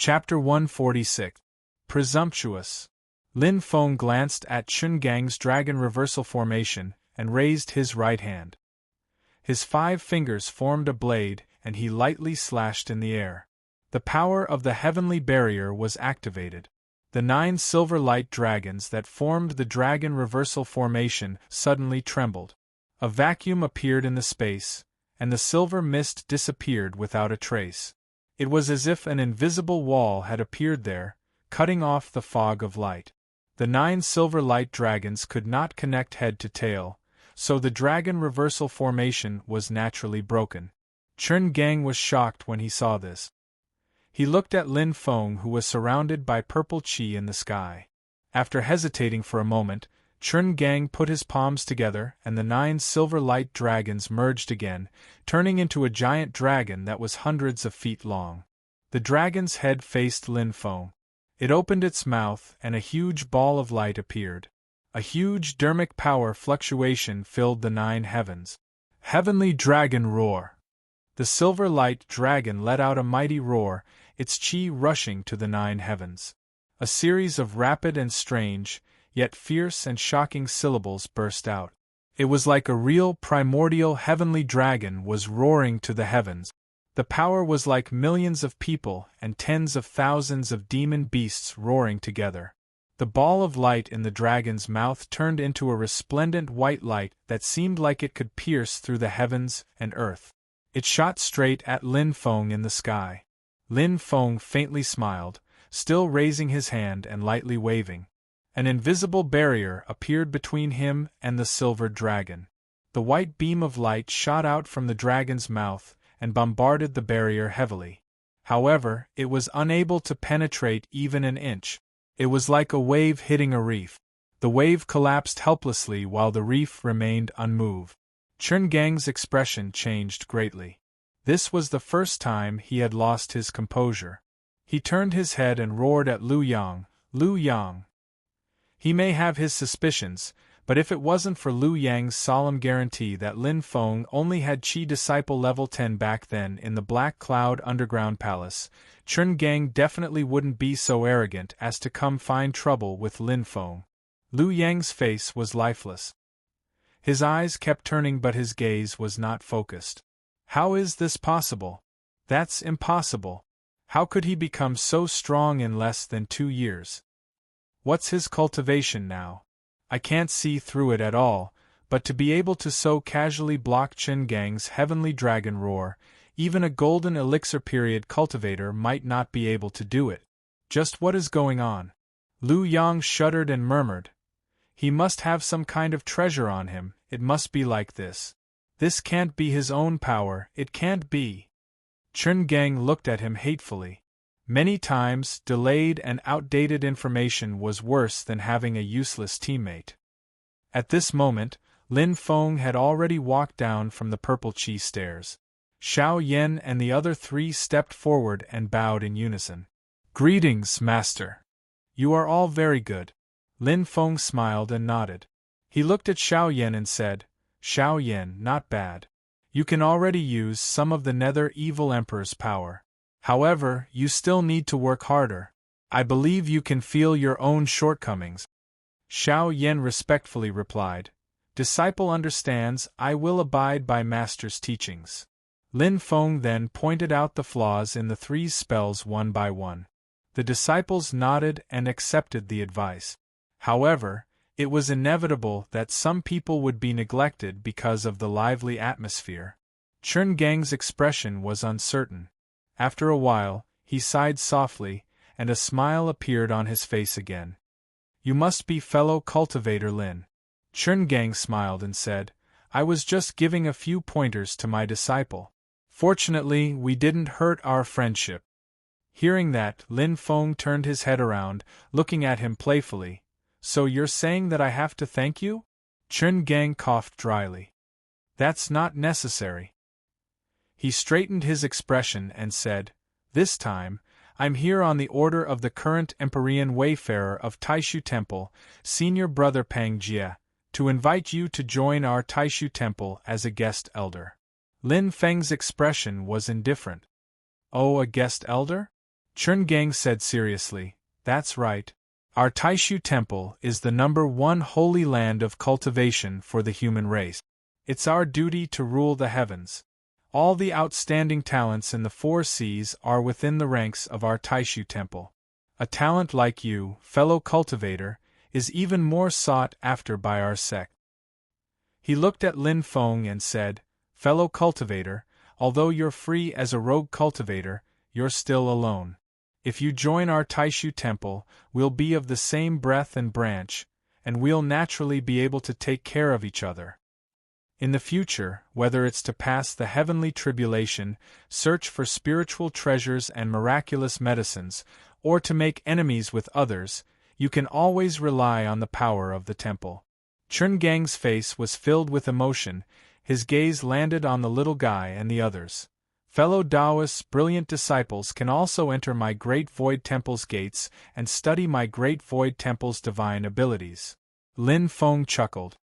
Chapter 146. Presumptuous. Lin Feng glanced at Chun Gang's dragon reversal formation and raised his right hand. His 5 fingers formed a blade, and he lightly slashed in the air. The power of the heavenly barrier was activated. The 9 silver light dragons that formed the dragon reversal formation suddenly trembled. A vacuum appeared in the space, and the silver mist disappeared without a trace. It was as if an invisible wall had appeared there, cutting off the fog of light. The 9 silver light dragons could not connect head to tail, so the dragon reversal formation was naturally broken. Chun Gang was shocked when he saw this. He looked at Lin Feng, who was surrounded by purple qi in the sky. After hesitating for a moment, Chun Gang put his palms together and the 9 silver light dragons merged again, turning into a giant dragon that was hundreds of feet long. The dragon's head faced Lin Feng. It opened its mouth and a huge ball of light appeared. A huge dermic power fluctuation filled the 9 heavens. Heavenly Dragon Roar. The silver light dragon let out a mighty roar, its qi rushing to the 9 heavens. A series of rapid and strange, yet fierce and shocking syllables burst out. It was like a real primordial heavenly dragon was roaring to the heavens. The power was like millions of people and tens of thousands of demon beasts roaring together. The ball of light in the dragon's mouth turned into a resplendent white light that seemed like it could pierce through the heavens and earth. It shot straight at Lin Feng in the sky. Lin Feng faintly smiled, still raising his hand and lightly waving. An invisible barrier appeared between him and the silver dragon. The white beam of light shot out from the dragon's mouth and bombarded the barrier heavily. However, it was unable to penetrate even an inch. It was like a wave hitting a reef. The wave collapsed helplessly while the reef remained unmoved. Chun Gang's expression changed greatly. This was the first time he had lost his composure. He turned his head and roared at Lu Yang. Lu Yang. He may have his suspicions, but if it wasn't for Lu Yang's solemn guarantee that Lin Feng only had Qi Disciple level 10 back then in the Black Cloud Underground Palace, Chun Gang definitely wouldn't be so arrogant as to come find trouble with Lin Feng. Lu Yang's face was lifeless. His eyes kept turning but his gaze was not focused. How is this possible? That's impossible. How could he become so strong in less than 2 years? What's his cultivation now? I can't see through it at all, but to be able to so casually block Chun Gang's heavenly dragon roar, even a golden elixir period cultivator might not be able to do it. Just what is going on? Lu Yang shuddered and murmured. He must have some kind of treasure on him, it must be like this. This can't be his own power, it can't be. Chun Gang looked at him hatefully. Many times, delayed and outdated information was worse than having a useless teammate. At this moment, Lin Feng had already walked down from the purple qi stairs. Xiao Yan and the other 3 stepped forward and bowed in unison. Greetings, Master. You are all very good. Lin Feng smiled and nodded. He looked at Xiao Yan and said, Xiao Yan, not bad. You can already use some of the Nether Evil Emperor's power. However, you still need to work harder. I believe you can feel your own shortcomings. Xiao Yan respectfully replied, Disciple understands, I will abide by Master's teachings. Lin Feng then pointed out the flaws in the 3 spells one by one. The disciples nodded and accepted the advice. However, it was inevitable that some people would be neglected because of the lively atmosphere. Chun Gang's expression was uncertain. After a while, he sighed softly, and a smile appeared on his face again. You must be fellow cultivator Lin. Chun Gang smiled and said, I was just giving a few pointers to my disciple. Fortunately, we didn't hurt our friendship. Hearing that, Lin Feng turned his head around, looking at him playfully. So you're saying that I have to thank you? Chun Gang coughed dryly. That's not necessary. He straightened his expression and said, This time, I'm here on the order of the current Empyrean Wayfarer of Taishu Temple, Senior Brother Pang Jia, to invite you to join our Taishu Temple as a guest elder. Lin Feng's expression was indifferent. Oh, a guest elder? Chungang said seriously, "That's right. Our Taishu Temple is the #1 holy land of cultivation for the human race. It's our duty to rule the heavens. All the outstanding talents in the 4 seas are within the ranks of our Taishu Temple. A talent like you, fellow cultivator, is even more sought after by our sect." He looked at Lin Feng and said, "Fellow cultivator, although you're free as a rogue cultivator, you're still alone. If you join our Taishu Temple, we'll be of the same breath and branch, and we'll naturally be able to take care of each other. In the future, whether it's to pass the heavenly tribulation, search for spiritual treasures and miraculous medicines, or to make enemies with others, you can always rely on the power of the temple." Chungang's face was filled with emotion, his gaze landed on the little guy and the others. "Fellow Taoists, brilliant disciples can also enter my Great Void Temple's gates and study my Great Void Temple's divine abilities." Lin Feng chuckled.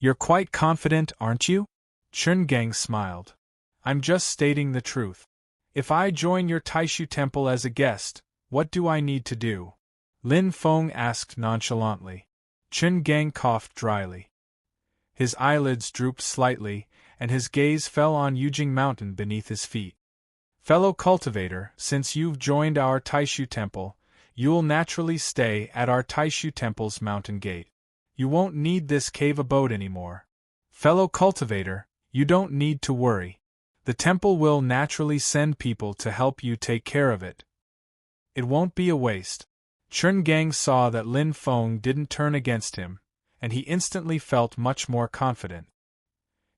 "You're quite confident, aren't you?" Chungang smiled. "I'm just stating the truth. If I join your Taishu Temple as a guest, what do I need to do?" Lin Feng asked nonchalantly. Chungang coughed dryly. His eyelids drooped slightly, and his gaze fell on Yujing Mountain beneath his feet. "Fellow cultivator, since you've joined our Taishu Temple, you'll naturally stay at our Taishu Temple's mountain gate. You won't need this cave abode anymore. Fellow cultivator, you don't need to worry. The temple will naturally send people to help you take care of it. It won't be a waste." Chungang saw that Lin Feng didn't turn against him, and he instantly felt much more confident.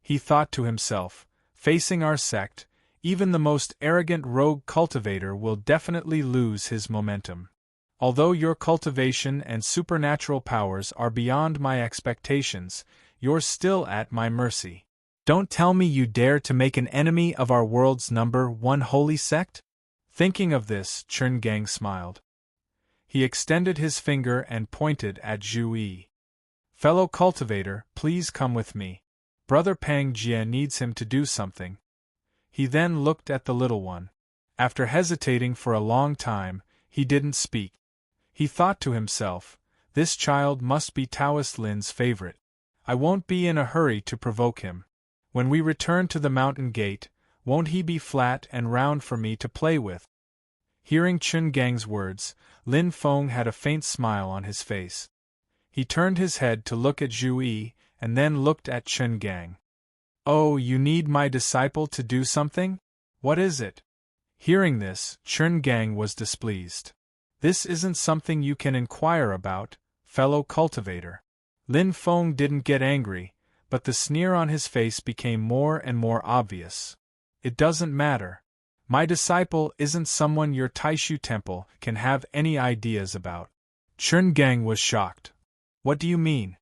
He thought to himself, "Facing our sect, even the most arrogant rogue cultivator will definitely lose his momentum. Although your cultivation and supernatural powers are beyond my expectations, you're still at my mercy. Don't tell me you dare to make an enemy of our world's #1 holy sect?" Thinking of this, Chungang smiled. He extended his finger and pointed at Zhu Yi. "Fellow cultivator, please come with me. Brother Pang Jie needs him to do something." He then looked at the little one. After hesitating for a long time, he didn't speak. He thought to himself, "This child must be Taoist Lin's favorite. I won't be in a hurry to provoke him. When we return to the mountain gate, won't he be flat and round for me to play with?" Hearing Chungang's words, Lin Feng had a faint smile on his face. He turned his head to look at Zhu Yi, and then looked at Chungang. "Oh, you need my disciple to do something? What is it?" Hearing this, Chungang was displeased. "This isn't something you can inquire about, fellow cultivator." Lin Feng didn't get angry, but the sneer on his face became more and more obvious. "It doesn't matter. My disciple isn't someone your Taishu Temple can have any ideas about." Chungang was shocked. "What do you mean?"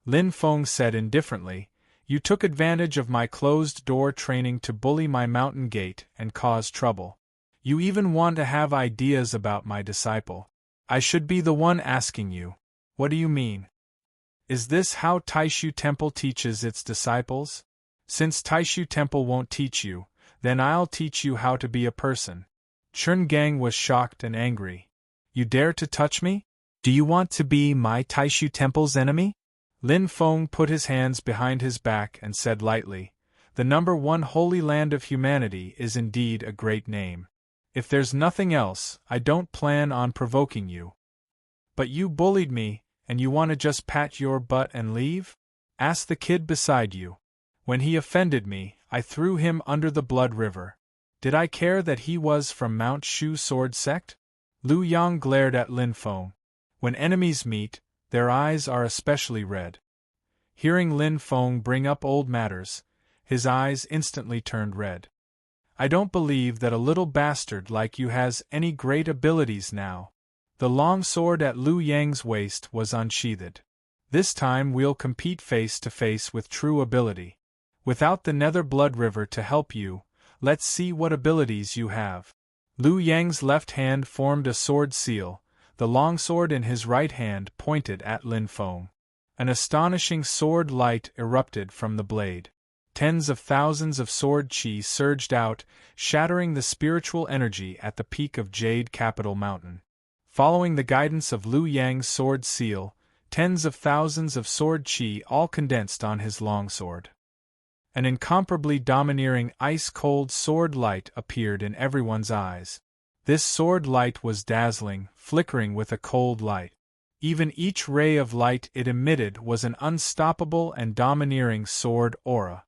Lin Feng said indifferently, "You took advantage of my closed-door training to bully my mountain gate and cause trouble. You even want to have ideas about my disciple. I should be the one asking you. What do you mean? Is this how Taishu Temple teaches its disciples? Since Taishu Temple won't teach you, then I'll teach you how to be a person." Chungang was shocked and angry. "You dare to touch me? Do you want to be my Taishu Temple's enemy?" Lin Feng put his hands behind his back and said lightly, "The #1 holy land of humanity is indeed a great name. If there's nothing else, I don't plan on provoking you. But you bullied me, and you want to just pat your butt and leave? Ask the kid beside you. When he offended me, I threw him under the blood river. Did I care that he was from Mount Shu Sword Sect?" Lu Yang glared at Lin Feng. When enemies meet, their eyes are especially red. Hearing Lin Feng bring up old matters, his eyes instantly turned red. "I don't believe that a little bastard like you has any great abilities now." The long sword at Lu Yang's waist was unsheathed. "This time we'll compete face to face with true ability. Without the Nether Blood River to help you, let's see what abilities you have." Lu Yang's left hand formed a sword seal, the longsword in his right hand pointed at Lin Feng. An astonishing sword light erupted from the blade. tens of thousands of sword chi surged out, shattering the spiritual energy at the peak of Jade Capital Mountain. Following the guidance of Liu Yang's sword seal, tens of thousands of sword chi all condensed on his longsword. An incomparably domineering ice-cold sword light appeared in everyone's eyes. This sword light was dazzling, flickering with a cold light. Even each ray of light it emitted was an unstoppable and domineering sword aura.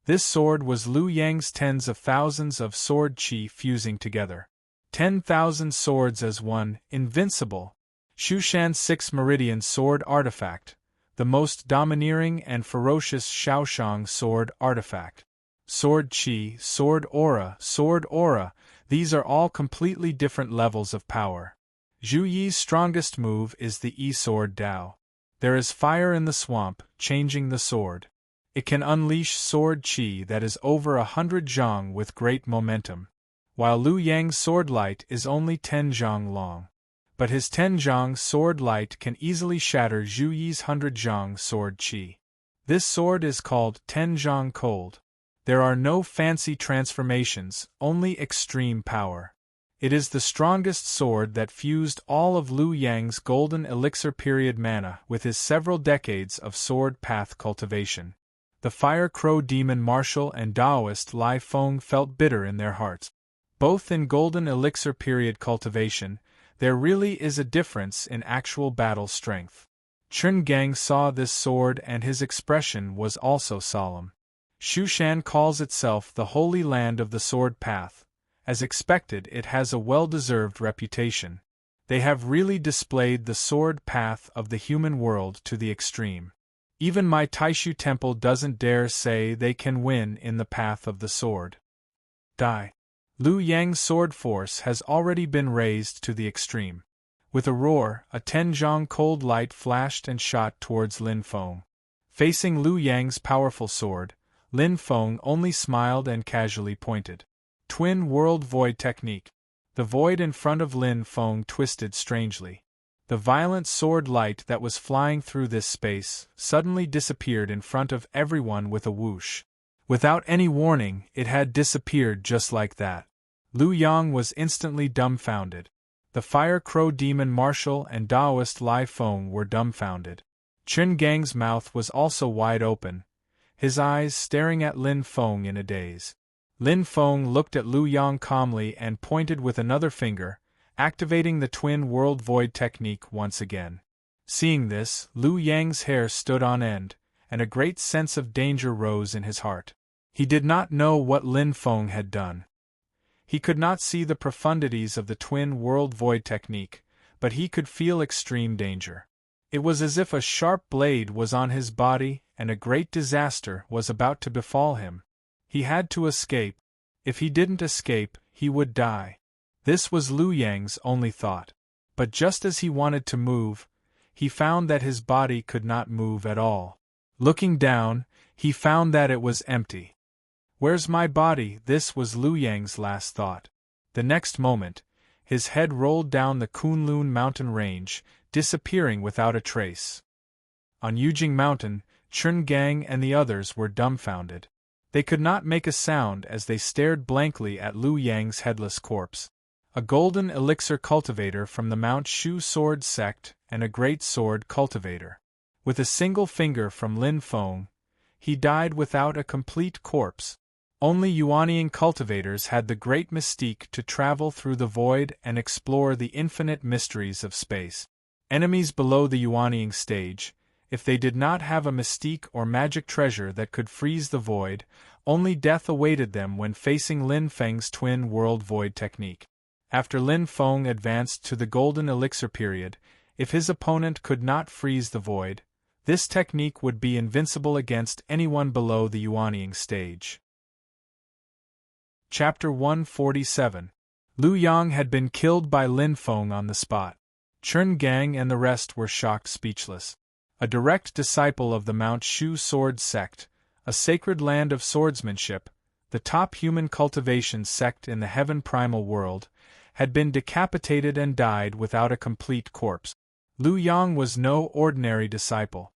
This sword was Liu Yang's tens of thousands of sword chi fusing together. 10,000 swords as one, invincible. Shushan's 6 Meridian sword artifact, the most domineering and ferocious Shaoshang sword artifact. Sword chi, sword aura, these are all completely different levels of power. Zhu Yi's strongest move is the E-Sword Dao. There is fire in the swamp, changing the sword. It can unleash sword chi that is over 100 zhang with great momentum, while Liu Yang's sword light is only 10 zhang long. But his 10 zhang sword light can easily shatter Zhu Yi's 100 zhang sword chi. This sword is called 10 zhang cold. There are no fancy transformations, only extreme power. It is the strongest sword that fused all of Liu Yang's golden elixir period mana with his several decades of sword path cultivation. The Fire Crow Demon Martial and Taoist Lai Feng felt bitter in their hearts. Both in golden elixir period cultivation, there really is a difference in actual battle strength. Chen Gang saw this sword and his expression was also solemn. Shushan calls itself the Holy Land of the Sword Path. As expected, it has a well-deserved reputation. They have really displayed the sword path of the human world to the extreme. Even my Taishu Temple doesn't dare say they can win in the path of the sword. Die. Liu Yang's sword force has already been raised to the extreme. With a roar, a 10 zhang cold light flashed and shot towards Lin Feng. Facing Liu Yang's powerful sword, Lin Feng only smiled and casually pointed. Twin World Void Technique. The void in front of Lin Feng twisted strangely. The violent sword light that was flying through this space suddenly disappeared in front of everyone with a whoosh. Without any warning, it had disappeared just like that. Liu Yang was instantly dumbfounded. The Fire Crow Demon Martial and Taoist Lai Feng were dumbfounded. Chen Gang's mouth was also wide open, his eyes staring at Lin Feng in a daze. Lin Feng looked at Liu Yang calmly and pointed with another finger, activating the Twin World Void technique once again. Seeing this, Liu Yang's hair stood on end, and a great sense of danger rose in his heart. He did not know what Lin Feng had done. He could not see the profundities of the Twin World Void technique, but he could feel extreme danger. It was as if a sharp blade was on his body and a great disaster was about to befall him. He had to escape. If he didn't escape, he would die. This was Liu Yang's only thought. But just as he wanted to move, he found that his body could not move at all. Looking down, he found that it was empty. Where's my body? This was Liu Yang's last thought. The next moment, his head rolled down the Kunlun mountain range, disappearing without a trace. On Yujing Mountain, Chen Gang and the others were dumbfounded. They could not make a sound as they stared blankly at Liu Yang's headless corpse. A golden elixir cultivator from the Mount Shu sword sect and a great sword cultivator. With a single finger from Lin Feng, he died without a complete corpse. Only Yuanian cultivators had the great mystique to travel through the void and explore the infinite mysteries of space. Enemies below the Yuanian stage, if they did not have a mystique or magic treasure that could freeze the void, only death awaited them when facing Lin Feng's Twin World Void technique. After Lin Feng advanced to the Golden Elixir period, if his opponent could not freeze the void, this technique would be invincible against anyone below the Yuanian stage. Chapter 147. Liu Yang had been killed by Lin Feng on the spot. Chen Gang and the rest were shocked speechless. A direct disciple of the Mount Shu sword sect, a sacred land of swordsmanship, the top human cultivation sect in the heaven primal world, had been decapitated and died without a complete corpse. Liu Yang was no ordinary disciple.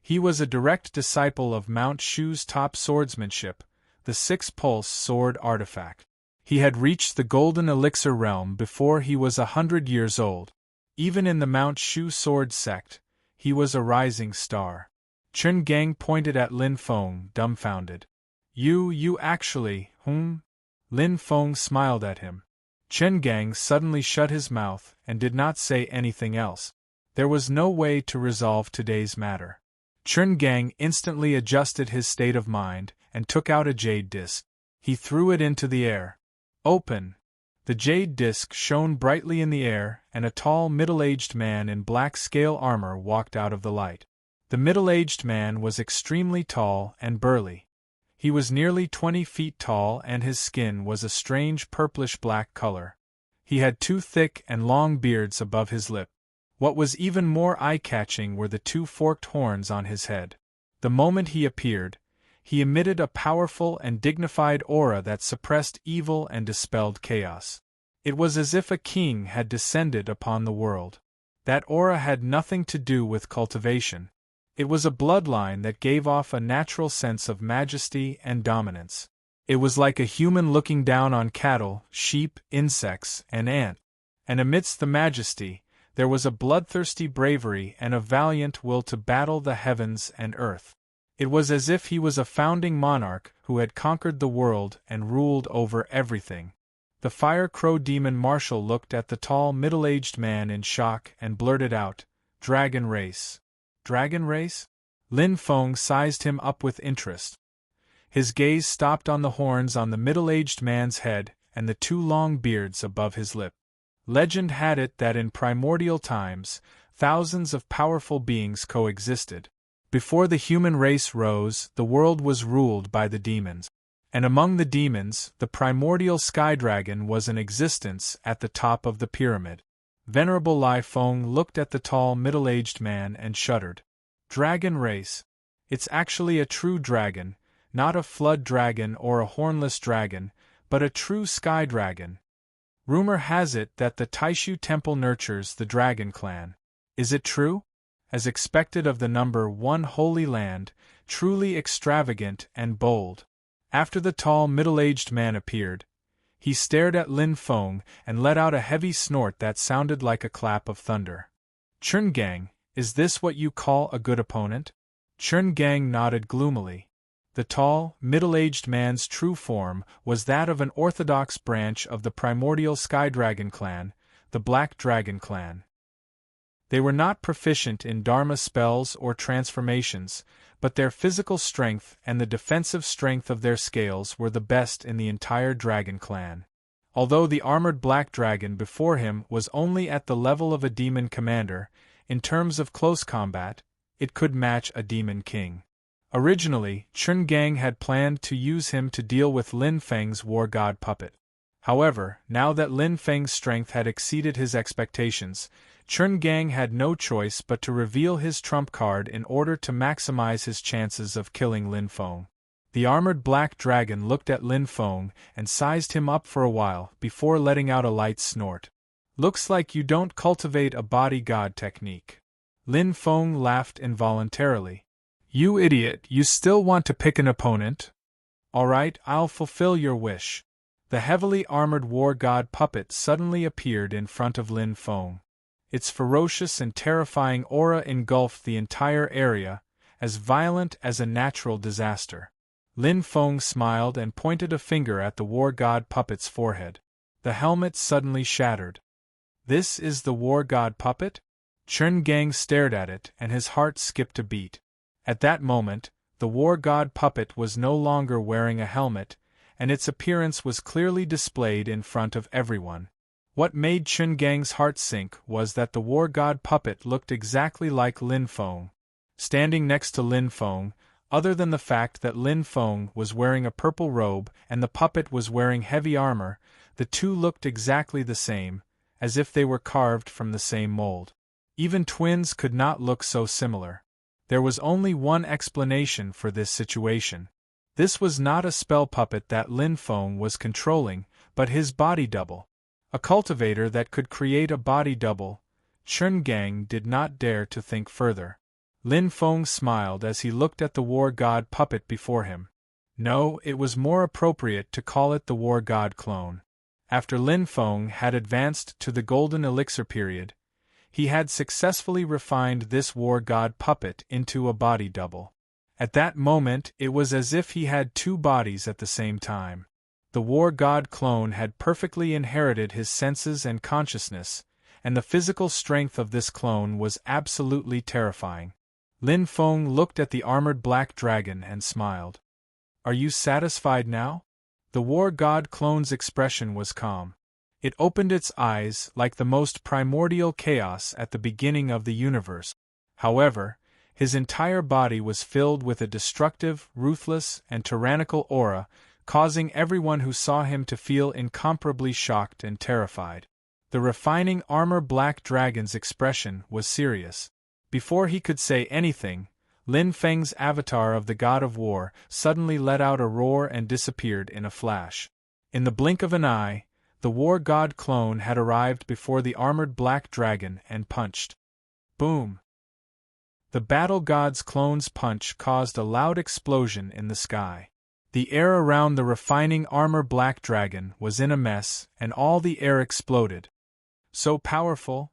He was a direct disciple of Mount Shu's top swordsmanship, the six-pulse sword artifact. He had reached the golden elixir realm before he was 100 years old. Even in the Mount Shu sword sect, he was a rising star. Chen Gang pointed at Lin Feng, dumbfounded. You actually, Lin Feng smiled at him. Chen Gang suddenly shut his mouth and did not say anything else. There was no way to resolve today's matter. Chen Gang instantly adjusted his state of mind and took out a jade disc. He threw it into the air. Open! The jade disc shone brightly in the air, and a tall middle-aged man in black scale armor walked out of the light. The middle-aged man was extremely tall and burly. He was nearly 20 feet tall and his skin was a strange purplish-black color. He had two thick and long beards above his lip. What was even more eye-catching were the two forked horns on his head. The moment he appeared, he emitted a powerful and dignified aura that suppressed evil and dispelled chaos. It was as if a king had descended upon the world. That aura had nothing to do with cultivation. It was a bloodline that gave off a natural sense of majesty and dominance. It was like a human looking down on cattle, sheep, insects, and ants. And amidst the majesty, there was a bloodthirsty bravery and a valiant will to battle the heavens and earth. It was as if he was a founding monarch who had conquered the world and ruled over everything. The Fire Crow Demon Marshal looked at the tall middle-aged man in shock and blurted out, "Dragon race." "Dragon race?" Lin Feng sized him up with interest. His gaze stopped on the horns on the middle-aged man's head and the two long beards above his lip. Legend had it that in primordial times, thousands of powerful beings coexisted. Before the human race rose, the world was ruled by the demons. And among the demons, the primordial sky dragon was in existence at the top of the pyramid. Venerable Lai Feng looked at the tall middle-aged man and shuddered. "Dragon race. It's actually a true dragon, not a flood dragon or a hornless dragon, but a true sky dragon. Rumor has it that the Taishu Temple nurtures the dragon clan. Is it true? As expected of the number one holy land, truly extravagant and bold." After the tall middle-aged man appeared, he stared at Lin Feng and let out a heavy snort that sounded like a clap of thunder. "Chen Gang, is this what you call a good opponent?" Chen Gang nodded gloomily. The tall, middle-aged man's true form was that of an orthodox branch of the primordial Sky Dragon clan, the Black Dragon clan. They were not proficient in Dharma spells or transformations, but their physical strength and the defensive strength of their scales were the best in the entire dragon clan. Although the armored black dragon before him was only at the level of a demon commander, in terms of close combat, it could match a demon king. Originally, Chen Gang had planned to use him to deal with Lin Feng's war god puppet. However, now that Lin Feng's strength had exceeded his expectations, Chen Gang had no choice but to reveal his trump card in order to maximize his chances of killing Lin Feng. The armored black dragon looked at Lin Feng and sized him up for a while before letting out a light snort. "Looks like you don't cultivate a body god technique." Lin Feng laughed involuntarily. "You idiot, you still want to pick an opponent? Alright, I'll fulfill your wish." The heavily armored war god puppet suddenly appeared in front of Lin Feng. Its ferocious and terrifying aura engulfed the entire area, as violent as a natural disaster. Lin Feng smiled and pointed a finger at the war god puppet's forehead. The helmet suddenly shattered. "This is the war god puppet?" Chen Gang stared at it and his heart skipped a beat. At that moment, the war god puppet was no longer wearing a helmet, and its appearance was clearly displayed in front of everyone. What made Chen Gang's heart sink was that the war god puppet looked exactly like Lin Feng. Standing next to Lin Feng, other than the fact that Lin Feng was wearing a purple robe and the puppet was wearing heavy armor, the two looked exactly the same, as if they were carved from the same mold. Even twins could not look so similar. There was only one explanation for this situation. This was not a spell puppet that Lin Feng was controlling, but his body double. A cultivator that could create a body double. Chen Gang did not dare to think further. Lin Feng smiled as he looked at the war god puppet before him. No, it was more appropriate to call it the war god clone. After Lin Feng had advanced to the golden elixir period, he had successfully refined this war god puppet into a body double. At that moment it was as if he had two bodies at the same time. The war god clone had perfectly inherited his senses and consciousness, and the physical strength of this clone was absolutely terrifying. Lin Feng looked at the armored black dragon and smiled. "Are you satisfied now?" The war god clone's expression was calm. It opened its eyes like the most primordial chaos at the beginning of the universe. However, his entire body was filled with a destructive, ruthless, and tyrannical aura, causing everyone who saw him to feel incomparably shocked and terrified. The refining armor black dragon's expression was serious. Before he could say anything, Lin Feng's avatar of the god of war suddenly let out a roar and disappeared in a flash. In the blink of an eye, the war god clone had arrived before the armored black dragon and punched. Boom! The battle god's clone's punch caused a loud explosion in the sky. The air around the refining armor black dragon was in a mess, and all the air exploded. So powerful?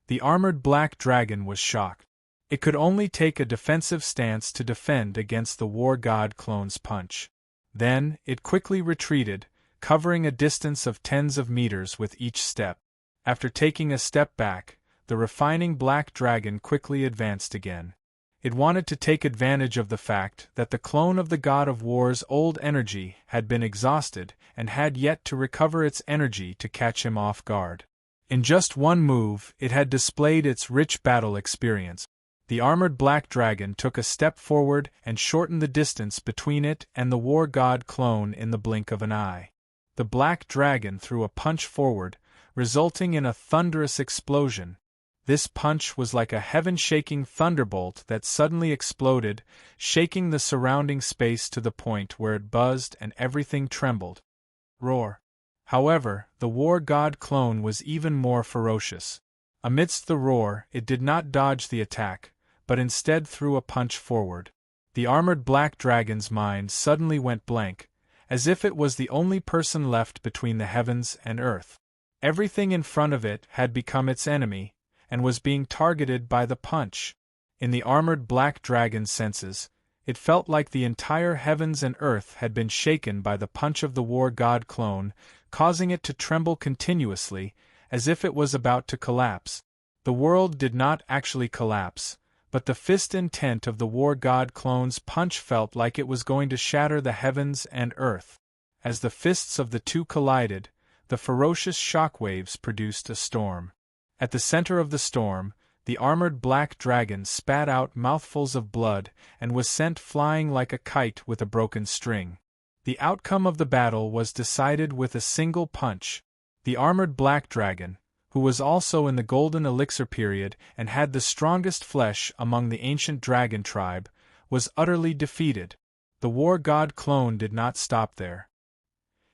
The armored black dragon was shocked. It could only take a defensive stance to defend against the war god clone's punch. Then, it quickly retreated, covering a distance of tens of meters with each step. After taking a step back, the refining black dragon quickly advanced again. It wanted to take advantage of the fact that the clone of the god of war's old energy had been exhausted and had yet to recover its energy to catch him off guard. In just one move, it had displayed its rich battle experience. The armored black dragon took a step forward and shortened the distance between it and the war god clone in the blink of an eye. The black dragon threw a punch forward, resulting in a thunderous explosion. This punch was like a heaven-shaking thunderbolt that suddenly exploded, shaking the surrounding space to the point where it buzzed and everything trembled. Roar! However, the war god clone was even more ferocious. Amidst the roar, it did not dodge the attack, but instead threw a punch forward. The armored black dragon's mind suddenly went blank, as if it was the only person left between the heavens and earth. Everything in front of it had become its enemy, and was being targeted by the punch. In the armored black dragon's senses, it felt like the entire heavens and earth had been shaken by the punch of the war god clone, causing it to tremble continuously, as if it was about to collapse. The world did not actually collapse, but the fist intent of the war god clone's punch felt like it was going to shatter the heavens and earth. As the fists of the two collided, the ferocious shockwaves produced a storm. At the center of the storm, the armored black dragon spat out mouthfuls of blood and was sent flying like a kite with a broken string. The outcome of the battle was decided with a single punch. The armored black dragon, who was also in the golden elixir period and had the strongest flesh among the ancient dragon tribe, was utterly defeated. The war god clone did not stop there.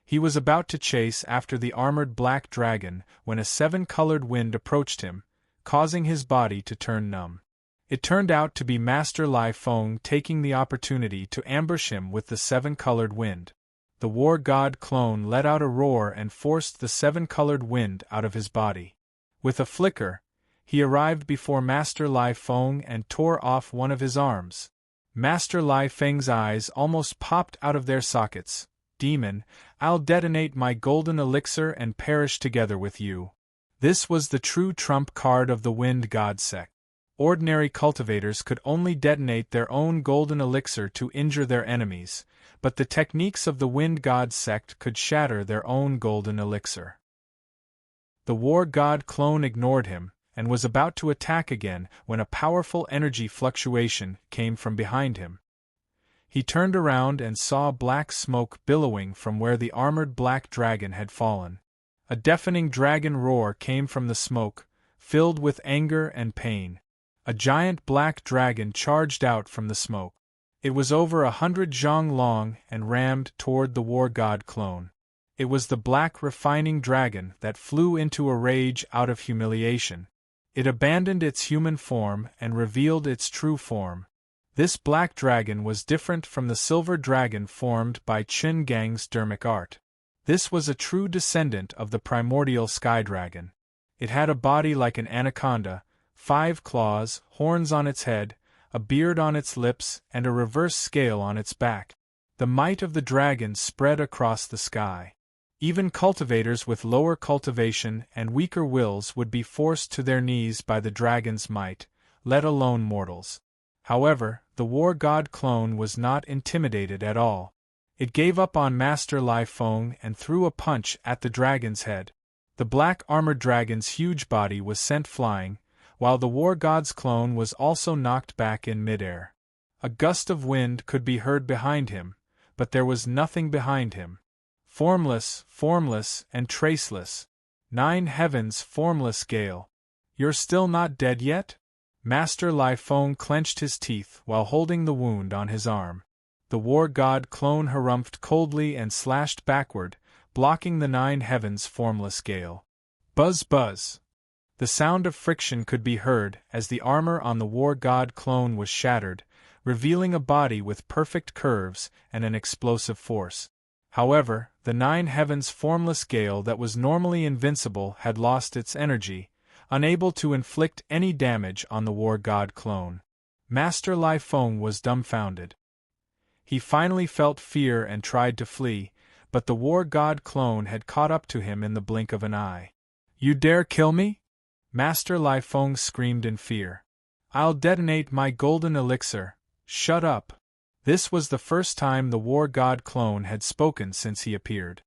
He was about to chase after the armored black dragon when a seven-colored wind approached him, causing his body to turn numb. It turned out to be Master Lai Feng taking the opportunity to ambush him with the seven-colored wind. The war god clone let out a roar and forced the seven-colored wind out of his body. With a flicker, he arrived before Master Lai Feng and tore off one of his arms. Master Lai Feng's eyes almost popped out of their sockets. "Demon, I'll detonate my golden elixir and perish together with you." This was the true trump card of the Wind God sect. Ordinary cultivators could only detonate their own golden elixir to injure their enemies, but the techniques of the Wind God sect could shatter their own golden elixir. The war god clone ignored him, and was about to attack again when a powerful energy fluctuation came from behind him. He turned around and saw black smoke billowing from where the armored black dragon had fallen. A deafening dragon roar came from the smoke, filled with anger and pain. A giant black dragon charged out from the smoke. It was over 100 zhang long and rammed toward the war god clone. It was the black refining dragon that flew into a rage out of humiliation. It abandoned its human form and revealed its true form. This black dragon was different from the silver dragon formed by Qin Gang's dermic art. This was a true descendant of the primordial sky dragon. It had a body like an anaconda, 5 claws, horns on its head, a beard on its lips, and a reverse scale on its back. The might of the dragon spread across the sky. Even cultivators with lower cultivation and weaker wills would be forced to their knees by the dragon's might, let alone mortals. However, the war god clone was not intimidated at all. It gave up on Master Lai Feng and threw a punch at the dragon's head. The black armored dragon's huge body was sent flying, while the war god's clone was also knocked back in midair. A gust of wind could be heard behind him, but there was nothing behind him. Formless, and traceless. 9 heavens, formless gale. You're still not dead yet? Master Lai Feng clenched his teeth while holding the wound on his arm. The war god clone harumphed coldly and slashed backward, blocking the 9 heavens' formless gale. Buzz buzz. The sound of friction could be heard as the armor on the war god clone was shattered, revealing a body with perfect curves and an explosive force. However, the 9 heavens' formless gale that was normally invincible had lost its energy, unable to inflict any damage on the war god clone. Master Lai Feng was dumbfounded. He finally felt fear and tried to flee, but the war god clone had caught up to him in the blink of an eye. You dare kill me? Master Lai Feng screamed in fear. I'll detonate my golden elixir. Shut up. This was the first time the war god clone had spoken since he appeared.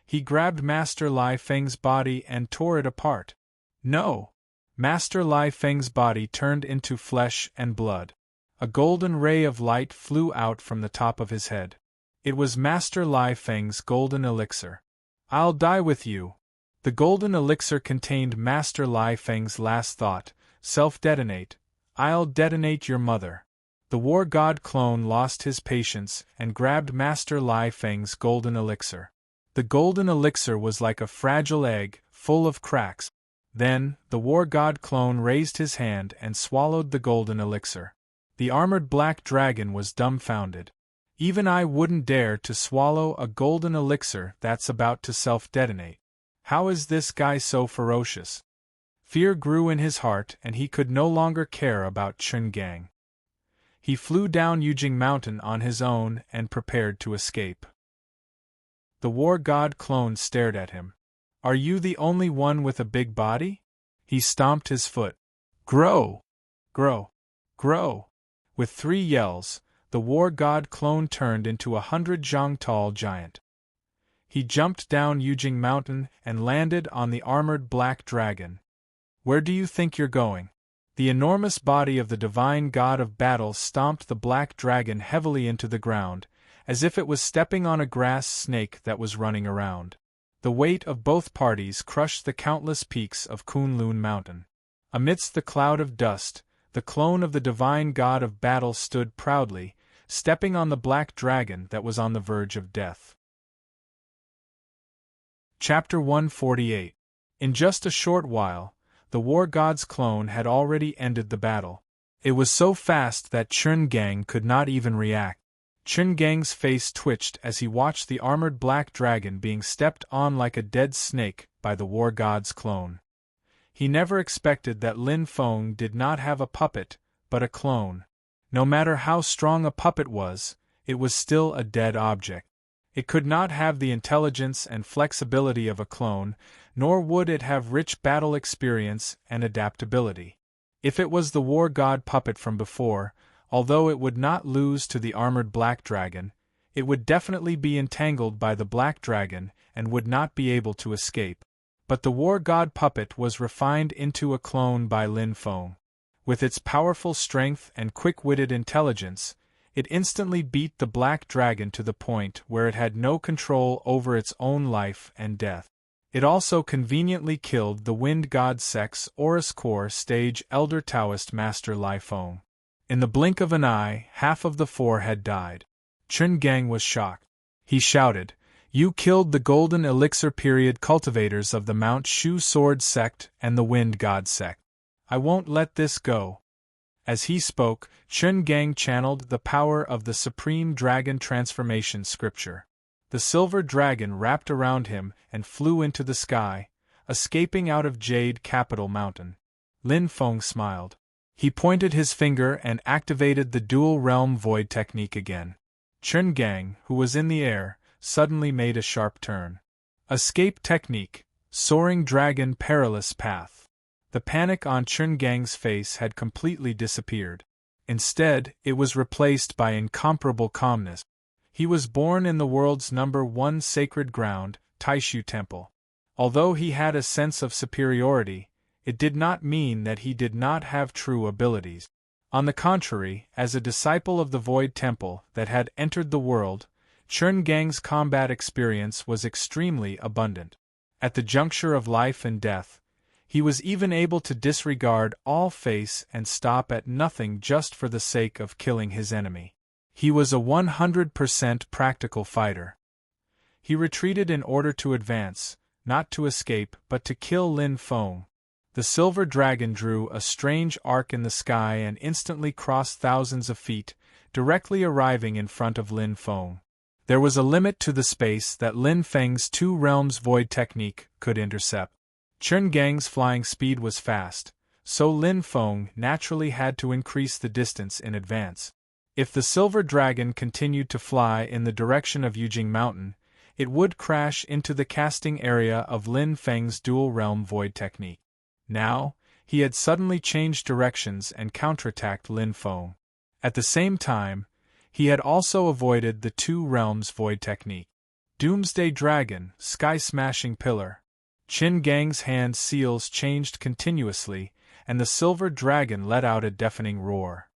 He grabbed Master Lai Feng's body and tore it apart. No! Master Lai Feng's body turned into flesh and blood. A golden ray of light flew out from the top of his head. It was Master Lai Feng's golden elixir. I'll die with you. The golden elixir contained Master Lai Feng's last thought, self-detonate. I'll detonate your mother. The war god clone lost his patience and grabbed Master Lai Feng's golden elixir. The golden elixir was like a fragile egg, full of cracks. Then, the war god clone raised his hand and swallowed the golden elixir. The armored black dragon was dumbfounded. Even I wouldn't dare to swallow a golden elixir that's about to self-detonate. How is this guy so ferocious? Fear grew in his heart and he could no longer care about Chun Gang. He flew down Yujing Mountain on his own and prepared to escape. The war god clone stared at him. Are you the only one with a big body? He stomped his foot. Grow! Grow! Grow! With 3 yells, the war god clone turned into a 100-zhang-tall giant. He jumped down Yujing Mountain and landed on the armored black dragon. Where do you think you're going? The enormous body of the divine god of battle stomped the black dragon heavily into the ground, as if it was stepping on a grass snake that was running around. The weight of both parties crushed the countless peaks of Kunlun Mountain. Amidst the cloud of dust, the clone of the divine god of battle stood proudly, stepping on the black dragon that was on the verge of death. Chapter 148. In just a short while, the war god's clone had already ended the battle. It was so fast that Chun Gang could not even react. Chun Gang's face twitched as he watched the armored black dragon being stepped on like a dead snake by the war god's clone. He never expected that Lin Feng did not have a puppet, but a clone. No matter how strong a puppet was, it was still a dead object. It could not have the intelligence and flexibility of a clone, nor would it have rich battle experience and adaptability. If it was the war god puppet from before, although it would not lose to the armored black dragon, it would definitely be entangled by the black dragon and would not be able to escape. But the war god puppet was refined into a clone by Lin Feng. With its powerful strength and quick-witted intelligence, it instantly beat the black dragon to the point where it had no control over its own life and death. It also conveniently killed the wind god Sex Aurus Core stage Elder Taoist Master Lai Feng. In the blink of an eye, half of the 4 had died. Chun Gang was shocked. He shouted, "You killed the Golden Elixir period cultivators of the Mount Shu Sword sect and the Wind God sect. I won't let this go. As he spoke, Chun Gang channeled the power of the Supreme Dragon Transformation scripture. The silver dragon wrapped around him and flew into the sky, escaping out of Jade Capital Mountain. Lin Feng smiled. He pointed his finger and activated the dual realm void technique again. Chun Gang, who was in the air, suddenly made a sharp turn. Escape technique, soaring dragon perilous path. The panic on Chun Gang's face had completely disappeared. Instead, it was replaced by incomparable calmness. He was born in the world's #1 sacred ground, Taishu Temple. Although he had a sense of superiority, it did not mean that he did not have true abilities. On the contrary, as a disciple of the Void Temple that had entered the world, Chun Gang's combat experience was extremely abundant. At the juncture of life and death, he was even able to disregard all face and stop at nothing just for the sake of killing his enemy. He was a 100% practical fighter. He retreated in order to advance, not to escape but to kill Lin Feng. The silver dragon drew a strange arc in the sky and instantly crossed thousands of feet, directly arriving in front of Lin Feng. There was a limit to the space that Lin Feng's two realms void technique could intercept. Chun Gang's flying speed was fast, so Lin Feng naturally had to increase the distance in advance. If the silver dragon continued to fly in the direction of Yujing Mountain, it would crash into the casting area of Lin Feng's dual realm void technique. Now, he had suddenly changed directions and counterattacked Lin Feng. At the same time, he had also avoided the two realms void technique. Doomsday Dragon, Sky-Smashing Pillar. Chun Gang's hand seals changed continuously, and the silver dragon let out a deafening roar.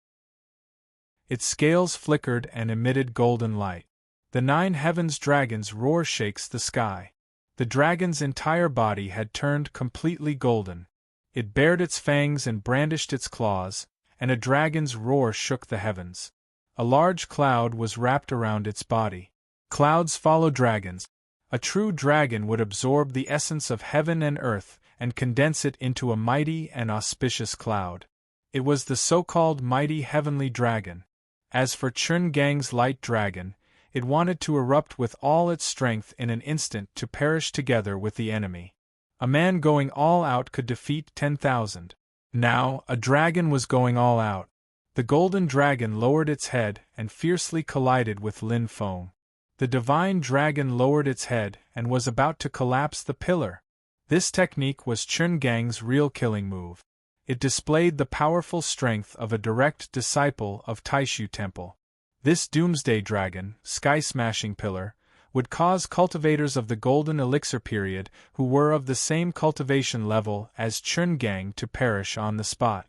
Its scales flickered and emitted golden light. The 9 heavens dragon's roar shakes the sky. The dragon's entire body had turned completely golden. It bared its fangs and brandished its claws, and a dragon's roar shook the heavens. A large cloud was wrapped around its body. Clouds follow dragons. A true dragon would absorb the essence of heaven and earth and condense it into a mighty and auspicious cloud. It was the so-called mighty heavenly dragon. As for Chun Gang's light dragon, it wanted to erupt with all its strength in an instant to perish together with the enemy. A man going all out could defeat 10,000. Now, a dragon was going all out. The golden dragon lowered its head and fiercely collided with Lin Feng. The divine dragon lowered its head and was about to collapse the pillar. This technique was Chun Gang's real killing move. It displayed the powerful strength of a direct disciple of Taishu Temple. This doomsday dragon, sky-smashing pillar, would cause cultivators of the golden elixir period who were of the same cultivation level as Chun Gang to perish on the spot.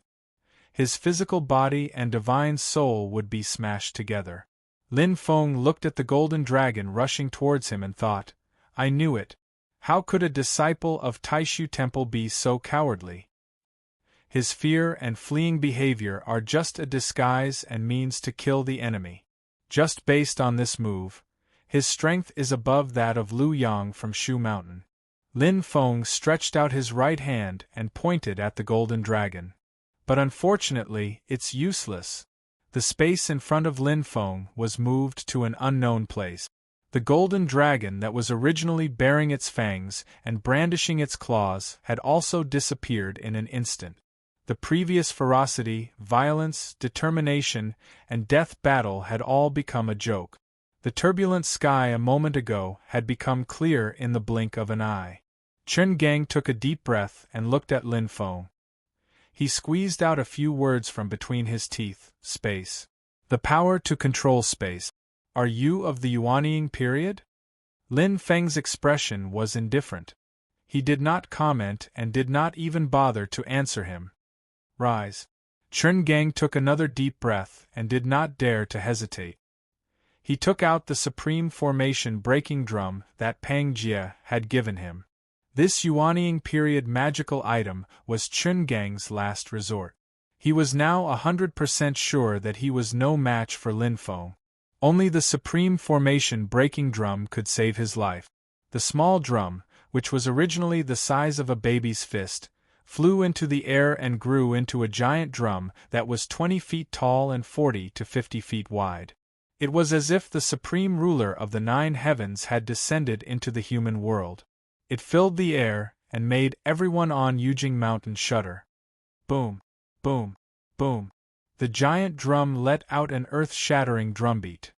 His physical body and divine soul would be smashed together. Lin Feng looked at the golden dragon rushing towards him and thought, I knew it. How could a disciple of Taishu Temple be so cowardly? His fear and fleeing behavior are just a disguise and means to kill the enemy. Just based on this move, his strength is above that of Lu Yang from Shu Mountain. Lin Feng stretched out his right hand and pointed at the golden dragon. But unfortunately, it's useless. The space in front of Lin Feng was moved to an unknown place. The golden dragon that was originally baring its fangs and brandishing its claws had also disappeared in an instant. The previous ferocity, violence, determination, and death battle had all become a joke. The turbulent sky a moment ago had become clear in the blink of an eye. Chun Gang took a deep breath and looked at Lin Feng. He squeezed out a few words from between his teeth. Space. The power to control space. Are you of the Yuanying period? Lin Feng's expression was indifferent. He did not comment and did not even bother to answer him. Rise. Chun Gang took another deep breath and did not dare to hesitate. He took out the supreme formation breaking drum that Pang Jie had given him. This Yuanying period magical item was Chun Gang's last resort. He was now 100% sure that he was no match for Lin Feng. Only the supreme formation breaking drum could save his life. The small drum, which was originally the size of a baby's fist, flew into the air and grew into a giant drum that was 20 feet tall and 40 to 50 feet wide. It was as if the supreme ruler of the 9 heavens had descended into the human world. It filled the air and made everyone on Yujing Mountain shudder. Boom, boom, boom. The giant drum let out an earth-shattering drumbeat.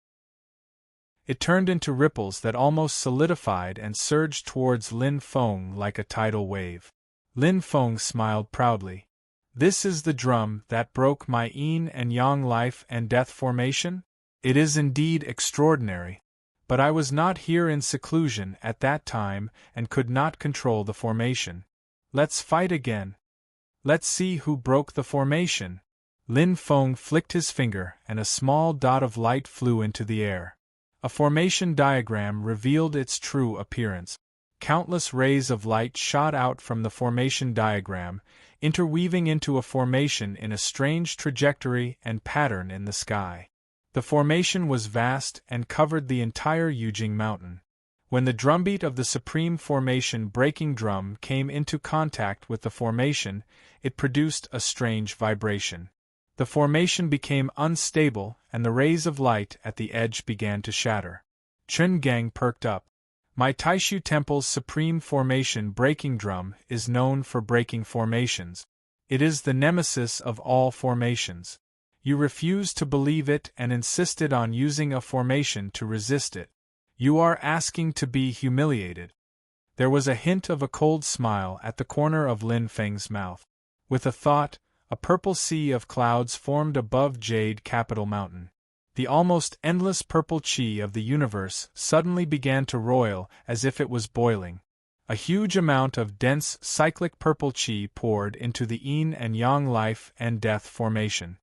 It turned into ripples that almost solidified and surged towards Lin Feng like a tidal wave. Lin Feng smiled proudly. This is the drum that broke my yin and yang life and death formation? It is indeed extraordinary. But I was not here in seclusion at that time and could not control the formation. Let's fight again. Let's see who broke the formation. Lin Feng flicked his finger and a small dot of light flew into the air. A formation diagram revealed its true appearance. Countless rays of light shot out from the formation diagram, interweaving into a formation in a strange trajectory and pattern in the sky. The formation was vast and covered the entire Yujing Mountain. When the drumbeat of the supreme formation breaking drum came into contact with the formation, it produced a strange vibration. The formation became unstable and the rays of light at the edge began to shatter. Chun Gang perked up. My Taishu Temple's supreme formation breaking drum is known for breaking formations. It is the nemesis of all formations. You refused to believe it and insisted on using a formation to resist it. You are asking to be humiliated. There was a hint of a cold smile at the corner of Lin Feng's mouth. With a thought, a purple sea of clouds formed above Jade Capital Mountain. The almost endless purple chi of the universe suddenly began to roil as if it was boiling. A huge amount of dense cyclic purple chi poured into the yin and yang life and death formation.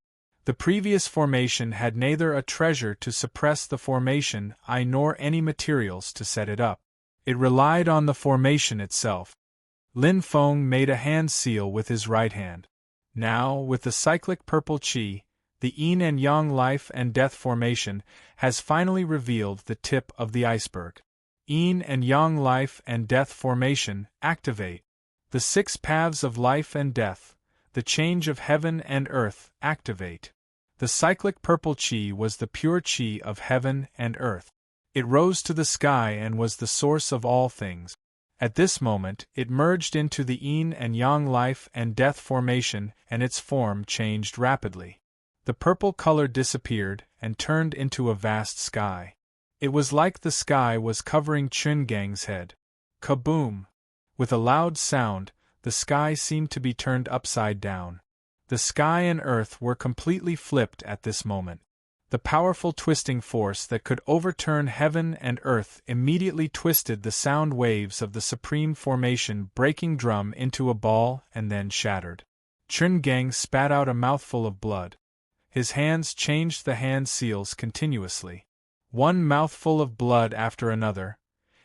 The previous formation had neither a treasure to suppress the formation nor any materials to set it up. It relied on the formation itself. Lin Feng made a hand seal with his right hand. Now, with the cyclic purple chi, the yin and yang life and death formation has finally revealed the tip of the iceberg. Yin and yang life and death formation activate. The 6 paths of life and death, the change of heaven and earth, activate. The cyclic purple chi was the pure chi of heaven and earth. It rose to the sky and was the source of all things. At this moment, it merged into the yin and yang life and death formation and its form changed rapidly. The purple color disappeared and turned into a vast sky. It was like the sky was covering Chun Gang's head. Kaboom! With a loud sound, the sky seemed to be turned upside down. The sky and earth were completely flipped at this moment. The powerful twisting force that could overturn heaven and earth immediately twisted the sound waves of the supreme formation breaking drum into a ball and then shattered. Chun Gang spat out a mouthful of blood. His hands changed the hand seals continuously. One mouthful of blood after another,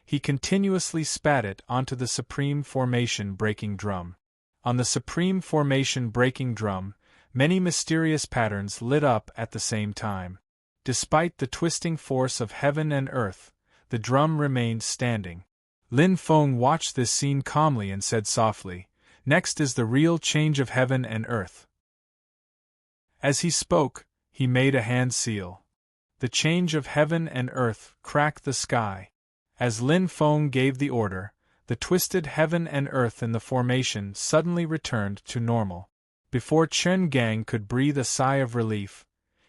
he continuously spat it onto the supreme formation breaking drum. On the supreme formation breaking drum, many mysterious patterns lit up at the same time. Despite the twisting force of heaven and earth, the drum remained standing. Lin Feng watched this scene calmly and said softly, "Next is the real change of heaven and earth." As he spoke, he made a hand seal. The change of heaven and earth cracked the sky. As Lin Feng gave the order, the twisted heaven and earth in the formation suddenly returned to normal. Before Chun Gang could breathe a sigh of relief,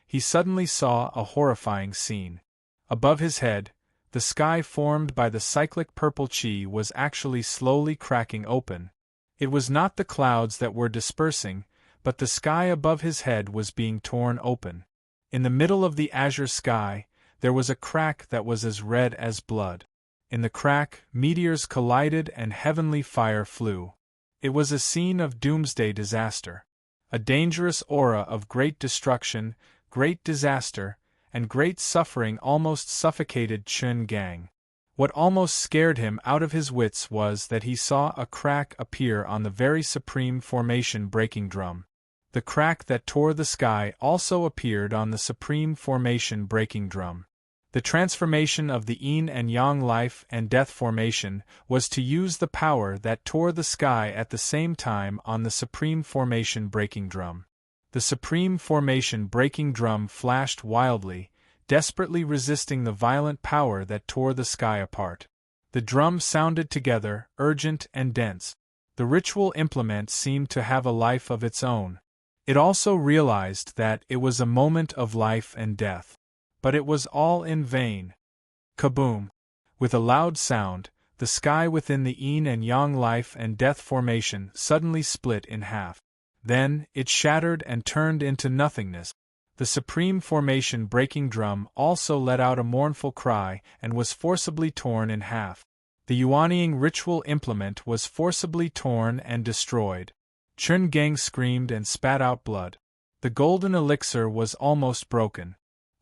he suddenly saw a horrifying scene. Above his head, the sky formed by the cyclic purple chi was actually slowly cracking open. It was not the clouds that were dispersing, but the sky above his head was being torn open. In the middle of the azure sky, there was a crack that was as red as blood. In the crack, meteors collided and heavenly fire flew. It was a scene of doomsday disaster. A dangerous aura of great destruction, great disaster, and great suffering almost suffocated Chun Gang. What almost scared him out of his wits was that he saw a crack appear on the very supreme formation breaking drum. The crack that tore the sky also appeared on the supreme formation breaking drum. The transformation of the yin and yang life and death formation was to use the power that tore the sky at the same time on the supreme formation breaking drum. The supreme formation breaking drum flashed wildly, desperately resisting the violent power that tore the sky apart. The drum sounded together, urgent and dense. The ritual implement seemed to have a life of its own. It also realized that it was a moment of life and death. But it was all in vain. Kaboom! With a loud sound, the sky within the yin and yang life and death formation suddenly split in half. Then, it shattered and turned into nothingness. The supreme formation breaking drum also let out a mournful cry and was forcibly torn in half. The Yuanying ritual implement was forcibly torn and destroyed. Chun Gang screamed and spat out blood. The golden elixir was almost broken.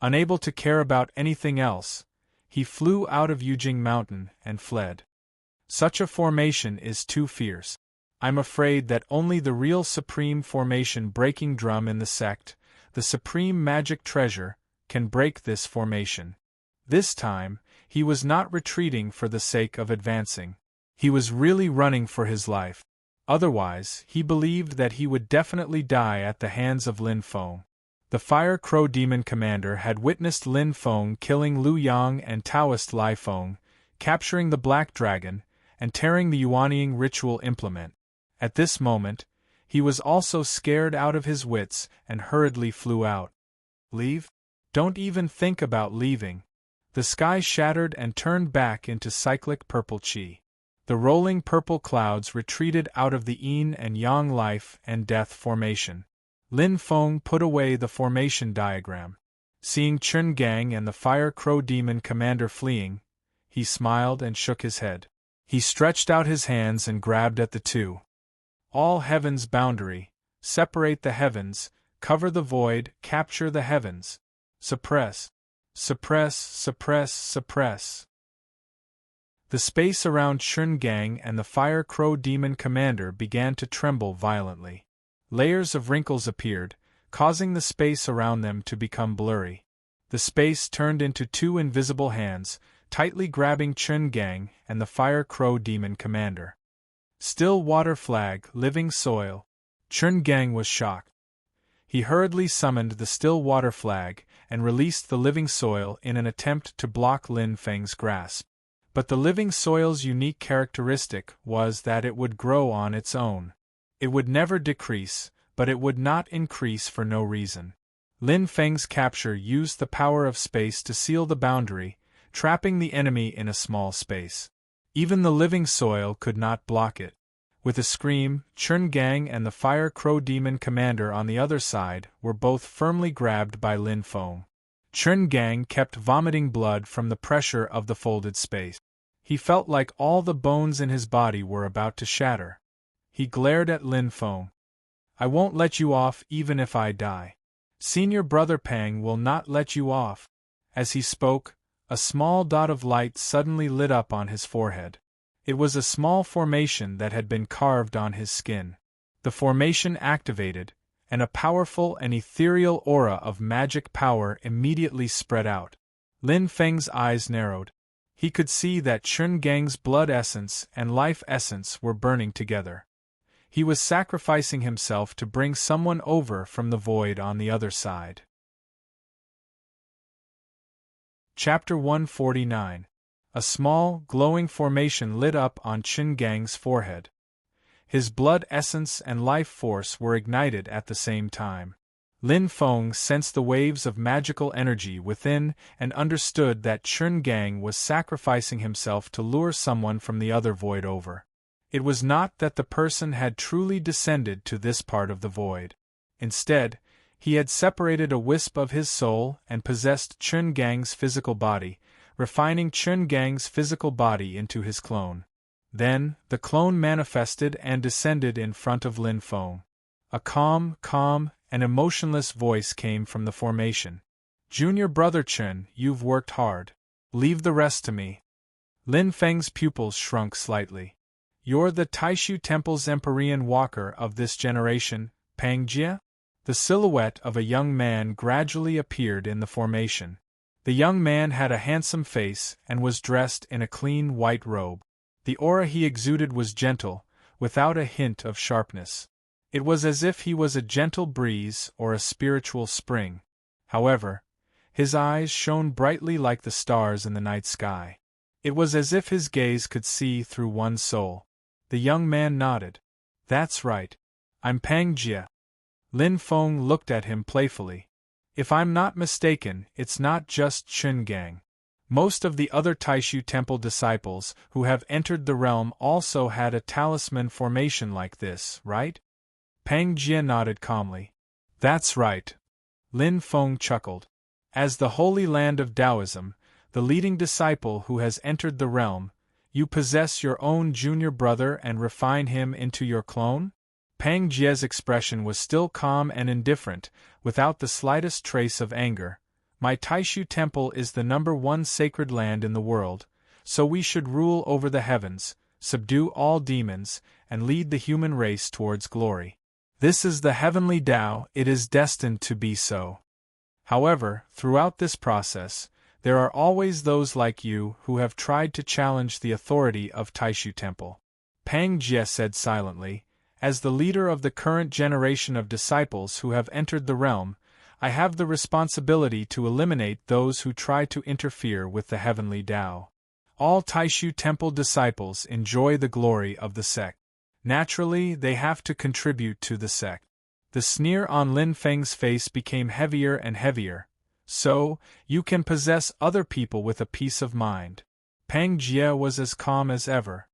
Unable to care about anything else, he flew out of Yujing Mountain and fled. Such a formation is too fierce. I'm afraid that only the real supreme formation breaking drum in the sect, the supreme magic treasure, can break this formation. This time, he was not retreating for the sake of advancing. He was really running for his life. Otherwise, he believed that he would definitely die at the hands of Lin Feng. The Fire Crow Demon Commander had witnessed Lin Feng killing Lu Yang and Taoist Lai Feng, capturing the Black Dragon, and tearing the Yuanying ritual implement. At this moment, he was also scared out of his wits and hurriedly flew out. Leave? Don't even think about leaving. The sky shattered and turned back into cyclic purple chi. The rolling purple clouds retreated out of the yin and yang life and death formation. Lin Feng put away the formation diagram. Seeing Chun Gang and the Fire Crow Demon Commander fleeing, he smiled and shook his head. He stretched out his hands and grabbed at the two. All heaven's boundary, separate the heavens, cover the void, capture the heavens. Suppress. Suppress, suppress, suppress. The space around Chun Gang and the Fire Crow Demon Commander began to tremble violently. Layers of wrinkles appeared, causing the space around them to become blurry. The space turned into two invisible hands, tightly grabbing Chun Gang and the Fire Crow Demon Commander. Still water flag, living soil. Chun Gang was shocked. He hurriedly summoned the still water flag and released the living soil in an attempt to block Lin Feng's grasp. But the living soil's unique characteristic was that it would grow on its own. It would never decrease, but it would not increase for no reason. Lin Feng's capture used the power of space to seal the boundary, trapping the enemy in a small space. Even the living soil could not block it. With a scream, Chun Gang and the Fire Crow Demon Commander on the other side were both firmly grabbed by Lin Feng. Chun Gang kept vomiting blood from the pressure of the folded space. He felt like all the bones in his body were about to shatter. He glared at Lin Feng. I won't let you off even if I die. Senior Brother Pang will not let you off. As he spoke, a small dot of light suddenly lit up on his forehead. It was a small formation that had been carved on his skin. The formation activated, and a powerful and ethereal aura of magic power immediately spread out. Lin Feng's eyes narrowed. He could see that Chun Gang's blood essence and life essence were burning together. He was sacrificing himself to bring someone over from the void on the other side. Chapter 149. A small, glowing formation lit up on Chun Gang's forehead. His blood essence and life force were ignited at the same time. Lin Feng sensed the waves of magical energy within and understood that Chun Gang was sacrificing himself to lure someone from the other void over. It was not that the person had truly descended to this part of the void. Instead, he had separated a wisp of his soul and possessed Chun Gang's physical body, refining Chun Gang's physical body into his clone. Then, the clone manifested and descended in front of Lin Feng. A calm, and emotionless voice came from the formation. Junior Brother Chun, you've worked hard. Leave the rest to me. Lin Feng's pupils shrunk slightly. You're the Taishu Temple's Empyrean walker of this generation, Pang Jia? The silhouette of a young man gradually appeared in the formation. The young man had a handsome face and was dressed in a clean white robe. The aura he exuded was gentle, without a hint of sharpness. It was as if he was a gentle breeze or a spiritual spring. However, his eyes shone brightly like the stars in the night sky. It was as if his gaze could see through one's soul. The young man nodded. That's right. I'm Pang Jie. Lin Feng looked at him playfully. If I'm not mistaken, it's not just Chun Gang. Most of the other Taishu Temple disciples who have entered the realm also had a talisman formation like this, right? Pang Jie nodded calmly. That's right. Lin Feng chuckled. As the holy land of Taoism, the leading disciple who has entered the realm, you possess your own junior brother and refine him into your clone? Pang Jie's expression was still calm and indifferent, without the slightest trace of anger. My Taishu Temple is the #1 sacred land in the world, so we should rule over the heavens, subdue all demons, and lead the human race towards glory. This is the heavenly Tao, it is destined to be so. However, throughout this process, there are always those like you who have tried to challenge the authority of Taishu Temple. Pang Jie said silently, as the leader of the current generation of disciples who have entered the realm, I have the responsibility to eliminate those who try to interfere with the heavenly Tao. All Taishu Temple disciples enjoy the glory of the sect. Naturally, they have to contribute to the sect. The sneer on Lin Feng's face became heavier and heavier. So, you can possess other people with a peace of mind. Pang Jie was as calm as ever.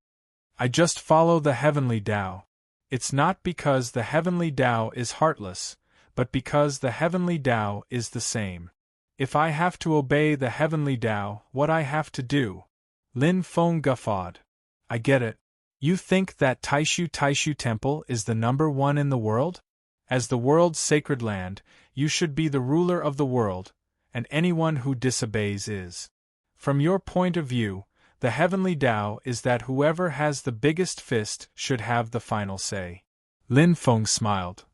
I just follow the heavenly Tao. It's not because the heavenly Tao is heartless, but because the heavenly Tao is the same. If I have to obey the heavenly Tao, what I have to do? Lin Feng guffawed. I get it. You think that Taishu Temple is the #1 in the world? As the world's sacred land, you should be the ruler of the world, and anyone who disobeys is. From your point of view, the heavenly Tao is that whoever has the biggest fist should have the final say. Lin Feng smiled.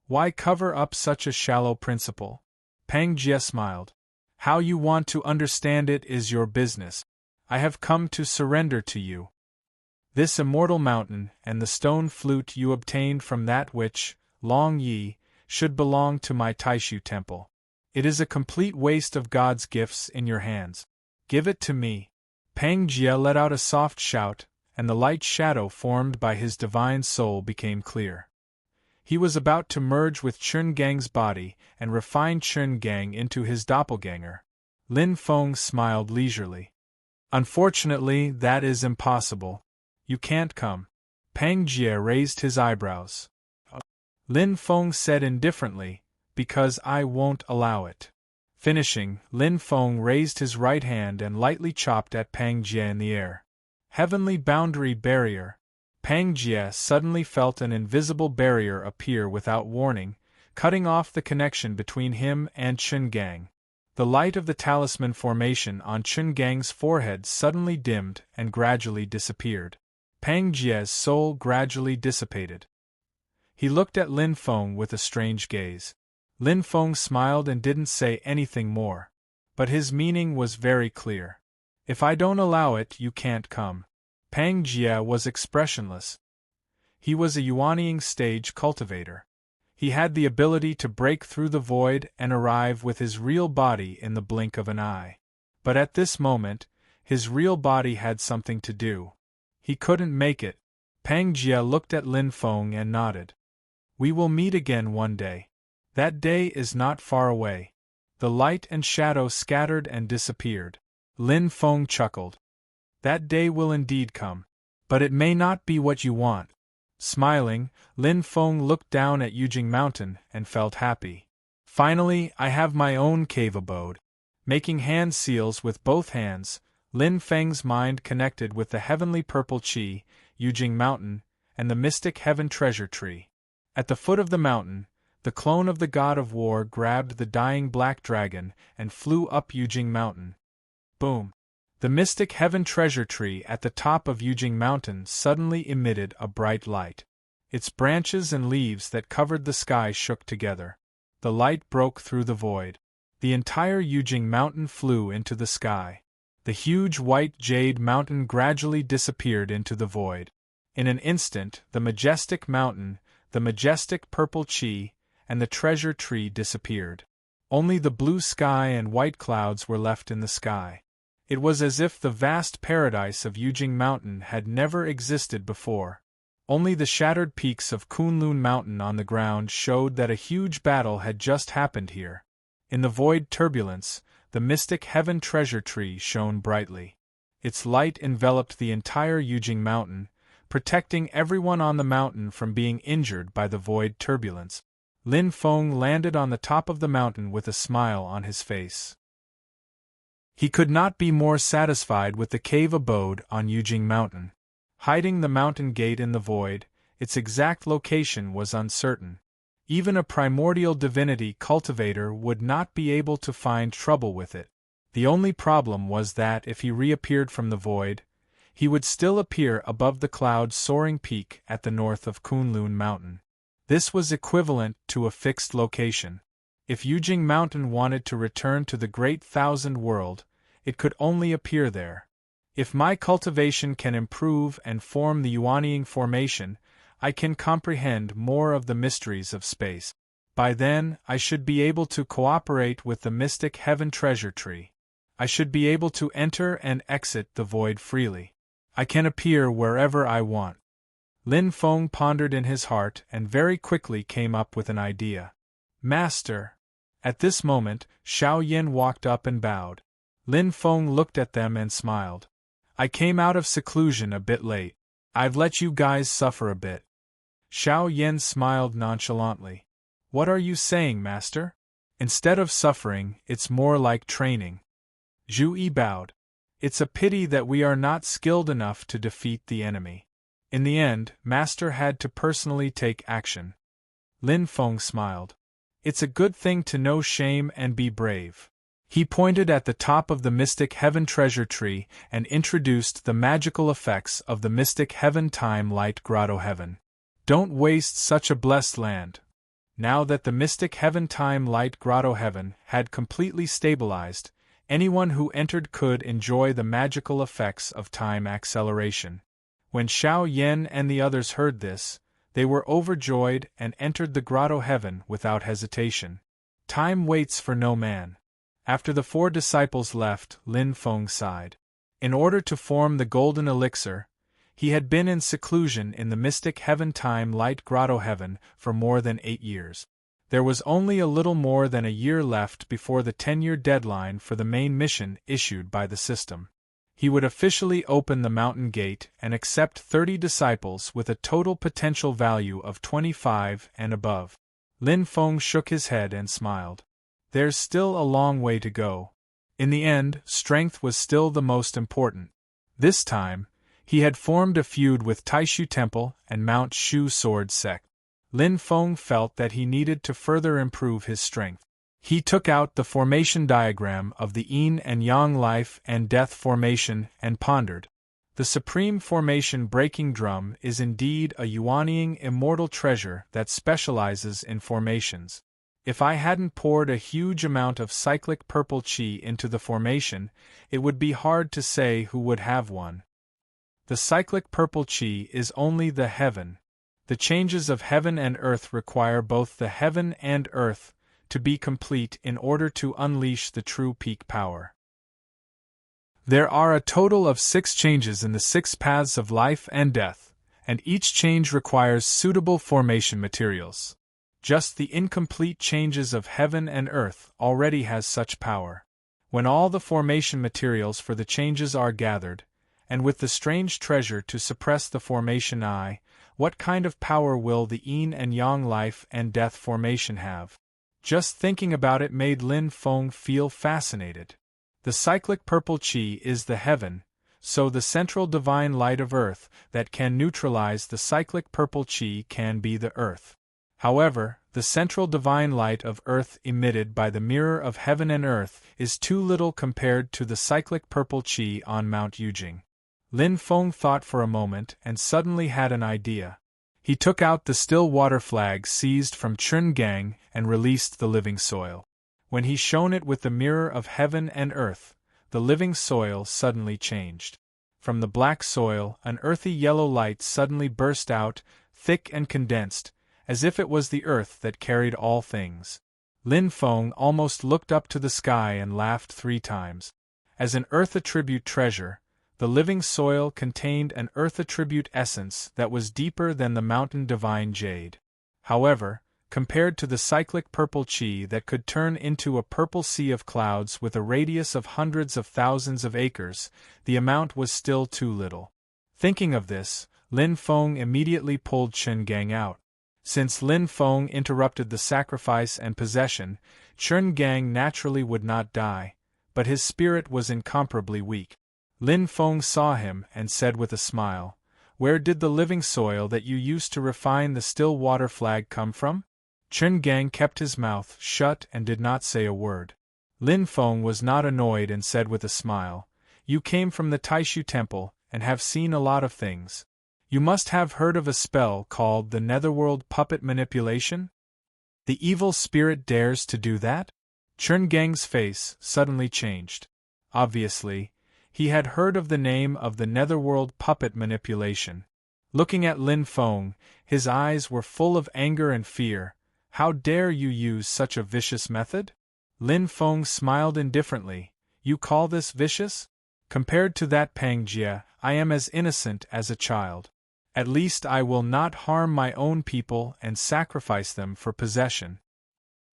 Why cover up such a shallow principle? Pang Jie smiled. How you want to understand it is your business. I have come to surrender to you. This immortal mountain and the stone flute you obtained from that which, Long Yi, should belong to my Taishu Temple. It is a complete waste of God's gifts in your hands. Give it to me. Pang Jie let out a soft shout, and the light shadow formed by his divine soul became clear. He was about to merge with Chun Gang's body and refine Chun Gang into his doppelganger. Lin Feng smiled leisurely. Unfortunately, that is impossible. You can't come. Pang Jie raised his eyebrows. Lin Feng said indifferently, because I won't allow it. Finishing, Lin Feng raised his right hand and lightly chopped at Pang Jie in the air. Heavenly boundary barrier. Pang Jie suddenly felt an invisible barrier appear without warning, cutting off the connection between him and Chun Gang. The light of the talisman formation on Chun Gang's forehead suddenly dimmed and gradually disappeared. Pang Jie's soul gradually dissipated. He looked at Lin Feng with a strange gaze. Lin Feng smiled and didn't say anything more. But his meaning was very clear. If I don't allow it, you can't come. Pang Jie was expressionless. He was a Yuanying stage cultivator. He had the ability to break through the void and arrive with his real body in the blink of an eye. But at this moment, his real body had something to do. He couldn't make it. Pang Jie looked at Lin Feng and nodded. We will meet again one day. That day is not far away. The light and shadow scattered and disappeared. Lin Feng chuckled. That day will indeed come. But it may not be what you want. Smiling, Lin Feng looked down at Yujing Mountain and felt happy. Finally, I have my own cave abode. Making hand seals with both hands, Lin Feng's mind connected with the heavenly purple Qi, Yujing Mountain, and the mystic heaven treasure tree. At the foot of the mountain, the clone of the god of war grabbed the dying black dragon and flew up Yujing Mountain. Boom! The mystic heaven treasure tree at the top of Yujing Mountain suddenly emitted a bright light. Its branches and leaves that covered the sky shook together. The light broke through the void. The entire Yujing Mountain flew into the sky. The huge white jade mountain gradually disappeared into the void. In an instant, the majestic mountain, the majestic purple chi, and the treasure tree disappeared. Only the blue sky and white clouds were left in the sky. It was as if the vast paradise of Yujing Mountain had never existed before. Only the shattered peaks of Kunlun Mountain on the ground showed that a huge battle had just happened here. In the void turbulence, the mystic heaven treasure tree shone brightly. Its light enveloped the entire Yujing Mountain, protecting everyone on the mountain from being injured by the void turbulence. Lin Feng landed on the top of the mountain with a smile on his face. He could not be more satisfied with the cave abode on Yujing Mountain. Hiding the mountain gate in the void, its exact location was uncertain. Even a primordial divinity cultivator would not be able to find trouble with it. The only problem was that if he reappeared from the void, he would still appear above the cloud soaring peak at the north of Kunlun Mountain. This was equivalent to a fixed location. If Yujing Mountain wanted to return to the Great Thousand World, it could only appear there. If my cultivation can improve and form the Yuanying formation, I can comprehend more of the mysteries of space. By then, I should be able to cooperate with the mystic heaven treasure tree. I should be able to enter and exit the void freely. I can appear wherever I want. Lin Feng pondered in his heart and very quickly came up with an idea. Master! At this moment, Xiao Yin walked up and bowed. Lin Feng looked at them and smiled. I came out of seclusion a bit late. I've let you guys suffer a bit. Xiao Yin smiled nonchalantly. What are you saying, Master? Instead of suffering, it's more like training. Zhu Yi bowed. It's a pity that we are not skilled enough to defeat the enemy. In the end, Master had to personally take action. Lin Feng smiled. It's a good thing to know shame and be brave. He pointed at the top of the mystic heaven treasure tree and introduced the magical effects of the mystic heaven time light grotto heaven. Don't waste such a blessed land. Now that the mystic heaven time light grotto heaven had completely stabilized, anyone who entered could enjoy the magical effects of time acceleration. When Xiao Yin and the others heard this, they were overjoyed and entered the grotto heaven without hesitation. Time waits for no man. After the 4 disciples left, Lin Feng sighed. In order to form the golden elixir, he had been in seclusion in the mystic heaven time light grotto heaven for more than 8 years. There was only a little more than a year left before the 10-year deadline for the main mission issued by the system. He would officially open the mountain gate and accept 30 disciples with a total potential value of 25 and above. Lin Feng shook his head and smiled. There's still a long way to go. In the end, strength was still the most important. This time, he had formed a feud with Taishu Temple and Mount Shu Sword Sect. Lin Feng felt that he needed to further improve his strength. He took out the formation diagram of the yin and yang life and death formation and pondered. The supreme formation breaking drum is indeed a Yuanying immortal treasure that specializes in formations. If I hadn't poured a huge amount of cyclic purple chi into the formation, it would be hard to say who would have one. The cyclic purple chi is only the heaven. The changes of heaven and earth require both the heaven and earth to be complete in order to unleash the true peak power. There are a total of 6 changes in the 6 paths of life and death, and each change requires suitable formation materials. Just the incomplete changes of heaven and earth already has such power. When all the formation materials for the changes are gathered, and with the strange treasure to suppress the formation eye, what kind of power will the yin and yang life and death formation have? Just thinking about it made Lin Feng feel fascinated. The cyclic purple chi is the heaven, so the central divine light of earth that can neutralize the cyclic purple chi can be the earth. However, the central divine light of earth emitted by the mirror of heaven and earth is too little compared to the cyclic purple chi on Mount Yujing. Lin Feng thought for a moment and suddenly had an idea. He took out the still water flag seized from Chungang and released the living soil. When he shone it with the mirror of heaven and earth, the living soil suddenly changed. From the black soil, an earthy yellow light suddenly burst out, thick and condensed, as if it was the earth that carried all things. Lin Feng almost looked up to the sky and laughed 3 times. As an earth attribute treasure, the living soil contained an earth attribute essence that was deeper than the mountain divine jade. However, compared to the cyclic purple chi that could turn into a purple sea of clouds with a radius of hundreds of thousands of acres, the amount was still too little. Thinking of this, Lin Feng immediately pulled Chen Gang out. Since Lin Feng interrupted the sacrifice and possession, Chen Gang naturally would not die, but his spirit was incomparably weak. Lin Feng saw him and said with a smile, "Where did the living soil that you used to refine the still water flag come from?" Chen Gang kept his mouth shut and did not say a word. Lin Feng was not annoyed and said with a smile, "You came from the Taishu Temple and have seen a lot of things. You must have heard of a spell called the Netherworld Puppet Manipulation? The evil spirit dares to do that?" Chen Gang's face suddenly changed. Obviously, he had heard of the name of the Netherworld Puppet Manipulation. Looking at Lin Feng, his eyes were full of anger and fear. "How dare you use such a vicious method?" Lin Feng smiled indifferently. "You call this vicious? Compared to that Pang Jia, I am as innocent as a child. At least I will not harm my own people and sacrifice them for possession.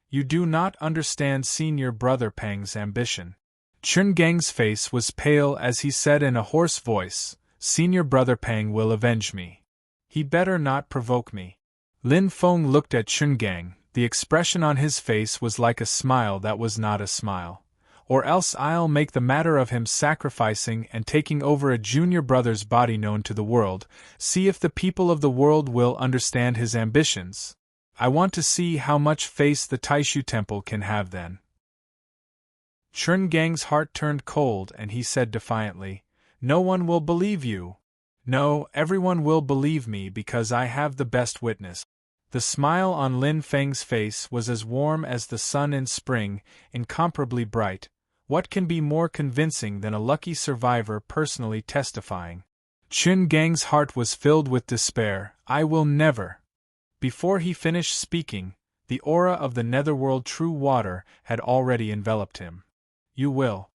You do not understand Senior Brother Pang's ambition." Chen Gang's face was pale as he said in a hoarse voice, "Senior Brother Pang will avenge me. He better not provoke me." Lin Feng looked at Chen Gang. The expression on his face was like a smile that was not a smile. "Or else I'll make the matter of him sacrificing and taking over a junior brother's body known to the world. See if the people of the world will understand his ambitions. I want to see how much face the Taishu Temple can have then." Chen Gang's heart turned cold and he said defiantly, "No one will believe you." "No, everyone will believe me because I have the best witness." The smile on Lin Feng's face was as warm as the sun in spring, incomparably bright. What can be more convincing than a lucky survivor personally testifying? Chen Gang's heart was filled with despair. "I will never." Before he finished speaking, the aura of the Netherworld True Water had already enveloped him. "You will,"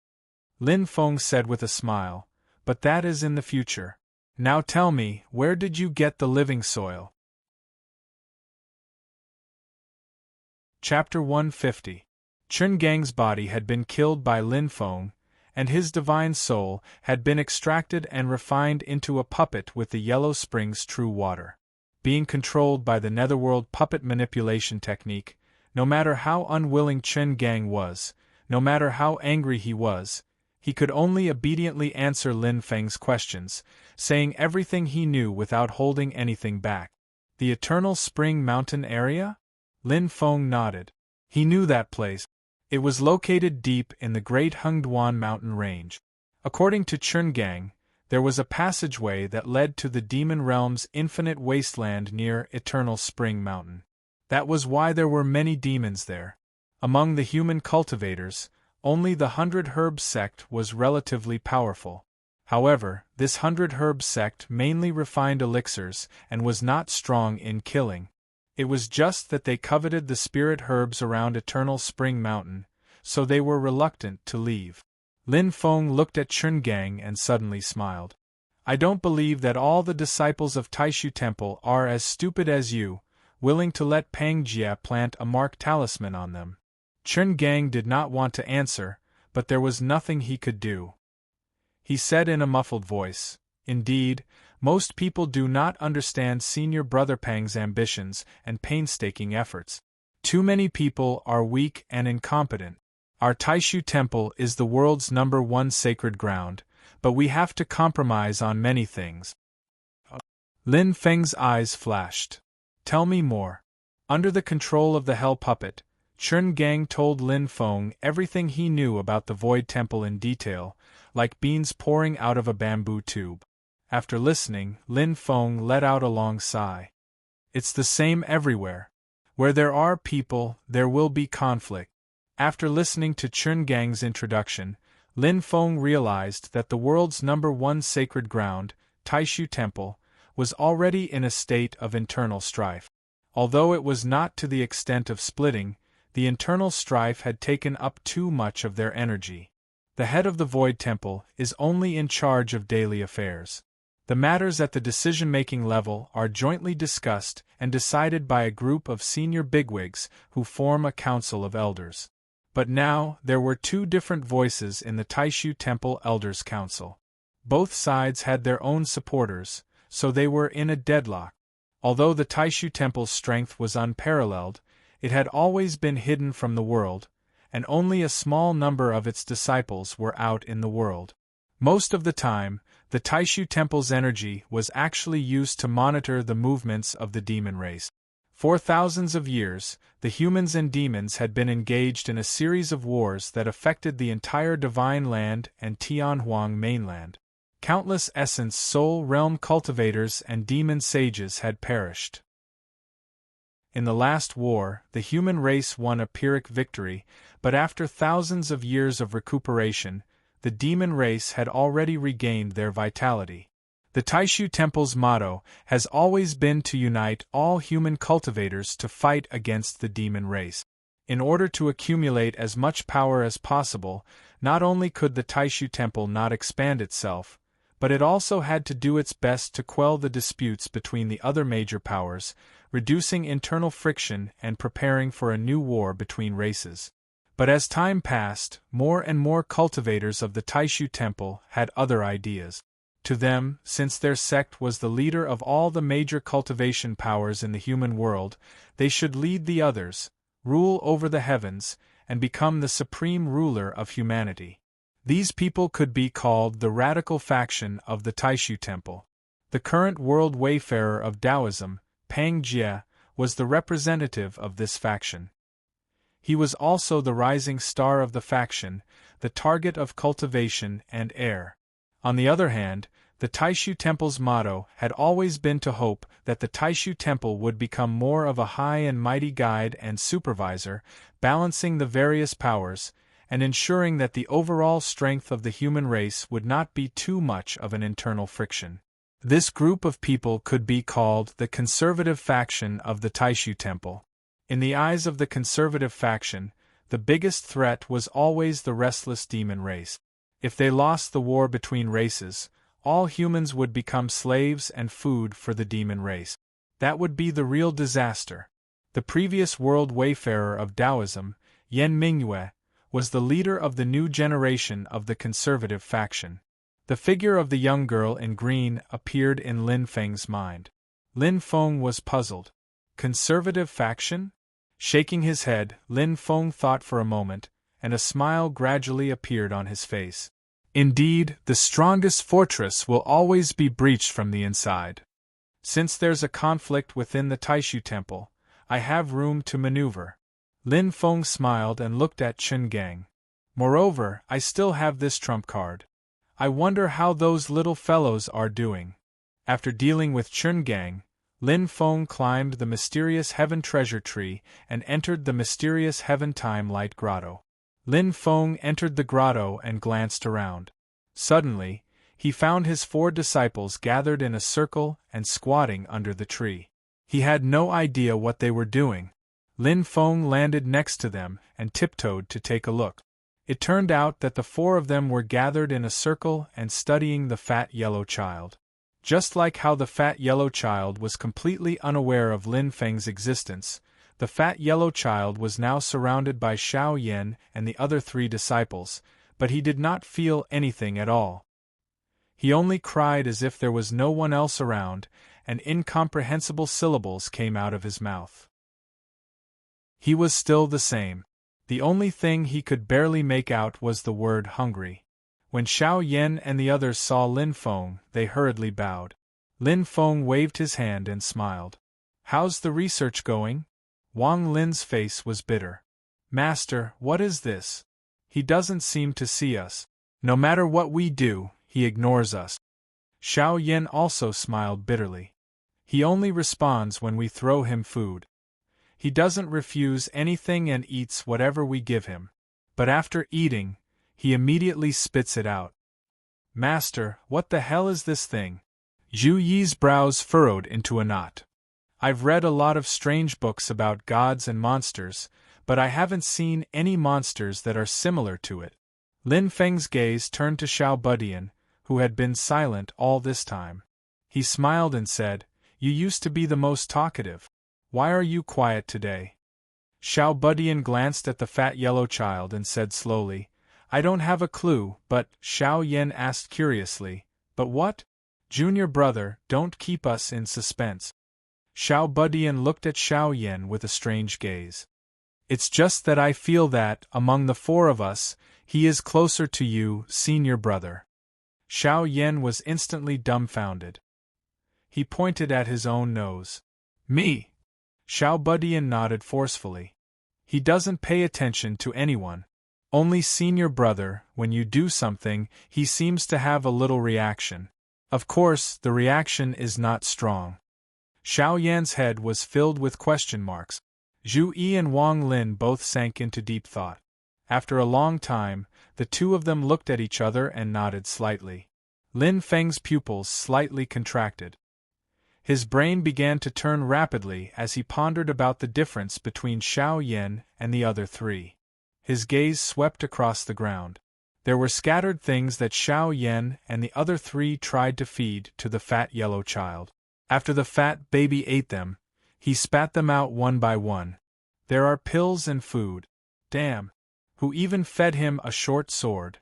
Lin Feng said with a smile, "but that is in the future. Now tell me, where did you get the living soil?" Chapter 150. Chen Gang's body had been killed by Lin Feng, and his divine soul had been extracted and refined into a puppet with the Yellow Springs True Water. Being controlled by the Netherworld Puppet Manipulation technique, no matter how unwilling Chen Gang was, no matter how angry he was, he could only obediently answer Lin Feng's questions, saying everything he knew without holding anything back. The Eternal Spring Mountain area? Lin Feng nodded. He knew that place. It was located deep in the Great Hengduan mountain range. According to Chen Gang, there was a passageway that led to the demon realm's infinite wasteland near Eternal Spring Mountain. That was why there were many demons there. Among the human cultivators, only the 100 Herb sect was relatively powerful. However, this 100 Herb sect mainly refined elixirs and was not strong in killing. It was just that they coveted the spirit herbs around Eternal Spring Mountain, so they were reluctant to leave. Lin Feng looked at Chen Gang and suddenly smiled. "I don't believe that all the disciples of Taishu Temple are as stupid as you, willing to let Pang Jia plant a mark talisman on them." Chen Gang did not want to answer, but there was nothing he could do. He said in a muffled voice, "Indeed, most people do not understand Senior Brother Pang's ambitions and painstaking efforts. Too many people are weak and incompetent. Our Taishu Temple is the world's #1 sacred ground, but we have to compromise on many things." Lin Feng's eyes flashed. "Tell me more." Under the control of the Hell Puppet, Chen Gang told Lin Feng everything he knew about the Void Temple in detail, like beans pouring out of a bamboo tube. After listening, Lin Feng let out a long sigh. "It's the same everywhere. Where there are people, there will be conflict. After listening to Chun Gang's introduction, Lin Feng realized that the world's #1 sacred ground, Taishu Temple, was already in a state of internal strife. Although it was not to the extent of splitting, the internal strife had taken up too much of their energy. The head of the Void Temple is only in charge of daily affairs. The matters at the decision-making level are jointly discussed and decided by a group of senior bigwigs who form a council of elders. But now there were two different voices in the Taishu Temple Elders' Council. Both sides had their own supporters, so they were in a deadlock. Although the Taishu Temple's strength was unparalleled, it had always been hidden from the world, and only a small number of its disciples were out in the world. Most of the time, the Taishu Temple's energy was actually used to monitor the movements of the demon race. For thousands of years, the humans and demons had been engaged in a series of wars that affected the entire Divine Land and Tianhuang mainland. Countless Essence Soul Realm cultivators and demon sages had perished. In the last war, the human race won a Pyrrhic victory, but after thousands of years of recuperation, the demon race had already regained their vitality. The Taishu Temple's motto has always been to unite all human cultivators to fight against the demon race. In order to accumulate as much power as possible, not only could the Taishu Temple not expand itself, but it also had to do its best to quell the disputes between the other major powers, reducing internal friction and preparing for a new war between races. But as time passed, more and more cultivators of the Taishu Temple had other ideas. To them, since their sect was the leader of all the major cultivation powers in the human world, they should lead the others, rule over the heavens, and become the supreme ruler of humanity. These people could be called the radical faction of the Taishu Temple. The current world wayfarer of Taoism, Pang Jie, was the representative of this faction. He was also the rising star of the faction, the target of cultivation and heir. On the other hand, the Taishu Temple's motto had always been to hope that the Taishu Temple would become more of a high and mighty guide and supervisor, balancing the various powers, and ensuring that the overall strength of the human race would not be too much of an internal friction. This group of people could be called the conservative faction of the Taishu Temple. In the eyes of the conservative faction, the biggest threat was always the restless demon race. If they lost the war between races, all humans would become slaves and food for the demon race. That would be the real disaster. The previous world wayfarer of Taoism, Yan Mingyue, was the leader of the new generation of the conservative faction. The figure of the young girl in green appeared in Lin Feng's mind. Lin Feng was puzzled. Conservative faction? Shaking his head, Lin Feng thought for a moment, and a smile gradually appeared on his face. Indeed, the strongest fortress will always be breached from the inside. Since there's a conflict within the Taishu Temple, I have room to maneuver. Lin Feng smiled and looked at Chun Gang. Moreover, I still have this trump card. I wonder how those little fellows are doing. After dealing with Chun Gang, Lin Feng climbed the mysterious Heaven Treasure Tree and entered the mysterious Heaven Time Light Grotto. Lin Feng entered the grotto and glanced around. Suddenly, he found his 4 disciples gathered in a circle and squatting under the tree. He had no idea what they were doing. Lin Feng landed next to them and tiptoed to take a look. It turned out that the 4 of them were gathered in a circle and studying the fat yellow child. Just like how the fat yellow child was completely unaware of Lin Feng's existence, the fat yellow child was now surrounded by Xiao Yan and the other 3 disciples, but he did not feel anything at all. He only cried as if there was no one else around, and incomprehensible syllables came out of his mouth. He was still the same. The only thing he could barely make out was the word hungry. When Xiao Yan and the others saw Lin Feng, they hurriedly bowed. Lin Feng waved his hand and smiled. "How's the research going?" Wang Lin's face was bitter. "Master, what is this? He doesn't seem to see us. No matter what we do, he ignores us." Xiao Yan also smiled bitterly. "He only responds when we throw him food. He doesn't refuse anything and eats whatever we give him. But after eating, he immediately spits it out. Master, what the hell is this thing? Zhu Yi's brows furrowed into a knot. I've read a lot of strange books about gods and monsters, but I haven't seen any monsters that are similar to it. Lin Feng's gaze turned to Xiao Budian, who had been silent all this time. He smiled and said, "You used to be the most talkative. Why are you quiet today?" Xiao Budian glanced at the fat yellow child and said slowly, "I don't have a clue, but," Xiao Yan asked curiously, "But what?" "Junior brother, don't keep us in suspense." Xiao Budian looked at Xiao Yan with a strange gaze. "It's just that I feel that, among the four of us, he is closer to you, senior brother." Xiao Yan was instantly dumbfounded. He pointed at his own nose. "Me?" Xiao Budian nodded forcefully. "He doesn't pay attention to anyone. Only senior brother, when you do something, he seems to have a little reaction. Of course, the reaction is not strong." Xiao Yan's head was filled with question marks. Zhu Yi and Wang Lin both sank into deep thought. After a long time, the two of them looked at each other and nodded slightly. Lin Feng's pupils slightly contracted. His brain began to turn rapidly as he pondered about the difference between Xiao Yan and the other three. His gaze swept across the ground. There were scattered things that Xiao Yan and the other three tried to feed to the fat yellow child. After the fat baby ate them, he spat them out one by one. There are pills and food. Damn. Who even fed him a short sword?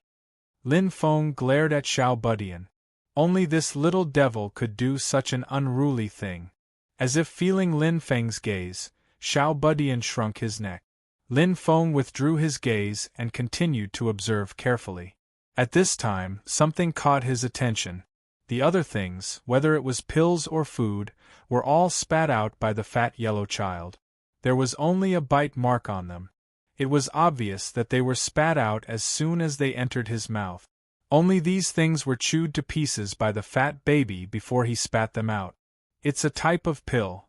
Lin Feng glared at Xiao Budian. Only this little devil could do such an unruly thing. As if feeling Lin Feng's gaze, Xiao Budian shrunk his neck. Lin Feng withdrew his gaze and continued to observe carefully. At this time, something caught his attention. The other things, whether it was pills or food, were all spat out by the fat yellow child. There was only a bite mark on them. It was obvious that they were spat out as soon as they entered his mouth. Only these things were chewed to pieces by the fat baby before he spat them out. It's a type of pill.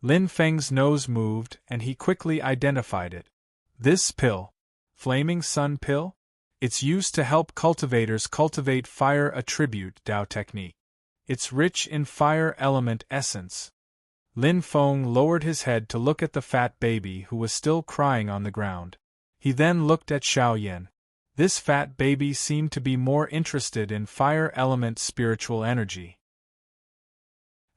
Lin Feng's nose moved and he quickly identified it. This pill. Flaming Sun Pill? It's used to help cultivators cultivate fire attribute Dao technique. It's rich in fire element essence. Lin Feng lowered his head to look at the fat baby who was still crying on the ground. He then looked at Xiao Yan. This fat baby seemed to be more interested in fire element spiritual energy.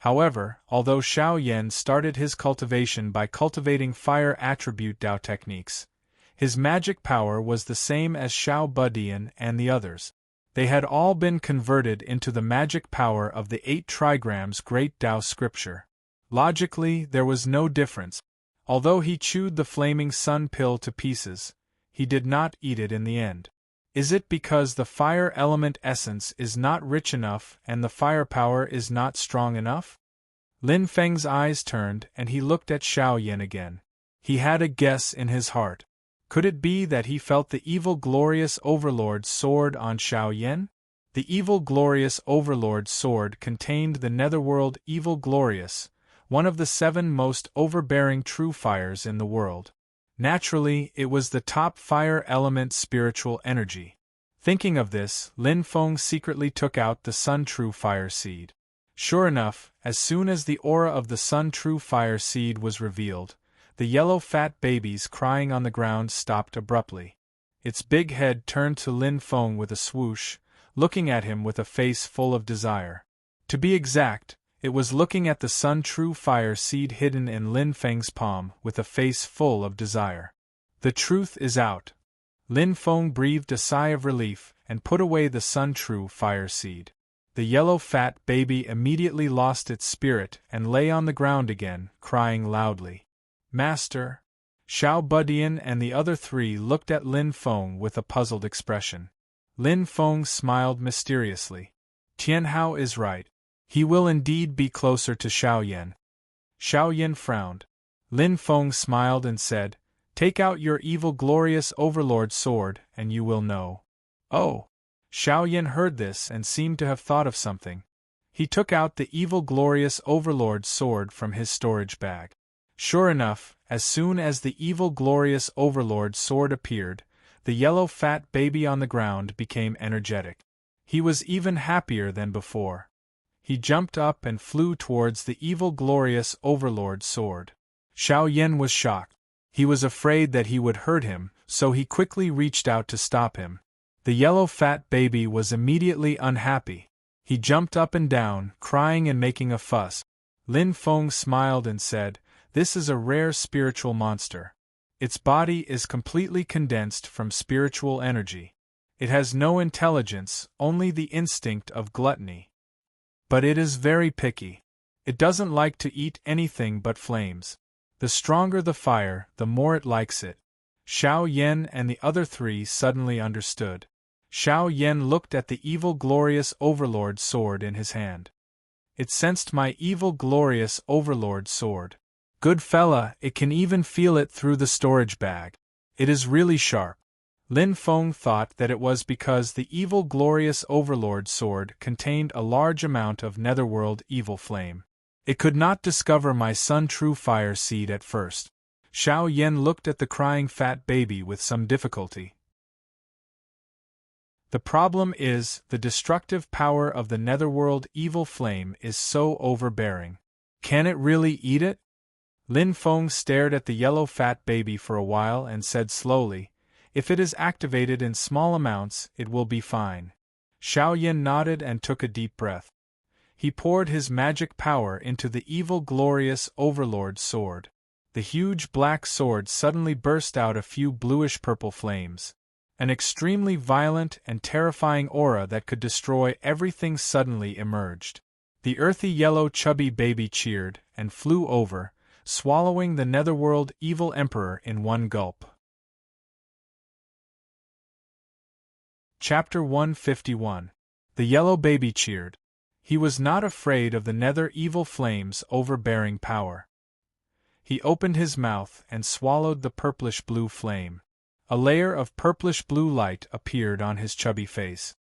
However, although Xiao Yan started his cultivation by cultivating fire attribute Dao techniques, his magic power was the same as Xiao Budian and the others. They had all been converted into the magic power of the 8 trigrams Great Dao Scripture. Logically, there was no difference. Although he chewed the Flaming Sun Pill to pieces, he did not eat it in the end. Is it because the fire element essence is not rich enough and the firepower is not strong enough? Lin Feng's eyes turned and he looked at Xiao Yan again. He had a guess in his heart. Could it be that he felt the evil glorious overlord's sword on Xiao Yan? The evil glorious overlord's sword contained the netherworld evil glorious, one of the 7 most overbearing true fires in the world. Naturally, it was the top fire element spiritual energy. Thinking of this, Lin Feng secretly took out the Sun True Fire Seed. Sure enough, as soon as the aura of the Sun True Fire Seed was revealed, the yellow fat baby's crying on the ground stopped abruptly. Its big head turned to Lin Feng with a swoosh, looking at him with a face full of desire. To be exact, it was looking at the Sun True Fire Seed hidden in Lin Feng's palm with a face full of desire. The truth is out. Lin Feng breathed a sigh of relief and put away the Sun True Fire Seed. The yellow fat baby immediately lost its spirit and lay on the ground again, crying loudly. Master? Xiao Budian and the other 3 looked at Lin Feng with a puzzled expression. Lin Feng smiled mysteriously. Tianhao is right. He will indeed be closer to Xiao Yan. Xiao Yan frowned. Lin Feng smiled and said, "Take out your evil glorious overlord sword and you will know." Oh! Xiao Yan heard this and seemed to have thought of something. He took out the evil glorious overlord sword from his storage bag. Sure enough, as soon as the evil glorious overlord's sword appeared, the yellow fat baby on the ground became energetic. He was even happier than before. He jumped up and flew towards the evil glorious overlord's sword. Xiao Yan was shocked. He was afraid that he would hurt him, so he quickly reached out to stop him. The yellow fat baby was immediately unhappy. He jumped up and down, crying and making a fuss. Lin Feng smiled and said, "This is a rare spiritual monster. Its body is completely condensed from spiritual energy. It has no intelligence, only the instinct of gluttony. But it is very picky. It doesn't like to eat anything but flames. The stronger the fire, the more it likes it." Xiao Yan and the other three suddenly understood. Xiao Yan looked at the evil glorious overlord's sword in his hand. "It sensed my evil glorious overlord's sword. Good fella, it can even feel it through the storage bag. It is really sharp." Lin Feng thought that it was because the evil glorious overlord's sword contained a large amount of netherworld evil flame. "It could not discover my sun true fire seed at first." Xiao Yan looked at the crying fat baby with some difficulty. "The problem is, the destructive power of the netherworld evil flame is so overbearing. Can it really eat it?" Lin Feng stared at the yellow fat baby for a while and said slowly, "If it is activated in small amounts, it will be fine." Xiao Yan nodded and took a deep breath. He poured his magic power into the evil glorious overlord's sword. The huge black sword suddenly burst out a few bluish-purple flames. An extremely violent and terrifying aura that could destroy everything suddenly emerged. The earthy yellow chubby baby cheered and flew over, swallowing the netherworld evil emperor in one gulp. Chapter 151. The yellow baby cheered. He was not afraid of the nether evil flame's overbearing power. He opened his mouth and swallowed the purplish-blue flame. A layer of purplish-blue light appeared on his chubby face.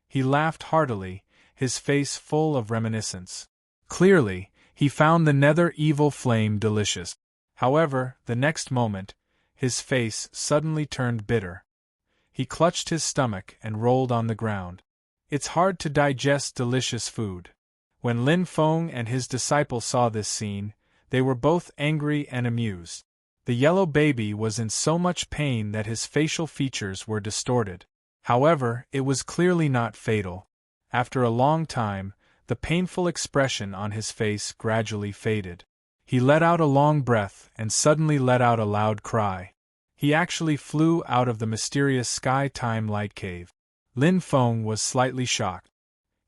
He laughed heartily, his face full of reminiscence. Clearly, he found the nether evil flame delicious. However, the next moment, his face suddenly turned bitter. He clutched his stomach and rolled on the ground. It's hard to digest delicious food. When Lin Feng and his disciple saw this scene, they were both angry and amused. The yellow baby was in so much pain that his facial features were distorted. However, it was clearly not fatal. After a long time, the painful expression on his face gradually faded. He let out a long breath and suddenly let out a loud cry. He actually flew out of the mysterious sky-time light cave. Lin Feng was slightly shocked.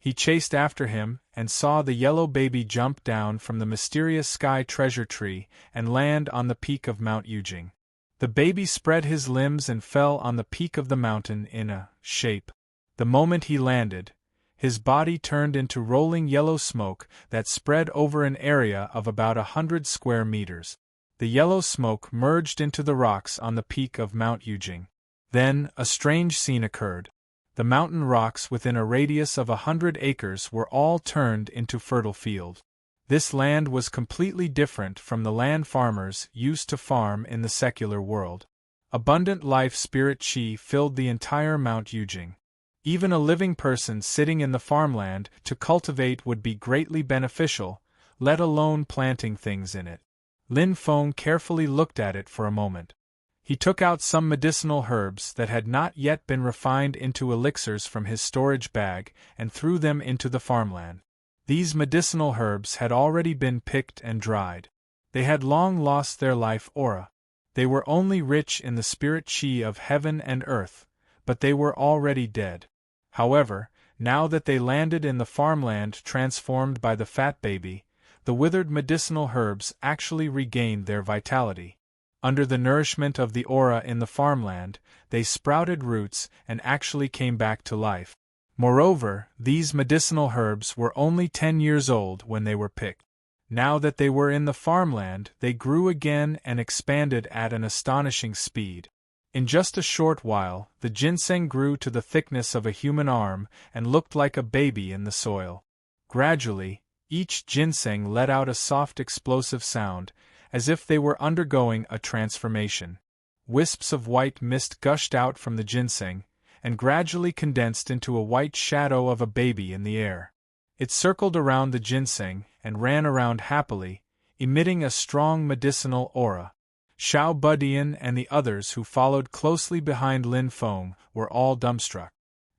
He chased after him and saw the yellow baby jump down from the mysterious sky treasure tree and land on the peak of Mount Yujing. The baby spread his limbs and fell on the peak of the mountain in a shape. The moment he landed, his body turned into rolling yellow smoke that spread over an area of about 100 square meters. The yellow smoke merged into the rocks on the peak of Mount Yujing. Then, a strange scene occurred. The mountain rocks within a radius of 100 acres were all turned into fertile field. This land was completely different from the land farmers used to farm in the secular world. Abundant life spirit chi filled the entire Mount Yujing. Even a living person sitting in the farmland to cultivate would be greatly beneficial, let alone planting things in it. Lin Feng carefully looked at it for a moment. He took out some medicinal herbs that had not yet been refined into elixirs from his storage bag and threw them into the farmland. These medicinal herbs had already been picked and dried. They had long lost their life aura. They were only rich in the spirit chi of heaven and earth, but they were already dead. However, now that they landed in the farmland transformed by the fat baby, the withered medicinal herbs actually regained their vitality. Under the nourishment of the aura in the farmland, they sprouted roots and actually came back to life. Moreover, these medicinal herbs were only 10 years old when they were picked. Now that they were in the farmland, they grew again and expanded at an astonishing speed. In just a short while, the ginseng grew to the thickness of a human arm and looked like a baby in the soil. Gradually, each ginseng let out a soft explosive sound, as if they were undergoing a transformation. Wisps of white mist gushed out from the ginseng, and gradually condensed into a white shadow of a baby in the air. It circled around the ginseng and ran around happily, emitting a strong medicinal aura. Xiao Budian and the others who followed closely behind Lin Feng were all dumbstruck.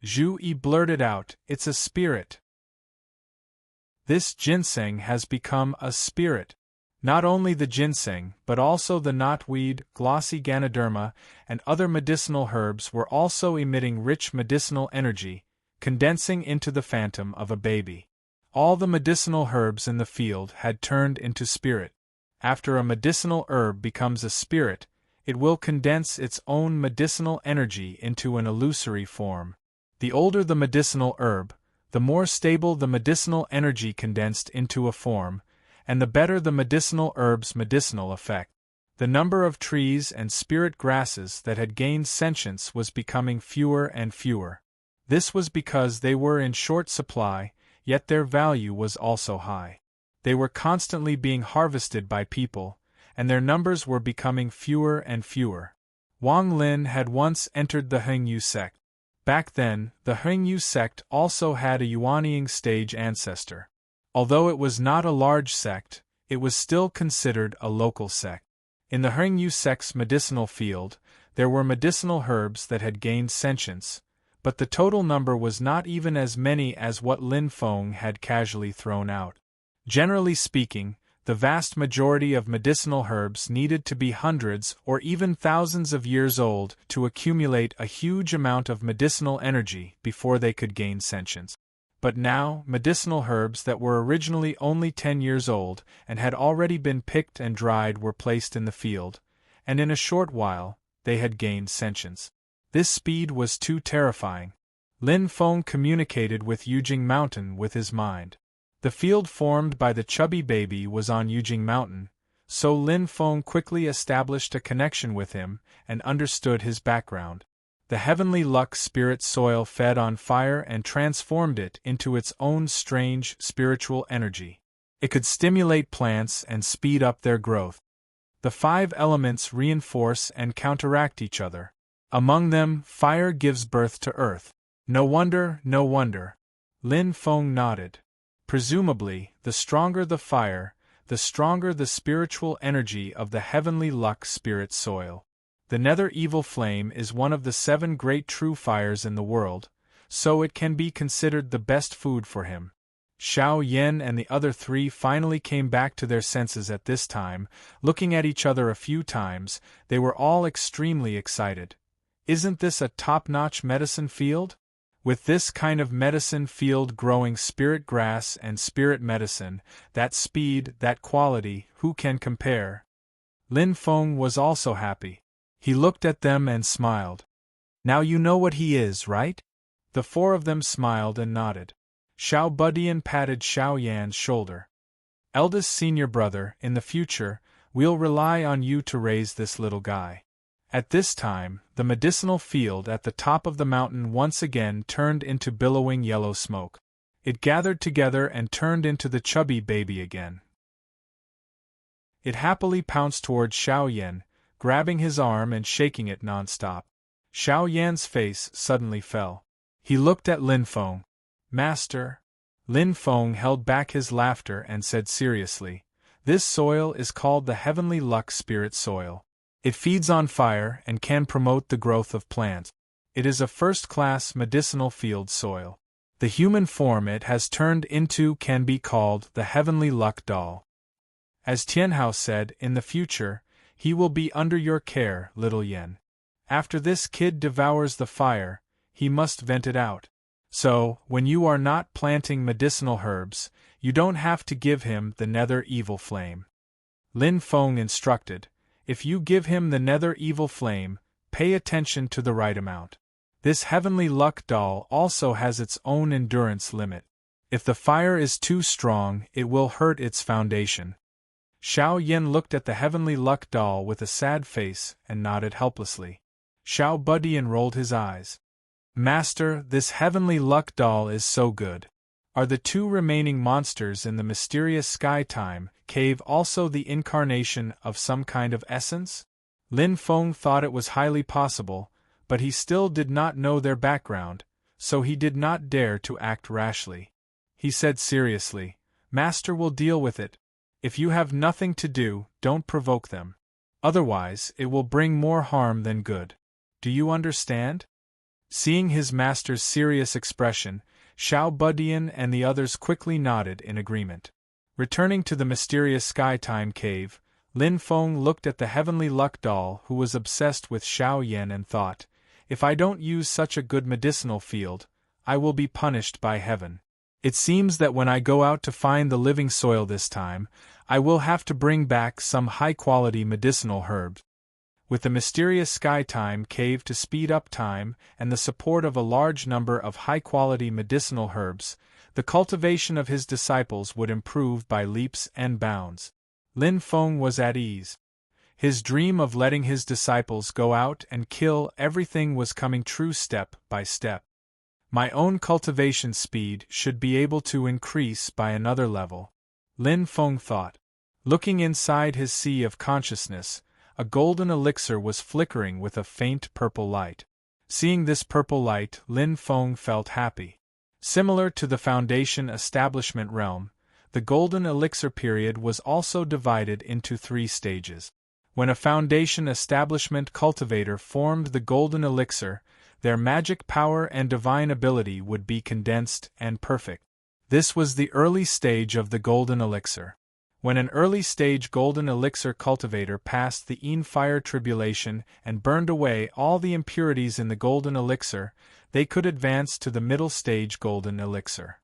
Zhu Yi blurted out, "It's a spirit. This ginseng has become a spirit." Not only the ginseng, but also the knotweed, glossy ganoderma, and other medicinal herbs were also emitting rich medicinal energy, condensing into the phantom of a baby. All the medicinal herbs in the field had turned into spirit. After a medicinal herb becomes a spirit, it will condense its own medicinal energy into an illusory form. The older the medicinal herb, the more stable the medicinal energy condensed into a form, and the better the medicinal herb's medicinal effect. The number of trees and spirit grasses that had gained sentience was becoming fewer and fewer. This was because they were in short supply, yet their value was also high. They were constantly being harvested by people, and their numbers were becoming fewer and fewer. Wang Lin had once entered the Hengyu sect. Back then, the Hengyu sect also had a Yuanying stage ancestor. Although it was not a large sect, it was still considered a local sect. In the Hengyu sect's medicinal field, there were medicinal herbs that had gained sentience, but the total number was not even as many as what Lin Feng had casually thrown out. Generally speaking, the vast majority of medicinal herbs needed to be hundreds or even thousands of years old to accumulate a huge amount of medicinal energy before they could gain sentience. But now, medicinal herbs that were originally only 10 years old and had already been picked and dried were placed in the field, and in a short while, they had gained sentience. This speed was too terrifying. Lin Feng communicated with Yujing Mountain with his mind. The field formed by the chubby baby was on Yujing Mountain, so Lin Feng quickly established a connection with him and understood his background. The heavenly luck spirit soil fed on fire and transformed it into its own strange spiritual energy. It could stimulate plants and speed up their growth. The 5 elements reinforce and counteract each other. Among them, fire gives birth to earth. No wonder, no wonder. Lin Feng nodded. Presumably, the stronger the fire, the stronger the spiritual energy of the heavenly luck spirit soil. The nether evil flame is one of the 7 great true fires in the world, so it can be considered the best food for him. Xiao Yan and the other 3 finally came back to their senses at this time. Looking at each other a few times, they were all extremely excited. Isn't this a top-notch medicine field? With this kind of medicine field growing spirit grass and spirit medicine, that speed, that quality, who can compare? Lin Feng was also happy. He looked at them and smiled. Now you know what he is, right? The 4 of them smiled and nodded. Xiao Budian patted Xiao Yan's shoulder. Eldest senior brother, in the future, we'll rely on you to raise this little guy. At this time, the medicinal field at the top of the mountain once again turned into billowing yellow smoke. It gathered together and turned into the chubby baby again. It happily pounced toward Xiao Yan, grabbing his arm and shaking it non-stop. Xiao Yan's face suddenly fell. He looked at Lin Feng. "Master." Lin Feng held back his laughter and said seriously, "This soil is called the Heavenly Luck Spirit Soil. It feeds on fire and can promote the growth of plants. It is a first-class medicinal field soil. The human form it has turned into can be called the Heavenly Luck Doll. As Tianhao said, in the future, he will be under your care, little Yen. After this kid devours the fire, he must vent it out. So, when you are not planting medicinal herbs, you don't have to give him the nether evil flame." Lin Feng instructed, "If you give him the nether evil flame, pay attention to the right amount. This heavenly luck doll also has its own endurance limit. If the fire is too strong, it will hurt its foundation." Xiao Yan looked at the heavenly luck doll with a sad face and nodded helplessly. Xiao Budian rolled his eyes. "Master, this heavenly luck doll is so good. Are the two remaining monsters in the mysterious sky-time cave also the incarnation of some kind of essence? Lin Feng thought it was highly possible, but he still did not know their background, so he did not dare to act rashly. He said seriously, "Master will deal with it. If you have nothing to do, don't provoke them. Otherwise, it will bring more harm than good. Do you understand?" Seeing his master's serious expression, Xiao Budian and the others quickly nodded in agreement. Returning to the mysterious sky-time cave, Lin Feng looked at the heavenly luck doll who was obsessed with Xiao Yan and thought, "If I don't use such a good medicinal field, I will be punished by heaven. It seems that when I go out to find the living soil this time, I will have to bring back some high-quality medicinal herbs." With the mysterious sky-time cave to speed up time and the support of a large number of high-quality medicinal herbs, the cultivation of his disciples would improve by leaps and bounds. Lin Feng was at ease. His dream of letting his disciples go out and kill everything was coming true step by step. My own cultivation speed should be able to increase by another level, Lin Feng thought. Looking inside his sea of consciousness, a golden elixir was flickering with a faint purple light. Seeing this purple light, Lin Feng felt happy. Similar to the Foundation Establishment realm, the golden elixir period was also divided into 3 stages. When a Foundation Establishment cultivator formed the golden elixir, their magic power and divine ability would be condensed and perfect. This was the early stage of the golden elixir. When an early-stage golden elixir cultivator passed the fire tribulation and burned away all the impurities in the golden elixir, they could advance to the middle-stage golden elixir.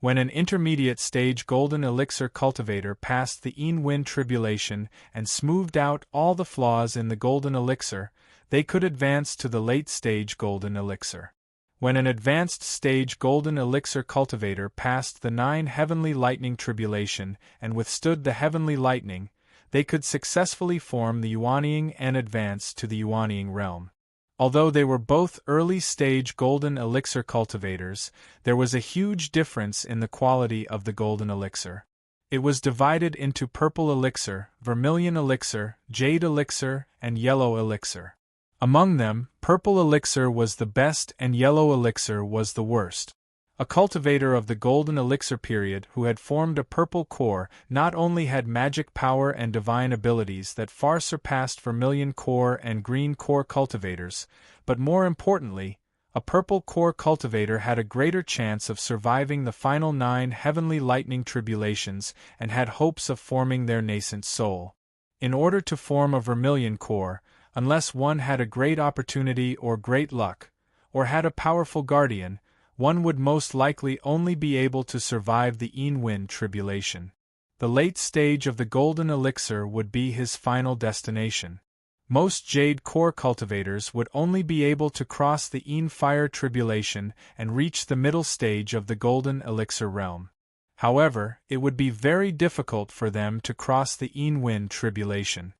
When an intermediate-stage golden elixir cultivator passed the wind tribulation and smoothed out all the flaws in the golden elixir, they could advance to the late-stage golden elixir. When an advanced-stage golden elixir cultivator passed the 9 heavenly lightning tribulation and withstood the heavenly lightning, they could successfully form the Yuanying and advance to the Yuanying realm. Although they were both early-stage golden elixir cultivators, there was a huge difference in the quality of the golden elixir. It was divided into purple elixir, vermilion elixir, jade elixir, and yellow elixir. Among them, purple elixir was the best and yellow elixir was the worst. A cultivator of the golden elixir period who had formed a purple core not only had magic power and divine abilities that far surpassed vermilion core and green core cultivators, but more importantly, a purple core cultivator had a greater chance of surviving the final 9 heavenly lightning tribulations and had hopes of forming their nascent soul. In order to form a vermilion core, unless one had a great opportunity or great luck, or had a powerful guardian, one would most likely only be able to survive the wind tribulation. The late stage of the golden elixir would be his final destination. Most jade core cultivators would only be able to cross the fire tribulation and reach the middle stage of the golden elixir realm. However, it would be very difficult for them to cross the wind tribulation.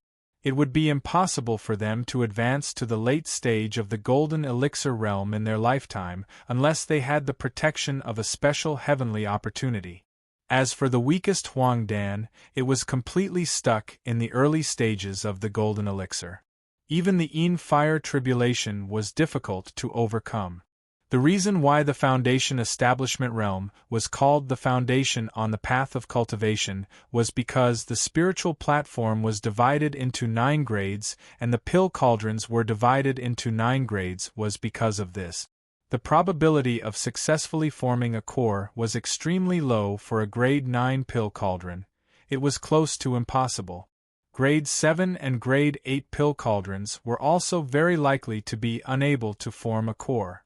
It would be impossible for them to advance to the late stage of the golden elixir realm in their lifetime unless they had the protection of a special heavenly opportunity. As for the weakest Huang Dan, it was completely stuck in the early stages of the golden elixir. Even the fire tribulation was difficult to overcome. The reason why the Foundation Establishment realm was called the Foundation on the Path of Cultivation was because the spiritual platform was divided into 9 grades and the pill cauldrons were divided into 9 grades was because of this. The probability of successfully forming a core was extremely low for a grade 9 pill cauldron. It was close to impossible. Grade 7 and grade 8 pill cauldrons were also very likely to be unable to form a core.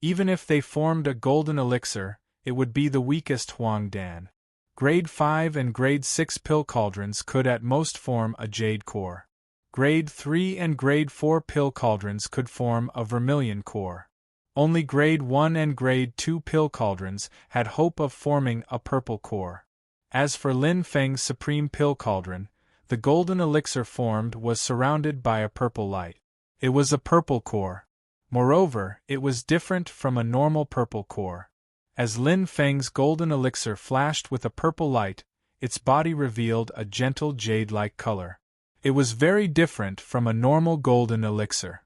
Even if they formed a golden elixir, it would be the weakest Huang Dan. Grade 5 and Grade 6 pill cauldrons could at most form a jade core. Grade 3 and Grade 4 pill cauldrons could form a vermilion core. Only Grade 1 and Grade 2 pill cauldrons had hope of forming a purple core. As for Lin Feng's supreme pill cauldron, the golden elixir formed was surrounded by a purple light. It was a purple core. Moreover, it was different from a normal purple core. As Lin Feng's golden elixir flashed with a purple light, its body revealed a gentle jade-like color. It was very different from a normal golden elixir.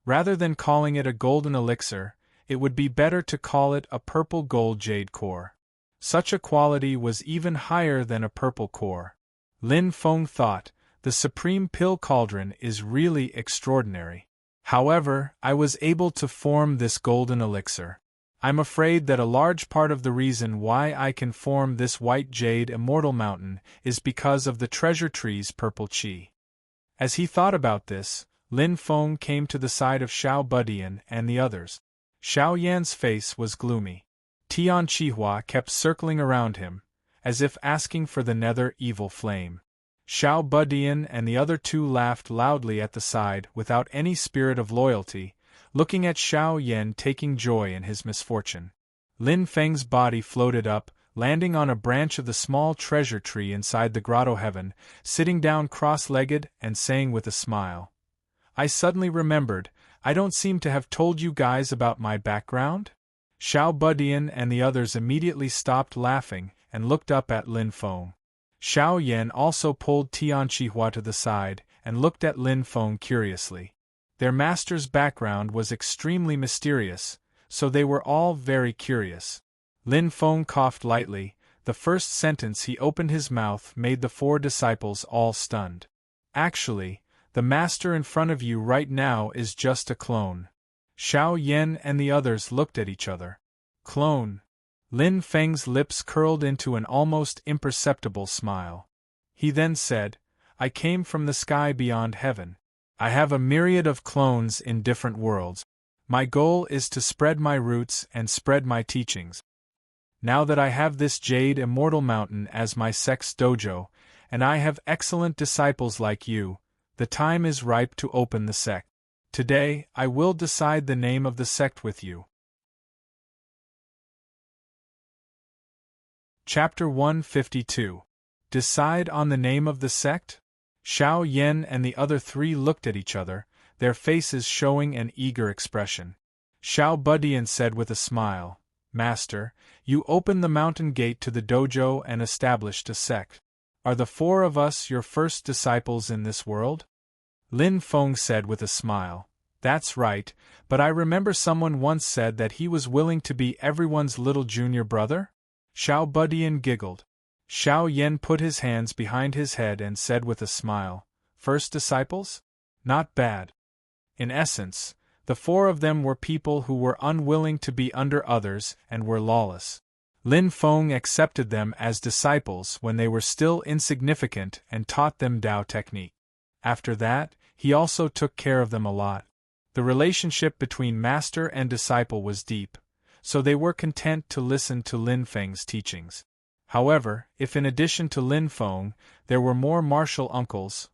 Rather than calling it a golden elixir, it would be better to call it a purple gold jade core. Such a quality was even higher than a purple core. Lin Feng thought, the supreme pill cauldron is really extraordinary. However, I was able to form this golden elixir. I'm afraid that a large part of the reason why I can form this white jade immortal mountain is because of the treasure tree's purple qi. As he thought about this, Lin Feng came to the side of Xiao Budian and the others. Xiao Yan's face was gloomy. Tian Qihua kept circling around him, as if asking for the nether evil flame. Xiao Budian and the other two laughed loudly at the side without any spirit of loyalty, looking at Xiao Yan taking joy in his misfortune. Lin Feng's body floated up, landing on a branch of the small treasure tree inside the grotto heaven, sitting down cross-legged and saying with a smile, I suddenly remembered, I don't seem to have told you guys about my background? Xiao Budian and the others immediately stopped laughing and looked up at Lin Feng. Xiao Yan also pulled Tian Qihua to the side and looked at Lin Feng curiously. Their master's background was extremely mysterious, so they were all very curious. Lin Feng coughed lightly. The first sentence he opened his mouth made the four disciples all stunned. Actually, the master in front of you right now is just a clone. Xiao Yan and the others looked at each other. Clone. Lin Feng's lips curled into an almost imperceptible smile. He then said, I came from the sky beyond heaven. I have a myriad of clones in different worlds. My goal is to spread my roots and spread my teachings. Now that I have this Jade Immortal Mountain as my sect's dojo, and I have excellent disciples like you, the time is ripe to open the sect. Today, I will decide the name of the sect with you. Chapter 152. Decide on the name of the sect? Xiao Yan and the other three looked at each other, their faces showing an eager expression. Xiao Budian said with a smile, Master, you opened the mountain gate to the dojo and established a sect. Are the four of us your first disciples in this world? Lin Feng said with a smile, That's right, but I remember someone once said that he was willing to be everyone's little junior brother? Xiao Budian giggled. Xiao Yan put his hands behind his head and said with a smile, First disciples? Not bad. In essence, the four of them were people who were unwilling to be under others and were lawless. Lin Feng accepted them as disciples when they were still insignificant and taught them Dao technique. After that, he also took care of them a lot. The relationship between master and disciple was deep, so they were content to listen to Lin Feng's teachings. However, if in addition to Lin Feng, there were more martial uncles,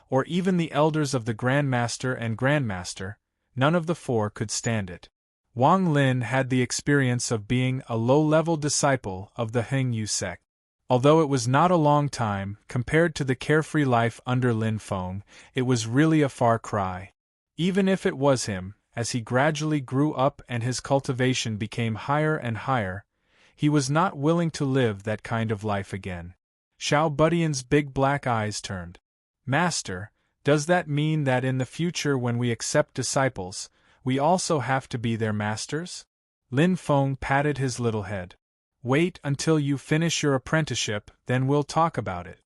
or even the elders of the Grandmaster and Grandmaster, none of the four could stand it. Wang Lin had the experience of being a low-level disciple of the Hengyu sect. Although it was not a long time, compared to the carefree life under Lin Feng, it was really a far cry. Even if it was him, as he gradually grew up and his cultivation became higher and higher, he was not willing to live that kind of life again. Xiao Budian's big black eyes turned. Master, does that mean that in the future when we accept disciples, we also have to be their masters? Lin Feng patted his little head. Wait until you finish your apprenticeship, then we'll talk about it.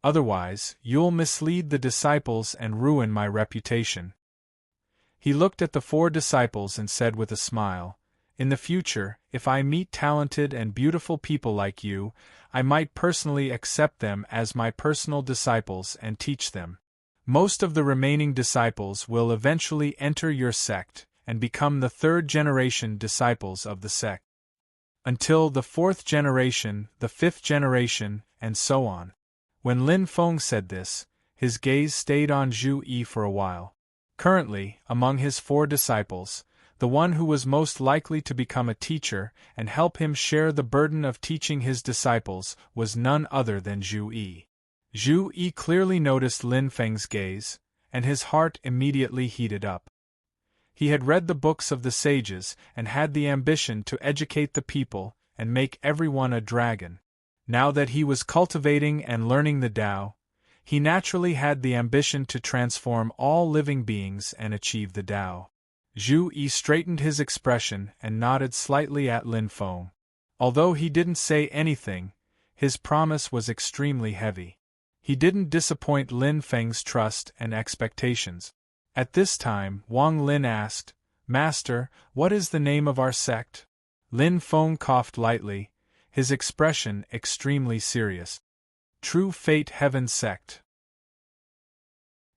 Otherwise, you'll mislead the disciples and ruin my reputation. He looked at the four disciples and said with a smile, In the future, if I meet talented and beautiful people like you, I might personally accept them as my personal disciples and teach them. Most of the remaining disciples will eventually enter your sect and become the third-generation disciples of the sect. Until the fourth generation, the fifth generation, and so on. When Lin Feng said this, his gaze stayed on Zhu Yi for a while. Currently, among his four disciples, the one who was most likely to become a teacher and help him share the burden of teaching his disciples was none other than Zhu Yi. Zhu Yi clearly noticed Lin Feng's gaze, and his heart immediately heated up. He had read the books of the sages and had the ambition to educate the people and make everyone a dragon. Now that he was cultivating and learning the Tao, he naturally had the ambition to transform all living beings and achieve the Tao. Zhu Yi straightened his expression and nodded slightly at Lin Feng. Although he didn't say anything, his promise was extremely heavy. He didn't disappoint Lin Feng's trust and expectations. At this time, Wang Lin asked, "Master, what is the name of our sect?" Lin Feng coughed lightly, his expression extremely serious. "True Fate Heaven Sect.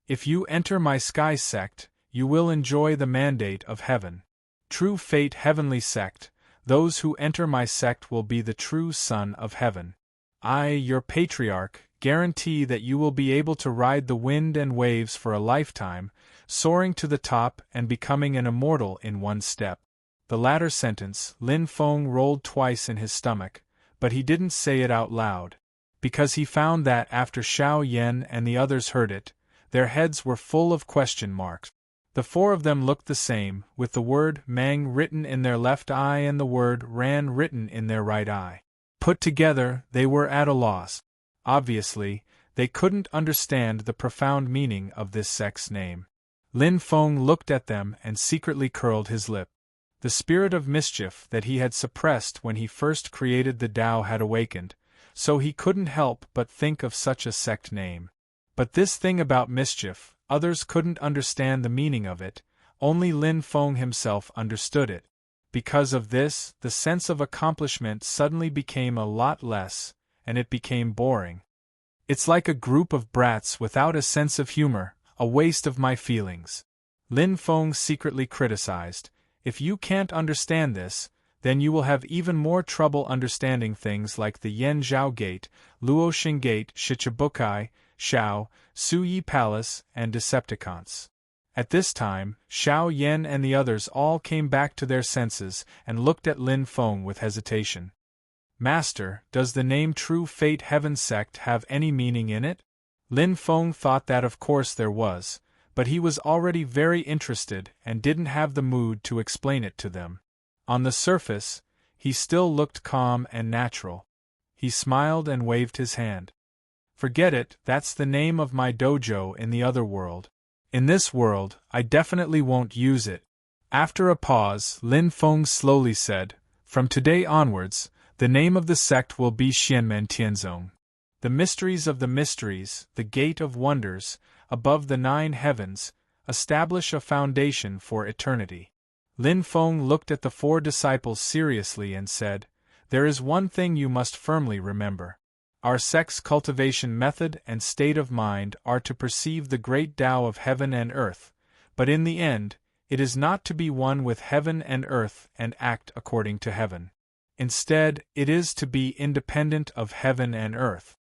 If you enter my Sky Sect, you will enjoy the mandate of heaven. True Fate Heavenly Sect, those who enter my sect will be the true son of heaven. I, your patriarch, guarantee that you will be able to ride the wind and waves for a lifetime, soaring to the top and becoming an immortal in one step." The latter sentence, Lin Feng rolled twice in his stomach, but he didn't say it out loud, because he found that after Xiao Yan and the others heard it, their heads were full of question marks. The four of them looked the same, with the word Mang written in their left eye and the word Ran written in their right eye. Put together, they were at a loss. Obviously, they couldn't understand the profound meaning of this sect's name. Lin Feng looked at them and secretly curled his lip. The spirit of mischief that he had suppressed when he first created the Tao had awakened, so he couldn't help but think of such a sect name. But this thing about mischief, others couldn't understand the meaning of it, only Lin Feng himself understood it. Because of this, the sense of accomplishment suddenly became a lot less, and it became boring. It's like a group of brats without a sense of humor, a waste of my feelings. Lin Feng secretly criticized. If you can't understand this, then you will have even more trouble understanding things like the Yan Zhao Gate, Luoxing Gate, Shichibukai, Shao, Suyi Palace, and Decepticons. At this time, Xiao Yan and the others all came back to their senses and looked at Lin Feng with hesitation. "Master, does the name True Fate Heaven Sect have any meaning in it?" Lin Feng thought that of course there was, but he was already very interested and didn't have the mood to explain it to them. On the surface, he still looked calm and natural. He smiled and waved his hand. "Forget it, that's the name of my dojo in the other world. In this world, I definitely won't use it." After a pause, Lin Feng slowly said, "From today onwards, the name of the sect will be Xianmen Tianzong. The mysteries of the mysteries, the gate of wonders, above the 9 heavens, establish a foundation for eternity." Lin Feng looked at the 4 disciples seriously and said, "There is one thing you must firmly remember. Our sect's cultivation method and state of mind are to perceive the great Tao of heaven and earth, but in the end, it is not to be one with heaven and earth and act according to heaven. Instead, it is to be independent of heaven and earth."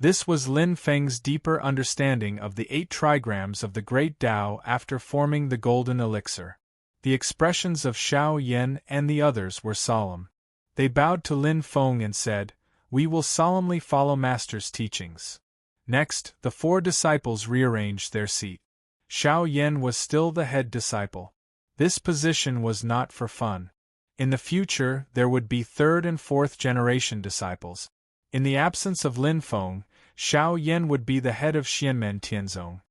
This was Lin Feng's deeper understanding of the 8 trigrams of the great Tao after forming the golden elixir. The expressions of Xiao Yan and the others were solemn. They bowed to Lin Feng and said, "We will solemnly follow Master's teachings." Next, the 4 disciples rearranged their seat. Xiao Yan was still the head disciple. This position was not for fun. In the future, there would be 3rd and 4th generation disciples. In the absence of Lin Feng, Xiao Yan would be the head of Xianmen Tianzong.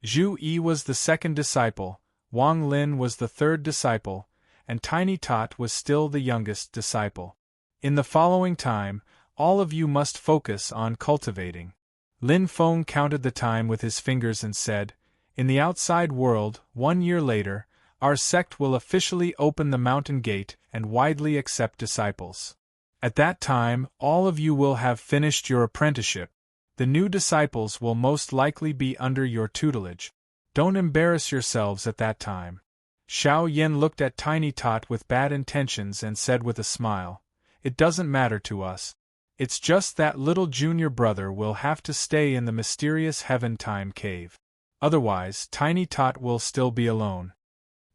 Zhu Yi was the 2nd disciple, Wang Lin was the 3rd disciple, and Tiny Tot was still the youngest disciple. In the following time, all of you must focus on cultivating. Lin Feng counted the time with his fingers and said, "In the outside world, 1 year later, our sect will officially open the mountain gate and widely accept disciples. At that time, all of you will have finished your apprenticeship. The new disciples will most likely be under your tutelage. Don't embarrass yourselves at that time." Xiao Yan looked at Tiny Tot with bad intentions and said with a smile, "It doesn't matter to us. It's just that little junior brother will have to stay in the mysterious Heaven Time Cave. Otherwise, Tiny Tot will still be alone."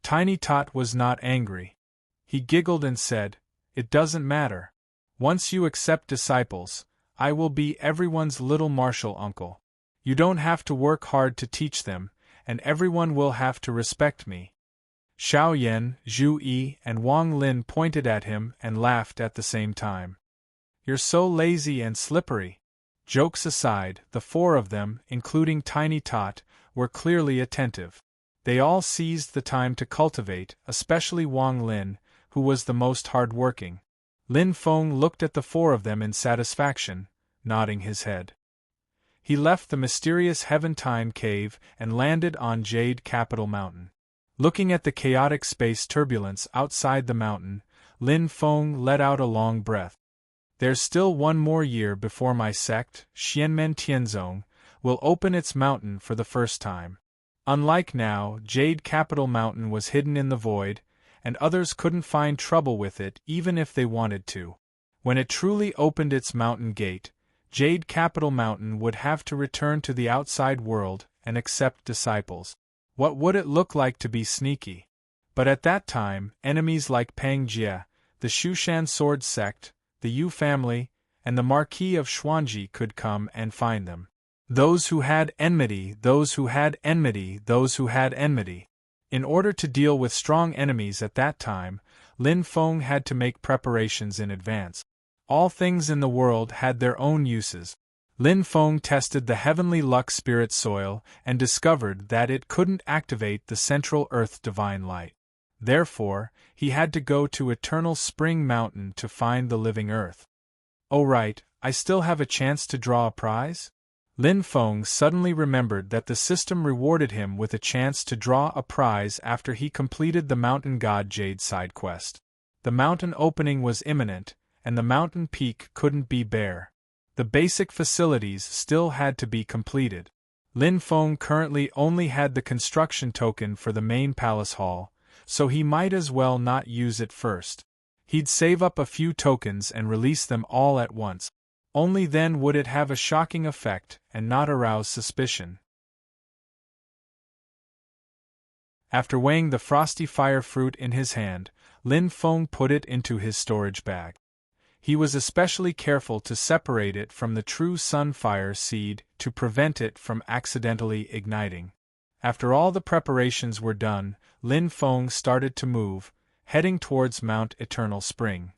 Tiny Tot was not angry. He giggled and said, "It doesn't matter. Once you accept disciples, I will be everyone's little martial uncle. You don't have to work hard to teach them, and everyone will have to respect me." Xiao Yan, Zhu Yi, and Wang Lin pointed at him and laughed at the same time. "You're so lazy and slippery." Jokes aside, the four of them, including Tiny Tot, were clearly attentive. They all seized the time to cultivate, especially Wang Lin, who was the most hard-working. Lin Feng looked at the four of them in satisfaction, nodding his head. He left the mysterious Heaven-Time cave and landed on Jade Capital Mountain. Looking at the chaotic space turbulence outside the mountain, Lin Feng let out a long breath. "There's still one more year before my sect, Xianmen Tianzong, will open its mountain for the first time. Unlike now, Jade Capital Mountain was hidden in the void, and others couldn't find trouble with it even if they wanted to. When it truly opened its mountain gate, Jade Capital Mountain would have to return to the outside world and accept disciples. What would it look like to be sneaky? But at that time, enemies like Pang Jie, the Shushan Sword Sect, the Yu family, and the Marquis of Xuanji could come and find them. Those who had enmity, those who had enmity, those who had enmity. In order to deal with strong enemies at that time, Lin Feng had to make preparations in advance. All things in the world had their own uses. Lin Feng tested the heavenly luck spirit soil and discovered that it couldn't activate the central earth divine light. Therefore, he had to go to Eternal Spring Mountain to find the living earth. "Oh right, I still have a chance to draw a prize?" Lin Feng suddenly remembered that the system rewarded him with a chance to draw a prize after he completed the Mountain God Jade side quest. The mountain opening was imminent, and the mountain peak couldn't be bare. The basic facilities still had to be completed. Lin Feng currently only had the construction token for the main palace hall, so he might as well not use it first. He'd save up a few tokens and release them all at once. Only then would it have a shocking effect and not arouse suspicion. After weighing the frosty fire fruit in his hand, Lin Feng put it into his storage bag. He was especially careful to separate it from the true sunfire seed to prevent it from accidentally igniting. After all the preparations were done, Lin Feng started to move, heading towards Mount Eternal Spring.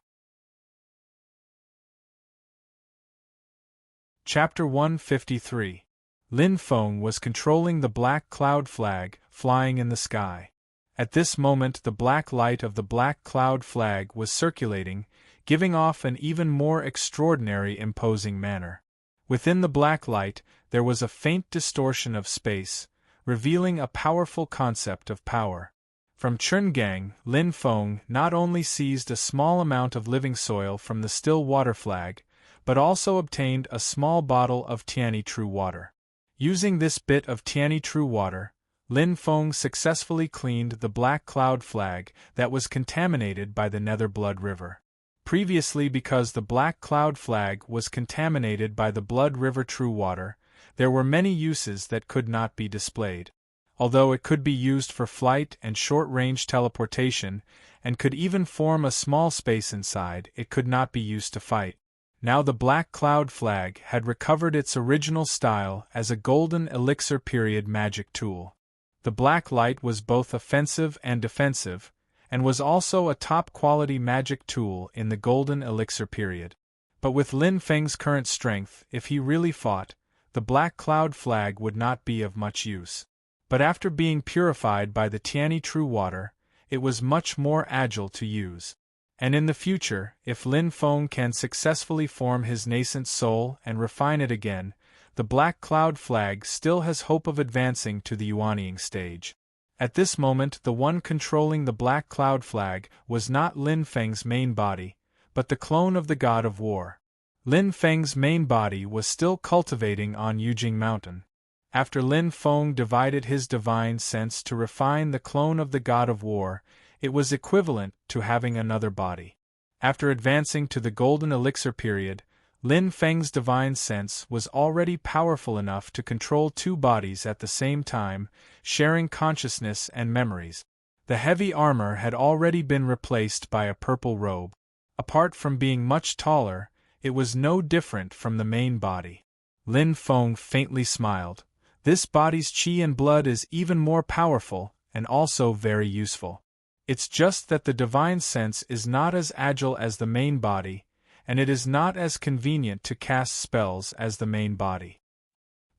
Chapter 153. Lin Feng was controlling the black cloud flag flying in the sky. At this moment the black light of the black cloud flag was circulating, giving off an even more extraordinary imposing manner. Within the black light there was a faint distortion of space, revealing a powerful concept of power. From Chungang, Lin Feng not only seized a small amount of living soil from the still water flag, but also obtained a small bottle of Tiani True Water. Using this bit of Tiani True Water, Lin Feng successfully cleaned the black cloud flag that was contaminated by the Nether Blood River. Previously, because the black cloud flag was contaminated by the Blood River True Water, there were many uses that could not be displayed. Although it could be used for flight and short-range teleportation, and could even form a small space inside, it could not be used to fight. Now the Black Cloud flag had recovered its original style as a golden elixir period magic tool. The black light was both offensive and defensive, and was also a top-quality magic tool in the golden elixir period. But with Lin Feng's current strength, if he really fought, the Black Cloud flag would not be of much use. But after being purified by the Tiani True Water, it was much more agile to use. And in the future, if Lin Feng can successfully form his nascent soul and refine it again, the Black Cloud flag still has hope of advancing to the Yuanying stage. At this moment the one controlling the Black Cloud flag was not Lin Feng's main body, but the clone of the God of War. Lin Feng's main body was still cultivating on Yujing Mountain. After Lin Feng divided his divine sense to refine the clone of the God of War, it was equivalent to having another body. After advancing to the Golden Elixir period, Lin Feng's divine sense was already powerful enough to control two bodies at the same time, sharing consciousness and memories. The heavy armor had already been replaced by a purple robe. Apart from being much taller, it was no different from the main body. Lin Feng faintly smiled. This body's qi and blood is even more powerful, and also very useful. It's just that the divine sense is not as agile as the main body, and it is not as convenient to cast spells as the main body.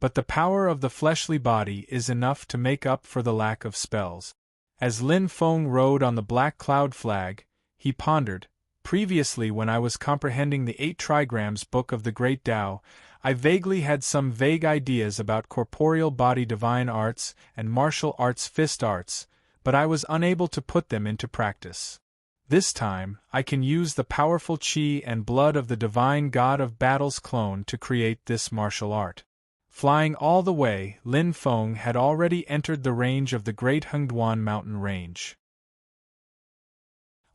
But the power of the fleshly body is enough to make up for the lack of spells. As Lin Feng rode on the black cloud flag, he pondered, previously when I was comprehending the 8 trigrams book of the Great Tao, I vaguely had some vague ideas about corporeal body divine arts and martial arts fist arts, but I was unable to put them into practice. This time, I can use the powerful qi and blood of the divine god of battle's clone to create this martial art. Flying all the way, Lin Feng had already entered the range of the Great Hengduan mountain range.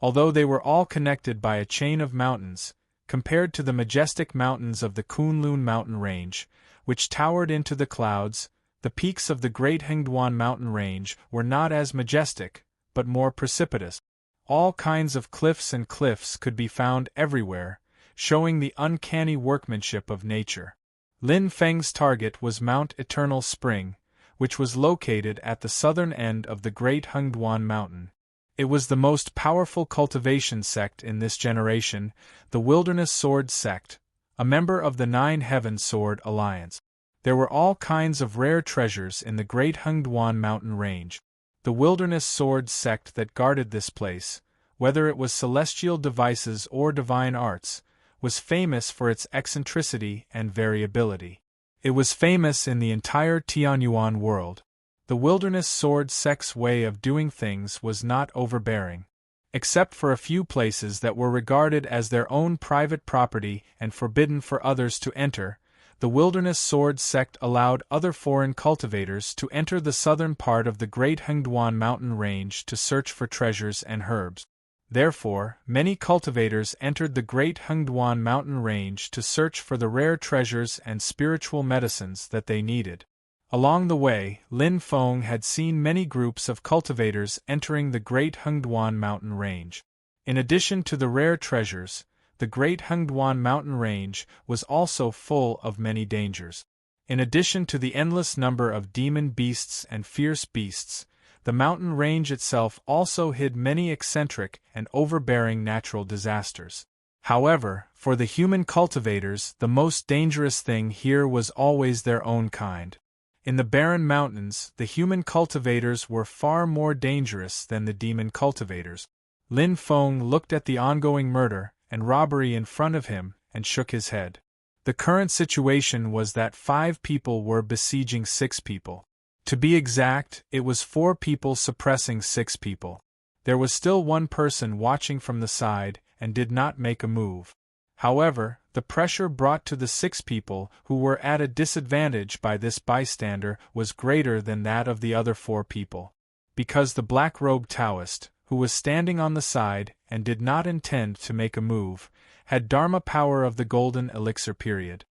Although they were all connected by a chain of mountains, compared to the majestic mountains of the Kunlun mountain range, which towered into the clouds, the peaks of the Great Hengduan mountain range were not as majestic, but more precipitous. All kinds of cliffs and cliffs could be found everywhere, showing the uncanny workmanship of nature. Lin Feng's target was Mount Eternal Spring, which was located at the southern end of the Great Hengduan Mountain. It was the most powerful cultivation sect in this generation, the Wilderness Sword Sect, a member of the Nine Heaven Sword Alliance. There were all kinds of rare treasures in the Great Hengduan mountain range. The Wilderness Sword Sect that guarded this place, whether it was celestial devices or divine arts, was famous for its eccentricity and variability. It was famous in the entire Tianyuan world. The Wilderness Sword Sect's way of doing things was not overbearing. Except for a few places that were regarded as their own private property and forbidden for others to enter, the Wilderness Sword Sect allowed other foreign cultivators to enter the southern part of the Great Hengduan mountain range to search for treasures and herbs. Therefore, many cultivators entered the Great Hengduan mountain range to search for the rare treasures and spiritual medicines that they needed. Along the way, Lin Feng had seen many groups of cultivators entering the Great Hengduan mountain range. In addition to the rare treasures, the Great Hengduan mountain range was also full of many dangers. In addition to the endless number of demon beasts and fierce beasts, the mountain range itself also hid many eccentric and overbearing natural disasters. However, for the human cultivators, the most dangerous thing here was always their own kind. In the barren mountains, the human cultivators were far more dangerous than the demon cultivators. Lin Feng looked at the ongoing murder and robbery in front of him and shook his head. The current situation was that 5 people were besieging 6 people. To be exact, it was 4 people suppressing 6 people. There was still one person watching from the side and did not make a move. However, the pressure brought to the 6 people who were at a disadvantage by this bystander was greater than that of the other 4 people. Because the black-robed Taoist, who was standing on the side and did not intend to make a move, had Dharma power of the golden elixir period.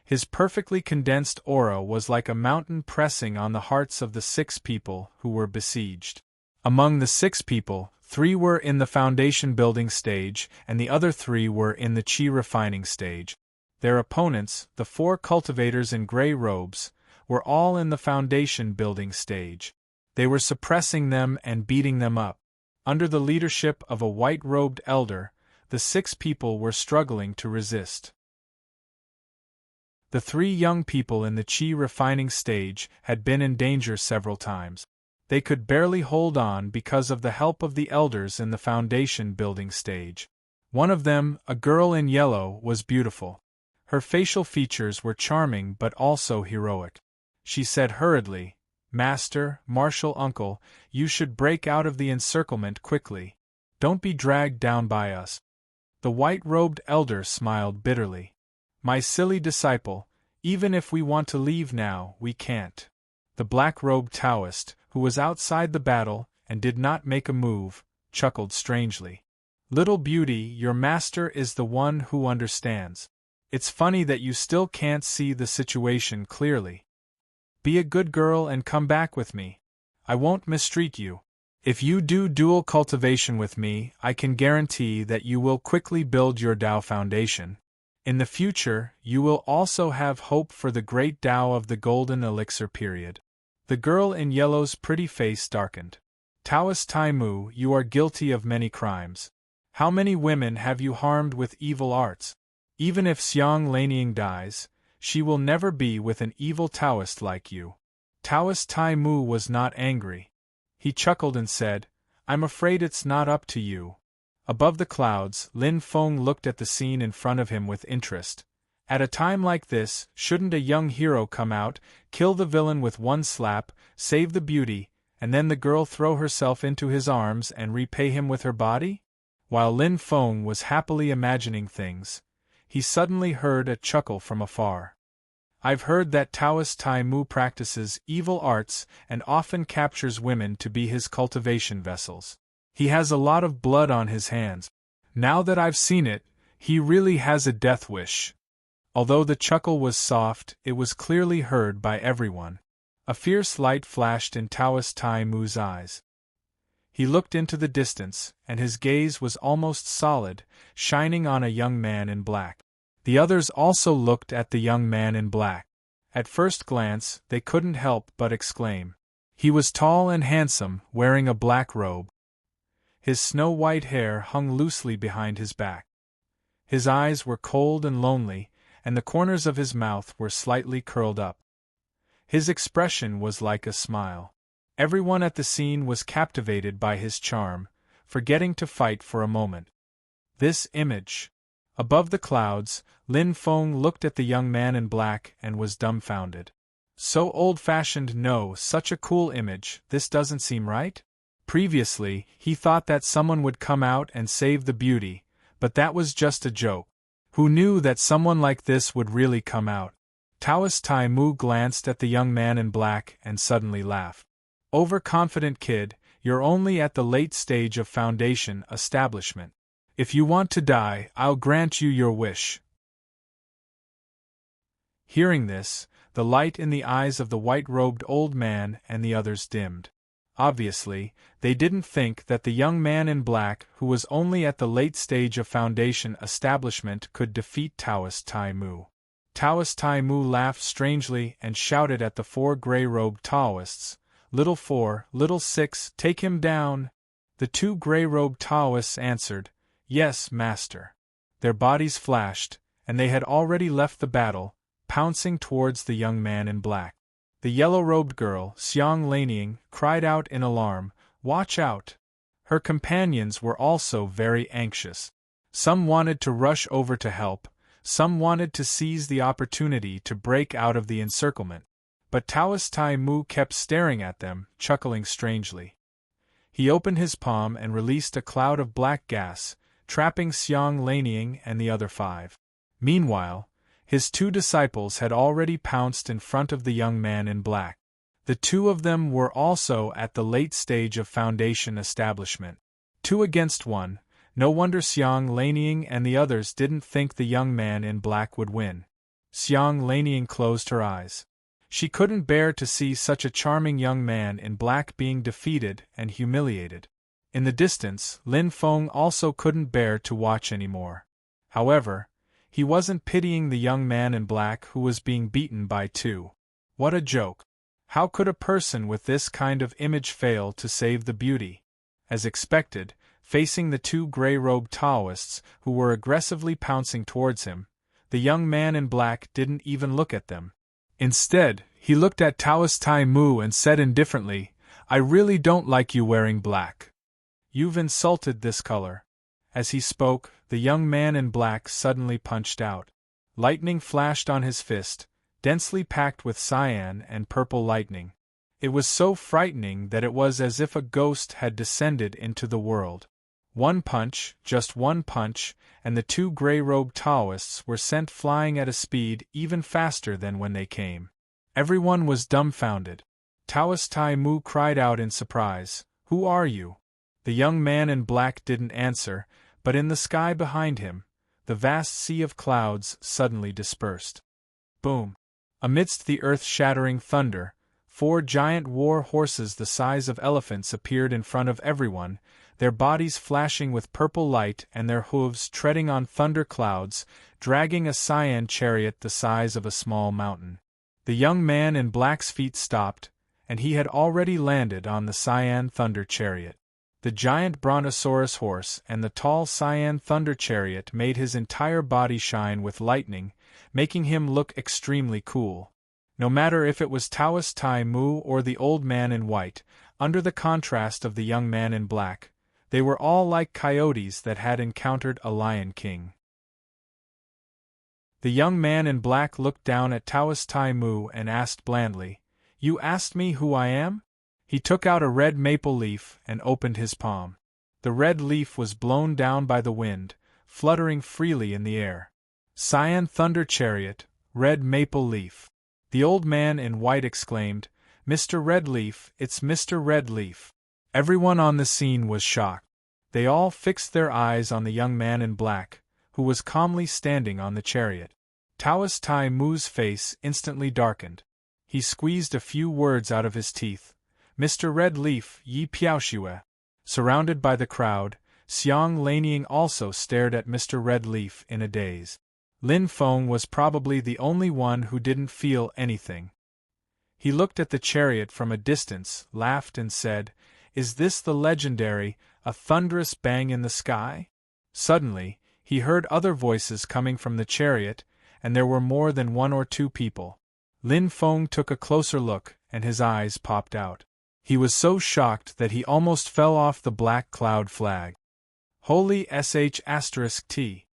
His perfectly condensed aura was like a mountain pressing on the hearts of the 6 people who were besieged. Among the 6 people, 3 were in the foundation building stage and the other 3 were in the qi refining stage. Their opponents, the 4 cultivators in gray robes, were all in the foundation building stage. They were suppressing them and beating them up. Under the leadership of a white-robed elder, the 6 people were struggling to resist. The 3 young people in the qi refining stage had been in danger several times. They could barely hold on because of the help of the elders in the foundation building stage. One of them, a girl in yellow, was beautiful. Her facial features were charming but also heroic. She said hurriedly, "Master, martial uncle, you should break out of the encirclement quickly. Don't be dragged down by us." The white-robed elder smiled bitterly. "My silly disciple, even if we want to leave now, we can't." The black-robed Taoist, who was outside the battle and did not make a move, chuckled strangely. "Little beauty, your master is the one who understands. It's funny that you still can't see the situation clearly. Be a good girl and come back with me. I won't mistreat you. If you do dual cultivation with me, I can guarantee that you will quickly build your Tao foundation. In the future, you will also have hope for the great Tao of the Golden Elixir period. The girl in yellow's pretty face darkened. Taoist Tai Mu, you are guilty of many crimes. How many women have you harmed with evil arts? Even if Xiang Lanying dies, she will never be with an evil Taoist like you. Taoist Tai Mu was not angry. He chuckled and said, I'm afraid it's not up to you. Above the clouds, Lin Feng looked at the scene in front of him with interest. At a time like this, shouldn't a young hero come out, kill the villain with one slap, save the beauty, and then the girl throw herself into his arms and repay him with her body? While Lin Feng was happily imagining things, he suddenly heard a chuckle from afar. I've heard that Taoist Tai Mu practices evil arts and often captures women to be his cultivation vessels. He has a lot of blood on his hands. Now that I've seen it, he really has a death wish. Although the chuckle was soft, it was clearly heard by everyone. A fierce light flashed in Taoist Tai Mu's eyes. He looked into the distance, and his gaze was almost solid, shining on a young man in black. The others also looked at the young man in black. At first glance, they couldn't help but exclaim. He was tall and handsome, wearing a black robe. His snow-white hair hung loosely behind his back. His eyes were cold and lonely, and the corners of his mouth were slightly curled up. His expression was like a smile. Everyone at the scene was captivated by his charm, forgetting to fight for a moment. This image. Above the clouds, Lin Feng looked at the young man in black and was dumbfounded. So old-fashioned, no, such a cool image, this doesn't seem right? Previously, he thought that someone would come out and save the beauty, but that was just a joke. Who knew that someone like this would really come out? Taoist Tai Mu glanced at the young man in black and suddenly laughed. Overconfident kid, you're only at the late stage of foundation establishment. If you want to die, I'll grant you your wish. Hearing this, the light in the eyes of the white-robed old man and the others dimmed. Obviously, they didn't think that the young man in black, who was only at the late stage of foundation establishment, could defeat Taoist Tai Mu. Taoist Tai Mu laughed strangely and shouted at the 4 gray-robed Taoists, Little 4, Little 6, take him down! The 2 gray-robed Taoists answered, Yes, master. Their bodies flashed, and they had already left the battle, pouncing towards the young man in black. The yellow-robed girl, Xiang Lanying, cried out in alarm, Watch out! Her companions were also very anxious. Some wanted to rush over to help, some wanted to seize the opportunity to break out of the encirclement. But Taoist Tai Mu kept staring at them, chuckling strangely. He opened his palm and released a cloud of black gas, trapping Xiang Lanying and the other 5. Meanwhile, his 2 disciples had already pounced in front of the young man in black. The 2 of them were also at the late stage of foundation establishment. 2 against 1, no wonder Xiang Lanying and the others didn't think the young man in black would win. Xiang Lanying closed her eyes. She couldn't bear to see such a charming young man in black being defeated and humiliated. In the distance, Lin Feng also couldn't bear to watch anymore. However, he wasn't pitying the young man in black who was being beaten by 2. What a joke! How could a person with this kind of image fail to save the beauty? As expected, facing the 2 gray-robed Taoists who were aggressively pouncing towards him, the young man in black didn't even look at them. Instead, he looked at Taoist Tai Mu and said indifferently, I really don't like you wearing black. You've insulted this color. As he spoke, the young man in black suddenly punched out. Lightning flashed on his fist, densely packed with cyan and purple lightning. It was so frightening that it was as if a ghost had descended into the world. One punch, just one punch, and the 2 gray-robed Taoists were sent flying at a speed even faster than when they came. Everyone was dumbfounded. Taoist Tai Mu cried out in surprise, Who are you? The young man in black didn't answer, but in the sky behind him, the vast sea of clouds suddenly dispersed. Boom! Amidst the earth-shattering thunder, 4 giant war horses the size of elephants appeared in front of everyone, their bodies flashing with purple light and their hooves treading on thunder clouds, dragging a cyan chariot the size of a small mountain. The young man in black's feet stopped, and he had already landed on the cyan thunder chariot. The giant brontosaurus horse and the tall cyan thunder chariot made his entire body shine with lightning, making him look extremely cool. No matter if it was Taoist Tai Mu or the old man in white, under the contrast of the young man in black, they were all like coyotes that had encountered a lion king. The young man in black looked down at Taoist Tai Mu and asked blandly, "You asked me who I am?" He took out a red maple leaf and opened his palm. The red leaf was blown down by the wind, fluttering freely in the air. Cyan thunder chariot, red maple leaf. The old man in white exclaimed, "Mr. Redleaf, it's Mr. Redleaf." Everyone on the scene was shocked. They all fixed their eyes on the young man in black, who was calmly standing on the chariot. Taoist Tai Mu's face instantly darkened. He squeezed a few words out of his teeth. "Mr. Redleaf, Yi Piaoxue." Surrounded by the crowd, Xiang Lanying also stared at Mr. Redleaf in a daze. Lin Feng was probably the only one who didn't feel anything. He looked at the chariot from a distance, laughed and said, "Is this the legendary, a thunderous bang in the sky?" Suddenly, he heard other voices coming from the chariot, and there were more than one or two people. Lin Feng took a closer look, and his eyes popped out. He was so shocked that he almost fell off the black cloud flag. Holy sh**t.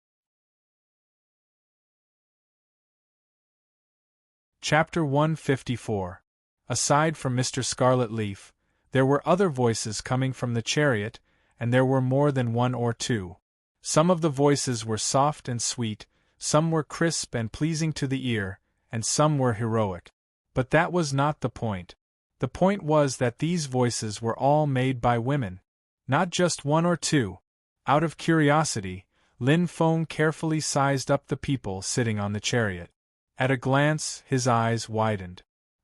Chapter 154. Aside from Mr. Scarlet Leaf, there were other voices coming from the chariot, and there were more than one or two. Some of the voices were soft and sweet, some were crisp and pleasing to the ear, and some were heroic. But that was not the point. The point was that these voices were all made by women. Not just one or two. Out of curiosity, Lin Feng carefully sized up the people sitting on the chariot. At a glance, his eyes widened.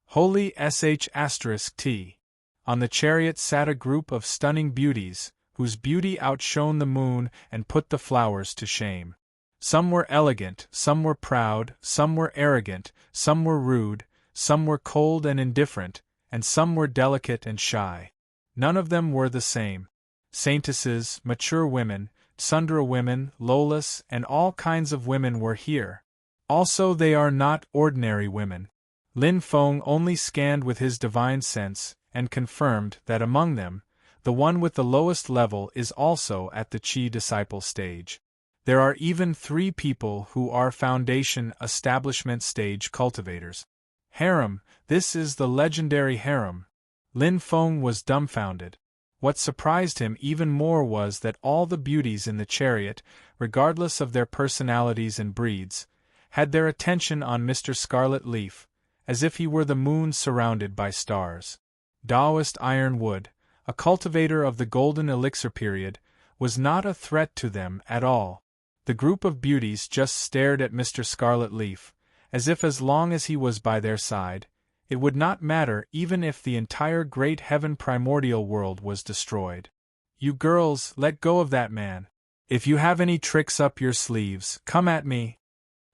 Holy sh**t. On the chariot sat a group of stunning beauties, whose beauty outshone the moon and put the flowers to shame. Some were elegant, some were proud, some were arrogant, some were rude, some were cold and indifferent, and some were delicate and shy. None of them were the same. Saintesses, mature women, tsundere women, lolas, and all kinds of women were here. Also, they are not ordinary women. Lin Feng only scanned with his divine sense, and confirmed that among them, the one with the lowest level is also at the Qi disciple stage. There are even 3 people who are foundation establishment stage cultivators. Harem, this is the legendary harem. Lin Feng was dumbfounded. What surprised him even more was that all the beauties in the chariot, regardless of their personalities and breeds, had their attention on Mr. Scarlet Leaf, as if he were the moon surrounded by stars. Taoist Ironwood, a cultivator of the golden elixir period, was not a threat to them at all. The group of beauties just stared at Mr. Scarlet Leaf, as if as long as he was by their side, it would not matter even if the entire great heaven primordial world was destroyed. "You girls, let go of that man. If you have any tricks up your sleeves, come at me."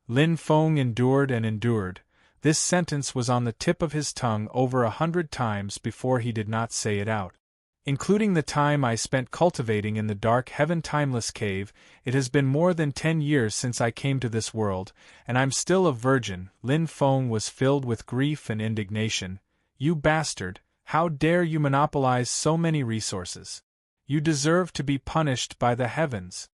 Lin Feng endured and endured. This sentence was on the tip of his tongue over 100 times before he did not say it out. Including the time I spent cultivating in the dark heaven timeless cave, it has been more than 10 years since I came to this world, and I'm still a virgin. Lin Feng was filled with grief and indignation. "You bastard, how dare you monopolize so many resources? You deserve to be punished by the heavens.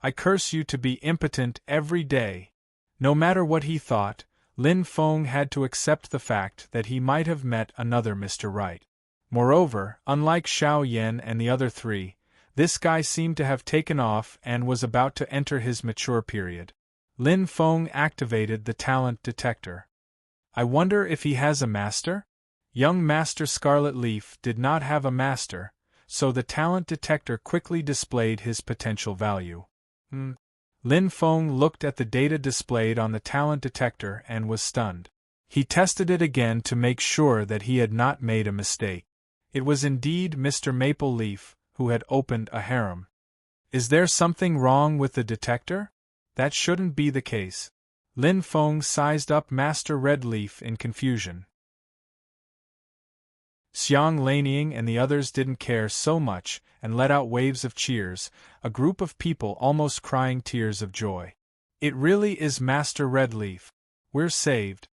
I curse you to be impotent every day." No matter what he thought, Lin Feng had to accept the fact that he might have met another Mr. Right. Moreover, unlike Xiao Yan and the other 3, this guy seemed to have taken off and was about to enter his mature period. Lin Feng activated the talent detector. "I wonder if he has a master?" Young Master Scarlet Leaf did not have a master, so the talent detector quickly displayed his potential value. Lin Feng looked at the data displayed on the talent detector and was stunned. He tested it again to make sure that he had not made a mistake. It was indeed Mr. Maple Leaf, who had opened a harem. Is there something wrong with the detector? That shouldn't be the case. Lin Feng sized up Master Redleaf in confusion. Xiang Lanying and the others didn't care so much and let out waves of cheers, a group of people almost crying tears of joy. It really is Master Redleaf. We're saved.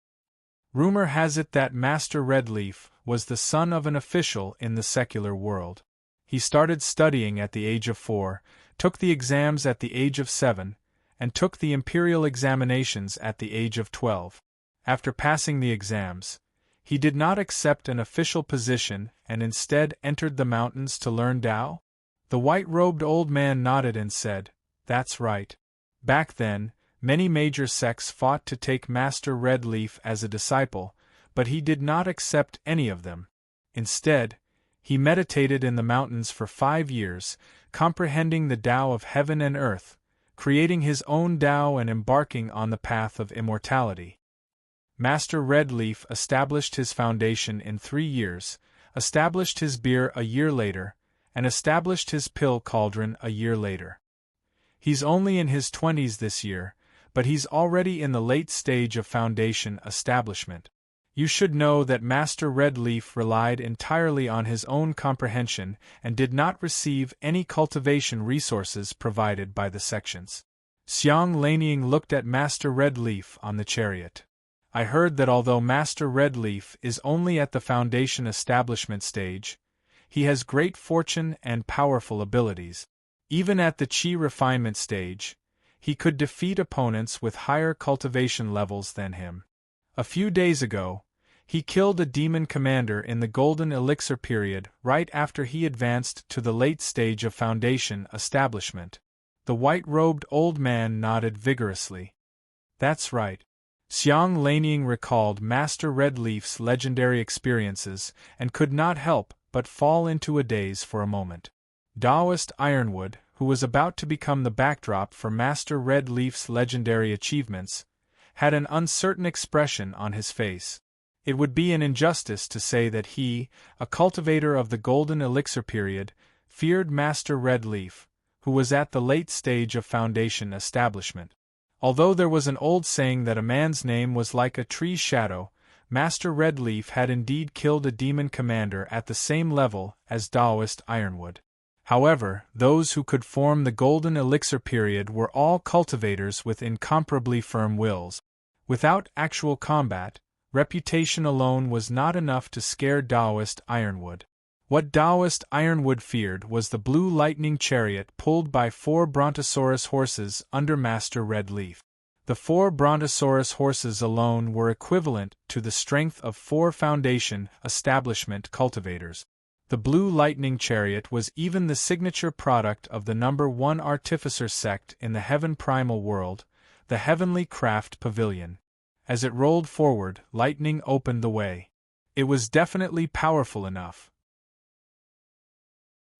Rumor has it that Master Redleaf was the son of an official in the secular world. He started studying at the age of 4, took the exams at the age of 7, and took the imperial examinations at the age of 12. After passing the exams, he did not accept an official position and instead entered the mountains to learn Tao? The white-robed old man nodded and said, "That's right. Back then, many major sects fought to take Master Redleaf as a disciple, but he did not accept any of them. Instead, he meditated in the mountains for 5 years, comprehending the Tao of heaven and earth, creating his own Tao and embarking on the path of immortality. Master Redleaf established his foundation in 3 years, established his beer a year later, and established his pill cauldron a year later. He's only in his 20s this year, but he's already in the late stage of foundation establishment. You should know that Master Redleaf relied entirely on his own comprehension and did not receive any cultivation resources provided by the sections." Xiang Lanying looked at Master Redleaf on the chariot. "I heard that although Master Redleaf is only at the foundation establishment stage, he has great fortune and powerful abilities. Even at the Qi refinement stage, he could defeat opponents with higher cultivation levels than him. A few days ago, he killed a demon commander in the Golden Elixir period right after he advanced to the late stage of foundation establishment." The white-robed old man nodded vigorously. "That's right." Xiang Lanying recalled Master Redleaf's legendary experiences and could not help but fall into a daze for a moment. Taoist Ironwood, who was about to become the backdrop for Master Redleaf's legendary achievements, had an uncertain expression on his face. It would be an injustice to say that he, a cultivator of the Golden Elixir period, feared Master Redleaf, who was at the late stage of foundation establishment. Although there was an old saying that a man's name was like a tree's shadow, Master Redleaf had indeed killed a demon commander at the same level as Taoist Ironwood. However, those who could form the Golden Elixir period were all cultivators with incomparably firm wills. Without actual combat, reputation alone was not enough to scare Taoist Ironwood. What Taoist Ironwood feared was the blue lightning chariot pulled by 4 Brontosaurus horses under Master Redleaf. The 4 Brontosaurus horses alone were equivalent to the strength of 4 foundation establishment cultivators. The blue lightning chariot was even the signature product of the number 1 artificer sect in the Heaven Primal world, the Heavenly Craft Pavilion. As it rolled forward, lightning opened the way. It was definitely powerful enough.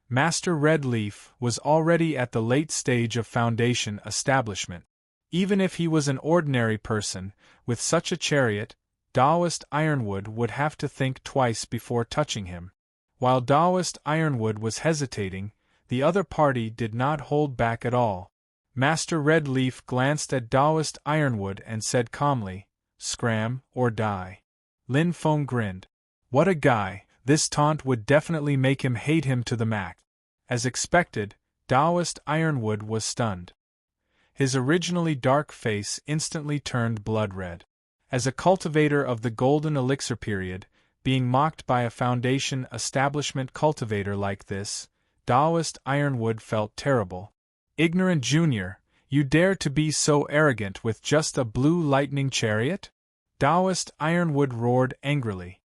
Master Redleaf was already at the late stage of foundation establishment. Even if he was an ordinary person, with such a chariot, Taoist Ironwood would have to think twice before touching him. While Taoist Ironwood was hesitating, the other party did not hold back at all. Master Redleaf glanced at Taoist Ironwood and said calmly, "Scram, or die." Lin Feng grinned. What a guy, this taunt would definitely make him hate him to the max. As expected, Taoist Ironwood was stunned. His originally dark face instantly turned blood red. As a cultivator of the Golden Elixir period, being mocked by a foundation establishment cultivator like this, Taoist Ironwood felt terrible. "Ignorant junior, you dare to be so arrogant with just a blue lightning chariot?" Taoist Ironwood roared angrily.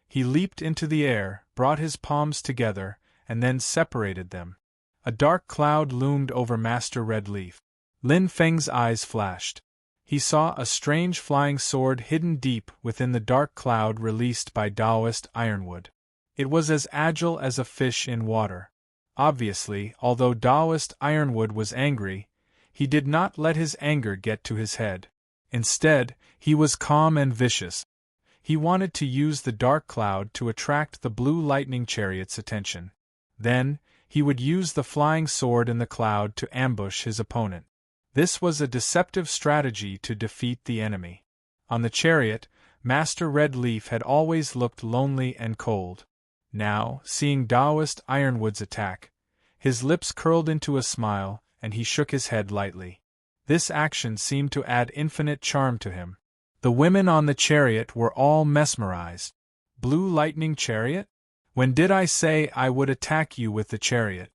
He leaped into the air, brought his palms together, and then separated them. A dark cloud loomed over Master Redleaf. Lin Feng's eyes flashed. He saw a strange flying sword hidden deep within the dark cloud released by Taoist Ironwood. It was as agile as a fish in water. Obviously, although Taoist Ironwood was angry, he did not let his anger get to his head. Instead, he was calm and vicious. He wanted to use the dark cloud to attract the blue lightning chariot's attention. Then, he would use the flying sword in the cloud to ambush his opponent. This was a deceptive strategy to defeat the enemy. On the chariot, Master Red Leaf had always looked lonely and cold. Now, seeing Taoist Ironwood's attack, his lips curled into a smile, and he shook his head lightly. This action seemed to add infinite charm to him. The women on the chariot were all mesmerized. Blue lightning chariot? When did I say I would attack you with the chariot?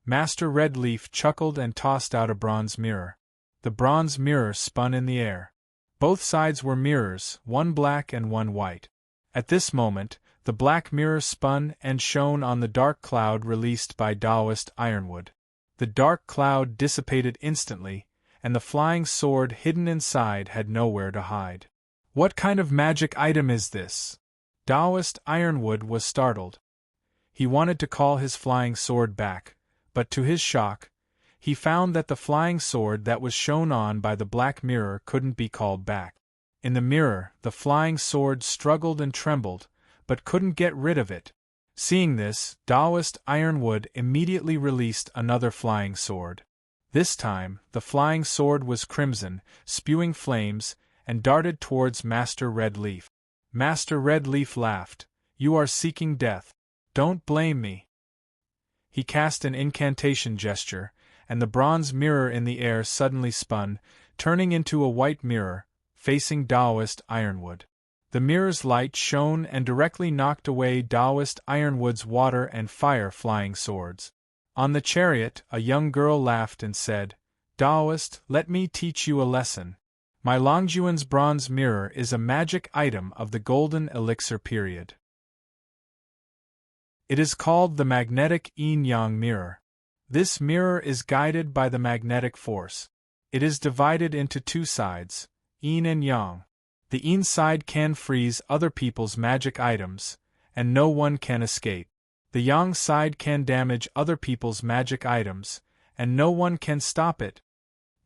Master Red Leaf chuckled and tossed out a bronze mirror. The bronze mirror spun in the air. Both sides were mirrors, one black and one white. At this moment, the black mirror spun and shone on the dark cloud released by Taoist Ironwood. The dark cloud dissipated instantly, and the flying sword hidden inside had nowhere to hide. What kind of magic item is this? Taoist Ironwood was startled. He wanted to call his flying sword back, but to his shock, he found that the flying sword that was shown on by the black mirror couldn't be called back. In the mirror, the flying sword struggled and trembled, but couldn't get rid of it. Seeing this, Taoist Ironwood immediately released another flying sword. This time, the flying sword was crimson, spewing flames, and darted towards Master Red Leaf. Master Red Leaf laughed. "You are seeking death. Don't blame me." He cast an incantation gesture, and the bronze mirror in the air suddenly spun, turning into a white mirror, facing Taoist Ironwood. The mirror's light shone and directly knocked away Taoist Ironwood's water and fire flying swords. On the chariot, a young girl laughed and said, "Taoist, let me teach you a lesson. My Longjuan's bronze mirror is a magic item of the golden elixir period. It is called the magnetic yin-yang mirror. This mirror is guided by the magnetic force. It is divided into two sides, yin and yang. The yin side can freeze other people's magic items, and no one can escape. The yang side can damage other people's magic items, and no one can stop it."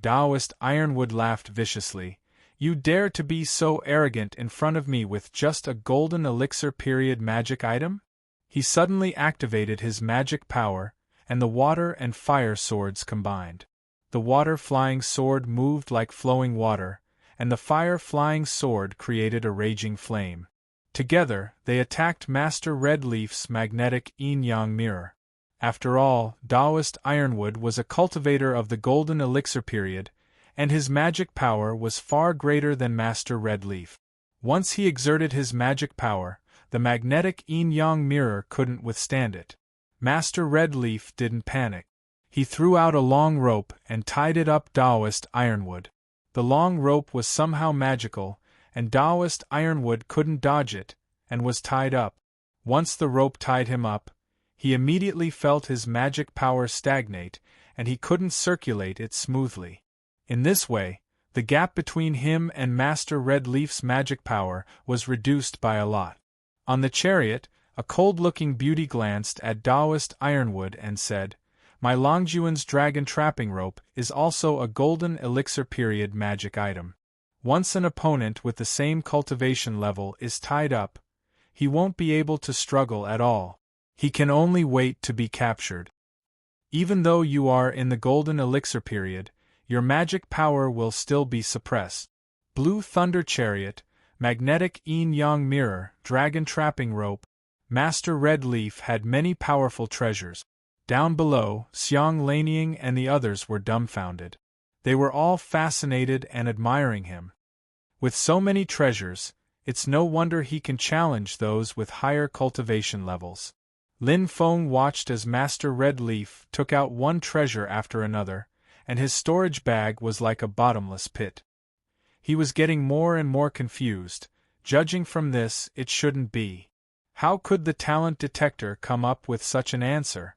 Taoist Ironwood laughed viciously. "You dare to be so arrogant in front of me with just a golden elixir period magic item?" He suddenly activated his magic power, and the water and fire swords combined. The water flying sword moved like flowing water, and the fire flying sword created a raging flame. Together, they attacked Master Red Leaf's magnetic yin-yang mirror. After all, Taoist Ironwood was a cultivator of the golden elixir period, and his magic power was far greater than Master Red Leaf. Once he exerted his magic power, the magnetic yin-yang mirror couldn't withstand it. Master Red Leaf didn't panic. He threw out a long rope and tied it up Taoist Ironwood. The long rope was somehow magical, and Taoist Ironwood couldn't dodge it, and was tied up. Once the rope tied him up, he immediately felt his magic power stagnate, and he couldn't circulate it smoothly. In this way, the gap between him and Master Red Leaf's magic power was reduced by a lot. On the chariot, a cold-looking beauty glanced at Taoist Ironwood and said, "My Longjuan's dragon trapping rope is also a golden elixir period magic item. Once an opponent with the same cultivation level is tied up, he won't be able to struggle at all. He can only wait to be captured. Even though you are in the golden elixir period, your magic power will still be suppressed." Blue Thunder Chariot, magnetic yin-yang mirror, dragon trapping rope. Master Red Leaf had many powerful treasures. Down below, Xiang Lanying and the others were dumbfounded. They were all fascinated and admiring him. With so many treasures, it's no wonder he can challenge those with higher cultivation levels. Lin Feng watched as Master Red Leaf took out one treasure after another, and his storage bag was like a bottomless pit. He was getting more and more confused. Judging from this, it shouldn't be. How could the talent detector come up with such an answer?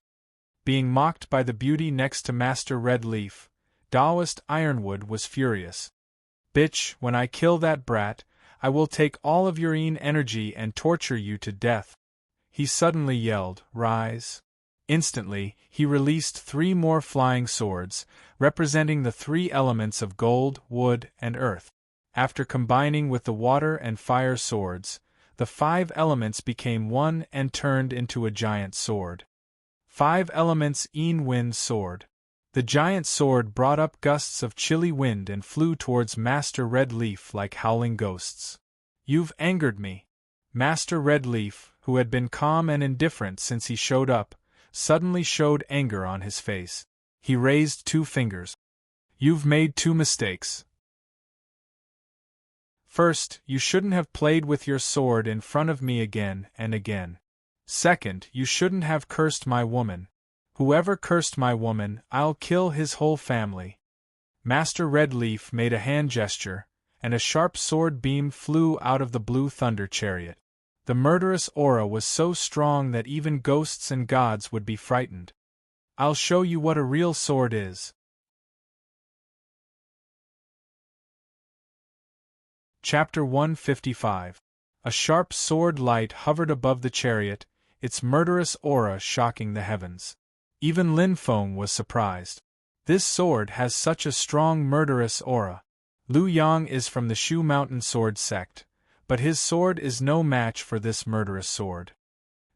Being mocked by the beauty next to Master Red Leaf, Taoist Ironwood was furious. "Bitch, when I kill that brat, I will take all of your yin energy and torture you to death." He suddenly yelled, "Rise!" Instantly, he released 3 more flying swords, representing the 3 elements of gold, wood, and earth. After combining with the water and fire swords, the 5 elements became one and turned into a giant sword. 5 elements wind sword. The giant sword brought up gusts of chilly wind and flew towards Master Red Leaf like howling ghosts. You've angered me. Master Red Leaf, who had been calm and indifferent since he showed up, suddenly showed anger on his face. He raised 2 fingers. You've made 2 mistakes. First, you shouldn't have played with your sword in front of me again and again. Second, you shouldn't have cursed my woman. Whoever cursed my woman, I'll kill his whole family. Master Red Leaf made a hand gesture, and a sharp sword beam flew out of the blue thunder chariot. The murderous aura was so strong that even ghosts and gods would be frightened. I'll show you what a real sword is. Chapter 155. A sharp sword light hovered above the chariot, its murderous aura shocking the heavens. Even Lin Feng was surprised. This sword has such a strong murderous aura. Lu Yang is from the Shu Mountain sword sect, but his sword is no match for this murderous sword.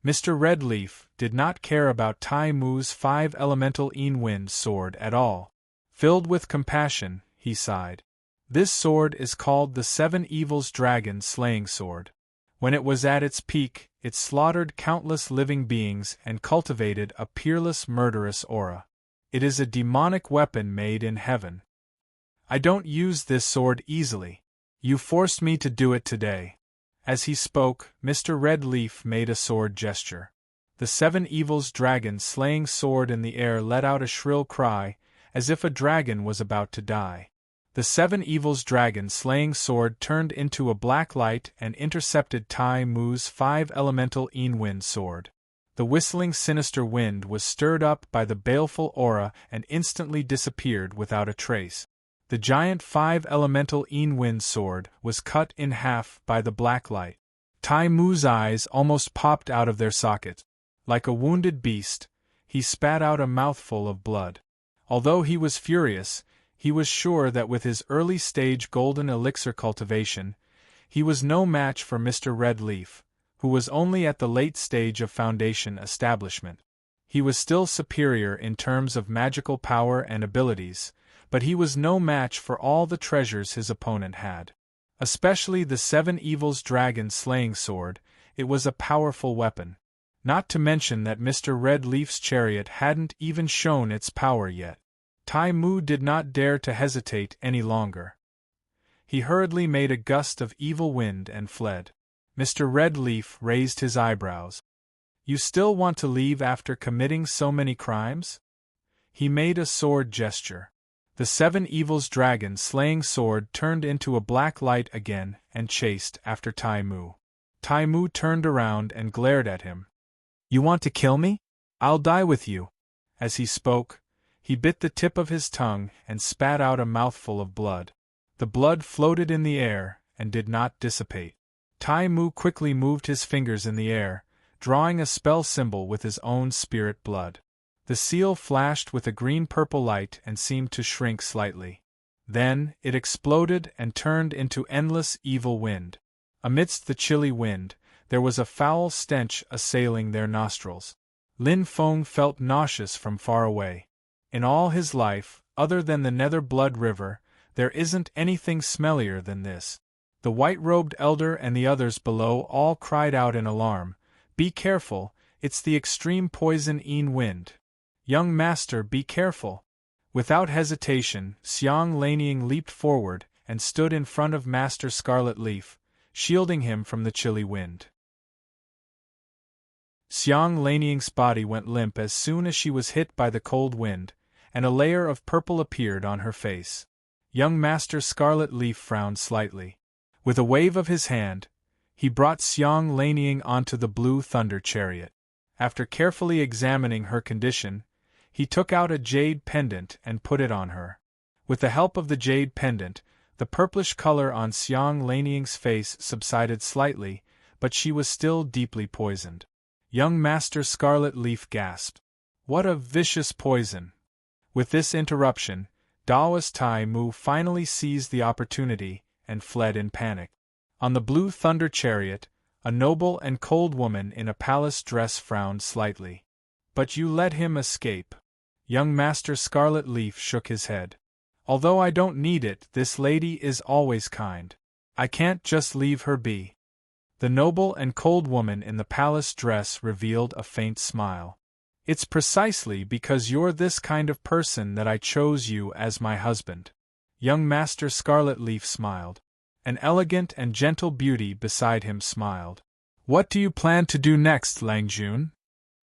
Mr. Red Leaf did not care about Tai Mu's 5 elemental wind sword at all. Filled with compassion, he sighed. This sword is called the 7 Evils Dragon Slaying Sword. When it was at its peak, it slaughtered countless living beings and cultivated a peerless murderous aura. It is a demonic weapon made in heaven. I don't use this sword easily. You forced me to do it today. As he spoke, Mr. Red Leaf made a sword gesture. The 7 Evils Dragon Slaying Sword in the air let out a shrill cry, as if a dragon was about to die. The 7 Evils Dragon Slaying Sword turned into a black light and intercepted Tai Mu's 5 elemental wind sword. The whistling sinister wind was stirred up by the baleful aura and instantly disappeared without a trace. The giant 5 elemental wind sword was cut in half by the black light. Tai Mu's eyes almost popped out of their sockets. Like a wounded beast, he spat out a mouthful of blood. Although he was furious, he was sure that with his early-stage golden elixir cultivation, he was no match for Mr. Red Leaf, who was only at the late stage of foundation establishment. He was still superior in terms of magical power and abilities, but he was no match for all the treasures his opponent had. Especially the 7 Evils Dragon Slaying Sword, it was a powerful weapon. Not to mention that Mr. Red Leaf's chariot hadn't even shown its power yet. Tai Mu did not dare to hesitate any longer. He hurriedly made a gust of evil wind and fled. Mr. Red Leaf raised his eyebrows. You still want to leave after committing so many crimes? He made a sword gesture. The 7 Evils Dragon Slaying Sword turned into a black light again and chased after Tai Mu. Tai Mu turned around and glared at him. You want to kill me? I'll die with you. As he spoke, he bit the tip of his tongue and spat out a mouthful of blood. The blood floated in the air and did not dissipate. Tai Mu quickly moved his fingers in the air, drawing a spell symbol with his own spirit blood. The seal flashed with a green-purple light and seemed to shrink slightly. Then, it exploded and turned into endless evil wind. Amidst the chilly wind, there was a foul stench assailing their nostrils. Lin Feng felt nauseous from far away. In all his life, other than the Nether Blood River, there isn't anything smellier than this. The white-robed elder and the others below all cried out in alarm, "Be careful, it's the extreme poison wind. Young master, be careful." Without hesitation, Xiang Lanying leaped forward and stood in front of Master Scarlet Leaf, shielding him from the chilly wind. Xiang Lanying's body went limp as soon as she was hit by the cold wind, and a layer of purple appeared on her face. Young Master Scarlet Leaf frowned slightly. With a wave of his hand, he brought Xiang Lanying onto the blue thunder chariot. After carefully examining her condition, he took out a jade pendant and put it on her. With the help of the jade pendant, the purplish color on Xiang Lanying's face subsided slightly, but she was still deeply poisoned. Young Master Scarlet Leaf gasped. What a vicious poison! With this interruption, Daoist Tai Mu finally seized the opportunity and fled in panic. On the blue thunder chariot, a noble and cold woman in a palace dress frowned slightly. But you let him escape. Young Master Scarlet Leaf shook his head. Although I don't need it, this lady is always kind. I can't just leave her be. The noble and cold woman in the palace dress revealed a faint smile. It's precisely because you're this kind of person that I chose you as my husband. Young Master Scarlet Leaf smiled. An elegant and gentle beauty beside him smiled. What do you plan to do next, Lang Jun?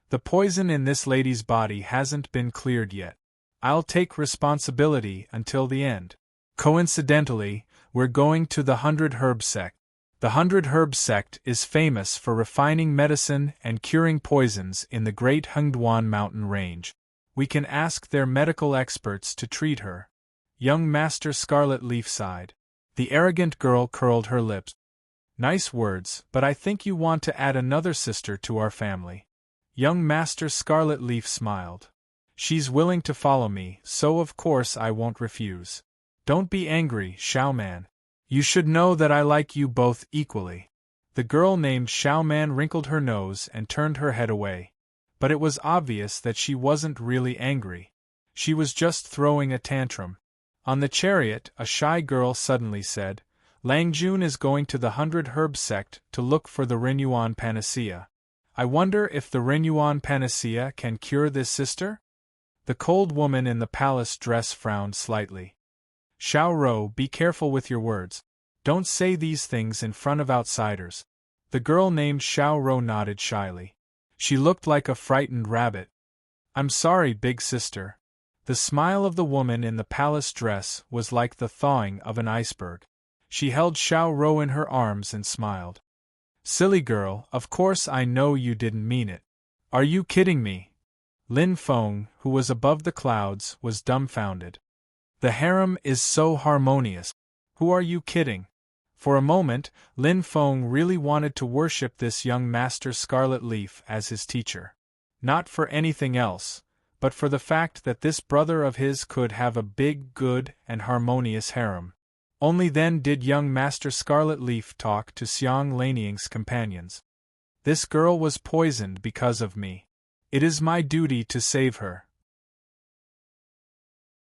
The poison in this lady's body hasn't been cleared yet. I'll take responsibility until the end. Coincidentally, we're going to the 100 Herb Sect. The 100 Herb Sect is famous for refining medicine and curing poisons in the Great Hengduan mountain range. We can ask their medical experts to treat her. Young Master Scarlet Leaf sighed. The arrogant girl curled her lips. Nice words, but I think you want to add another sister to our family. Young Master Scarlet Leaf smiled. She's willing to follow me, so of course I won't refuse. Don't be angry, Xiaoman. You should know that I like you both equally. The girl named Xiaoman wrinkled her nose and turned her head away. But it was obvious that she wasn't really angry. She was just throwing a tantrum. On the chariot, a shy girl suddenly said, Lang Jun is going to the 100 Herb Sect to look for the Renyuan Panacea. I wonder if the Renyuan Panacea can cure this sister? The cold woman in the palace dress frowned slightly. Xiao Rou, be careful with your words. Don't say these things in front of outsiders. The girl named Xiao Rou nodded shyly. She looked like a frightened rabbit. I'm sorry, big sister. The smile of the woman in the palace dress was like the thawing of an iceberg. She held Xiao Rou in her arms and smiled. Silly girl, of course I know you didn't mean it. Are you kidding me? Lin Feng, who was above the clouds, was dumbfounded. The harem is so harmonious. Who are you kidding? For a moment, Lin Feng really wanted to worship this young Master Scarlet Leaf as his teacher. Not for anything else, but for the fact that this brother of his could have a big, good, and harmonious harem. Only then did young Master Scarlet Leaf talk to Xiang Laniang's companions. This girl was poisoned because of me. It is my duty to save her.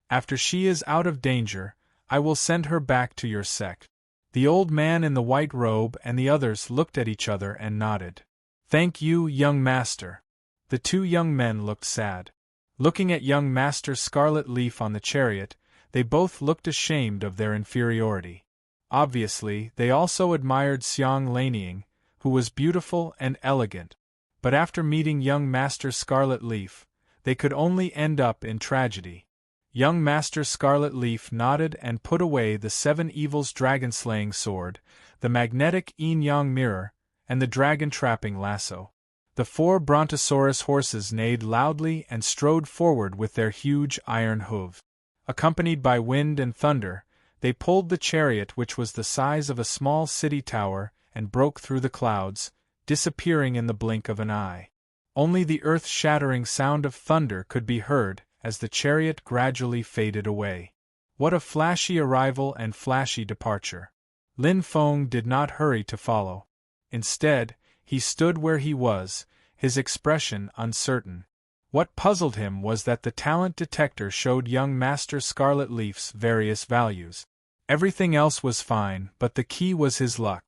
After she is out of danger, I will send her back to your sect. The old man in the white robe and the others looked at each other and nodded. Thank you, young master. The two young men looked sad. Looking at young Master Scarlet Leaf on the chariot, they both looked ashamed of their inferiority. Obviously, they also admired Xiang Laniang, who was beautiful and elegant. But after meeting young Master Scarlet Leaf, they could only end up in tragedy. Young Master Scarlet Leaf nodded and put away the Seven Evils dragon-slaying sword, the magnetic yin-yang mirror, and the dragon-trapping lasso. The 4 brontosaurus horses neighed loudly and strode forward with their huge iron hooves. Accompanied by wind and thunder, they pulled the chariot, which was the size of a small city tower, and broke through the clouds, disappearing in the blink of an eye. Only the earth-shattering sound of thunder could be heard as the chariot gradually faded away. What a flashy arrival and flashy departure! Lin Feng did not hurry to follow. Instead, he stood where he was, his expression uncertain. What puzzled him was that the talent detector showed young Master Scarlet Leaf's various values. Everything else was fine, but the key was his luck.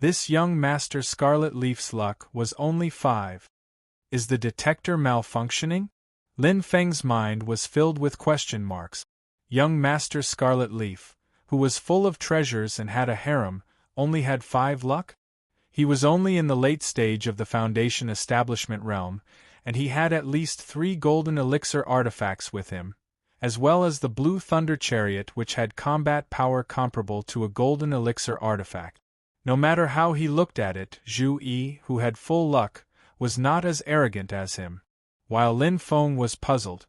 This young Master Scarlet Leaf's luck was only 5. Is the detector malfunctioning? Lin Feng's mind was filled with question marks. Young Master Scarlet Leaf, who was full of treasures and had a harem, only had 5 luck? He was only in the late stage of the Foundation establishment realm, and he had at least 3 golden elixir artifacts with him, as well as the Blue Thunder Chariot, which had combat power comparable to a golden elixir artifact. No matter how he looked at it, Zhu Yi, who had full luck, was not as arrogant as him. While Lin Feng was puzzled,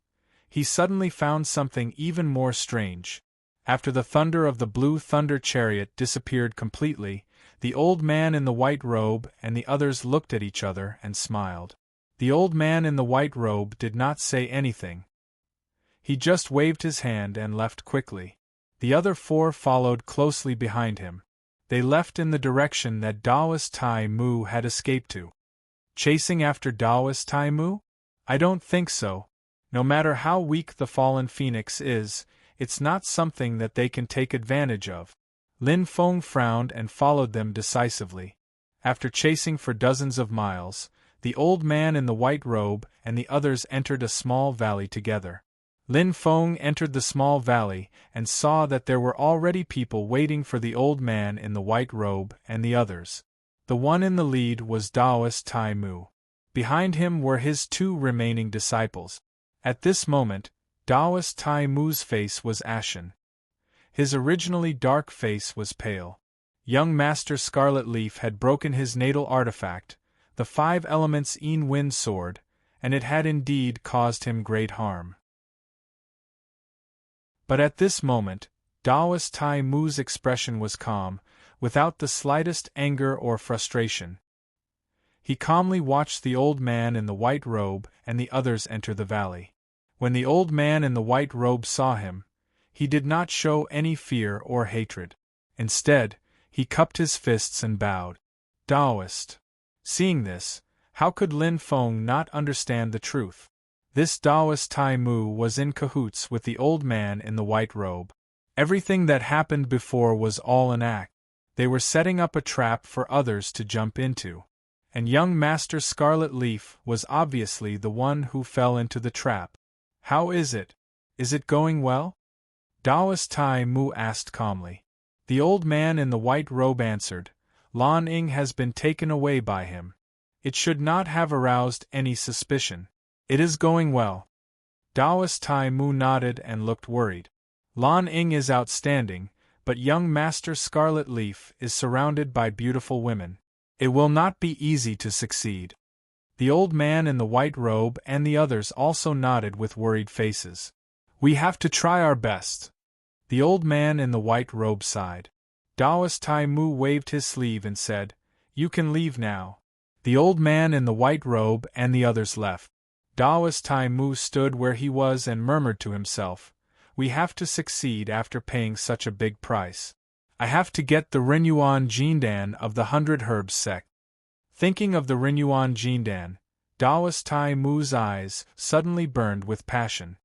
he suddenly found something even more strange. After the thunder of the Blue Thunder Chariot disappeared completely, the old man in the white robe and the others looked at each other and smiled. The old man in the white robe did not say anything. He just waved his hand and left quickly. The other 4 followed closely behind him. They left in the direction that Daoist Tai Mu had escaped to. Chasing after Daoist Tai Mu? I don't think so. No matter how weak the fallen phoenix is, it's not something that they can take advantage of. Lin Feng frowned and followed them decisively. After chasing for dozens of miles, the old man in the white robe and the others entered a small valley together. Lin Feng entered the small valley and saw that there were already people waiting for the old man in the white robe and the others. The one in the lead was Taoist Tai Mu. Behind him were his two remaining disciples. At this moment, Taoist Tai Mu's face was ashen. His originally dark face was pale. Young Master Scarlet Leaf had broken his natal artifact, the 5 elements Yin Wind Sword, and it had indeed caused him great harm. But at this moment, Taoist Tai Mu's expression was calm, without the slightest anger or frustration. He calmly watched the old man in the white robe and the others enter the valley. When the old man in the white robe saw him, he did not show any fear or hatred. Instead, he cupped his fists and bowed. Taoist. Seeing this, how could Lin Feng not understand the truth? This Taoist Tai Mu was in cahoots with the old man in the white robe. Everything that happened before was all an act. They were setting up a trap for others to jump into. And young Master Scarlet Leaf was obviously the one who fell into the trap. How is it? Is it going well? Taoist Tai Mu asked calmly. The old man in the white robe answered, Lan Ying has been taken away by him. It should not have aroused any suspicion. It is going well. Taoist Tai Mu nodded and looked worried. Lan Ying is outstanding, but young Master Scarlet Leaf is surrounded by beautiful women. It will not be easy to succeed. The old man in the white robe and the others also nodded with worried faces. We have to try our best. The old man in the white robe sighed. Taoist Tai Mu waved his sleeve and said, You can leave now. The old man in the white robe and the others left. Taoist Tai Mu stood where he was and murmured to himself, We have to succeed after paying such a big price. I have to get the Renyuan Jindan of the 100 Herbs sect. Thinking of the Renyuan Jindan, Taoist Tai Mu's eyes suddenly burned with passion.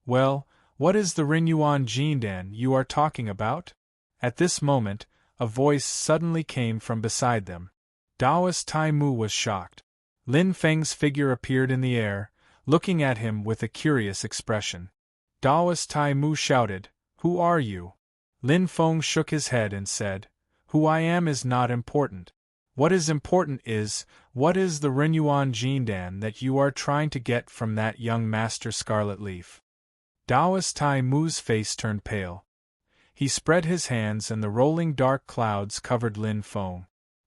Well, what is the Renyuan Jindan you are talking about? At this moment, a voice suddenly came from beside them. Taoist Tai Mu was shocked. Lin Feng's figure appeared in the air, looking at him with a curious expression. Taoist Tai Mu shouted, Who are you? Lin Feng shook his head and said, Who I am is not important. What is important is, what is the Renyuan Jindan that you are trying to get from that young Master Scarlet Leaf? Taoist Tai Mu's face turned pale. He spread his hands and the rolling dark clouds covered Lin Feng.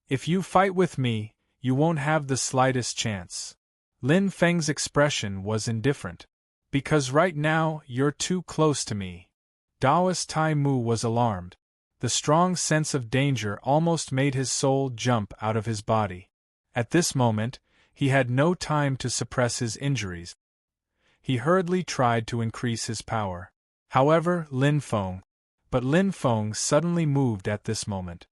If you fight with me, you won't have the slightest chance. Lin Feng's expression was indifferent. Because right now, you're too close to me. Taoist Tai Mu was alarmed. The strong sense of danger almost made his soul jump out of his body. At this moment, he had no time to suppress his injuries. He hurriedly tried to increase his power. However, Lin Feng suddenly moved at this moment.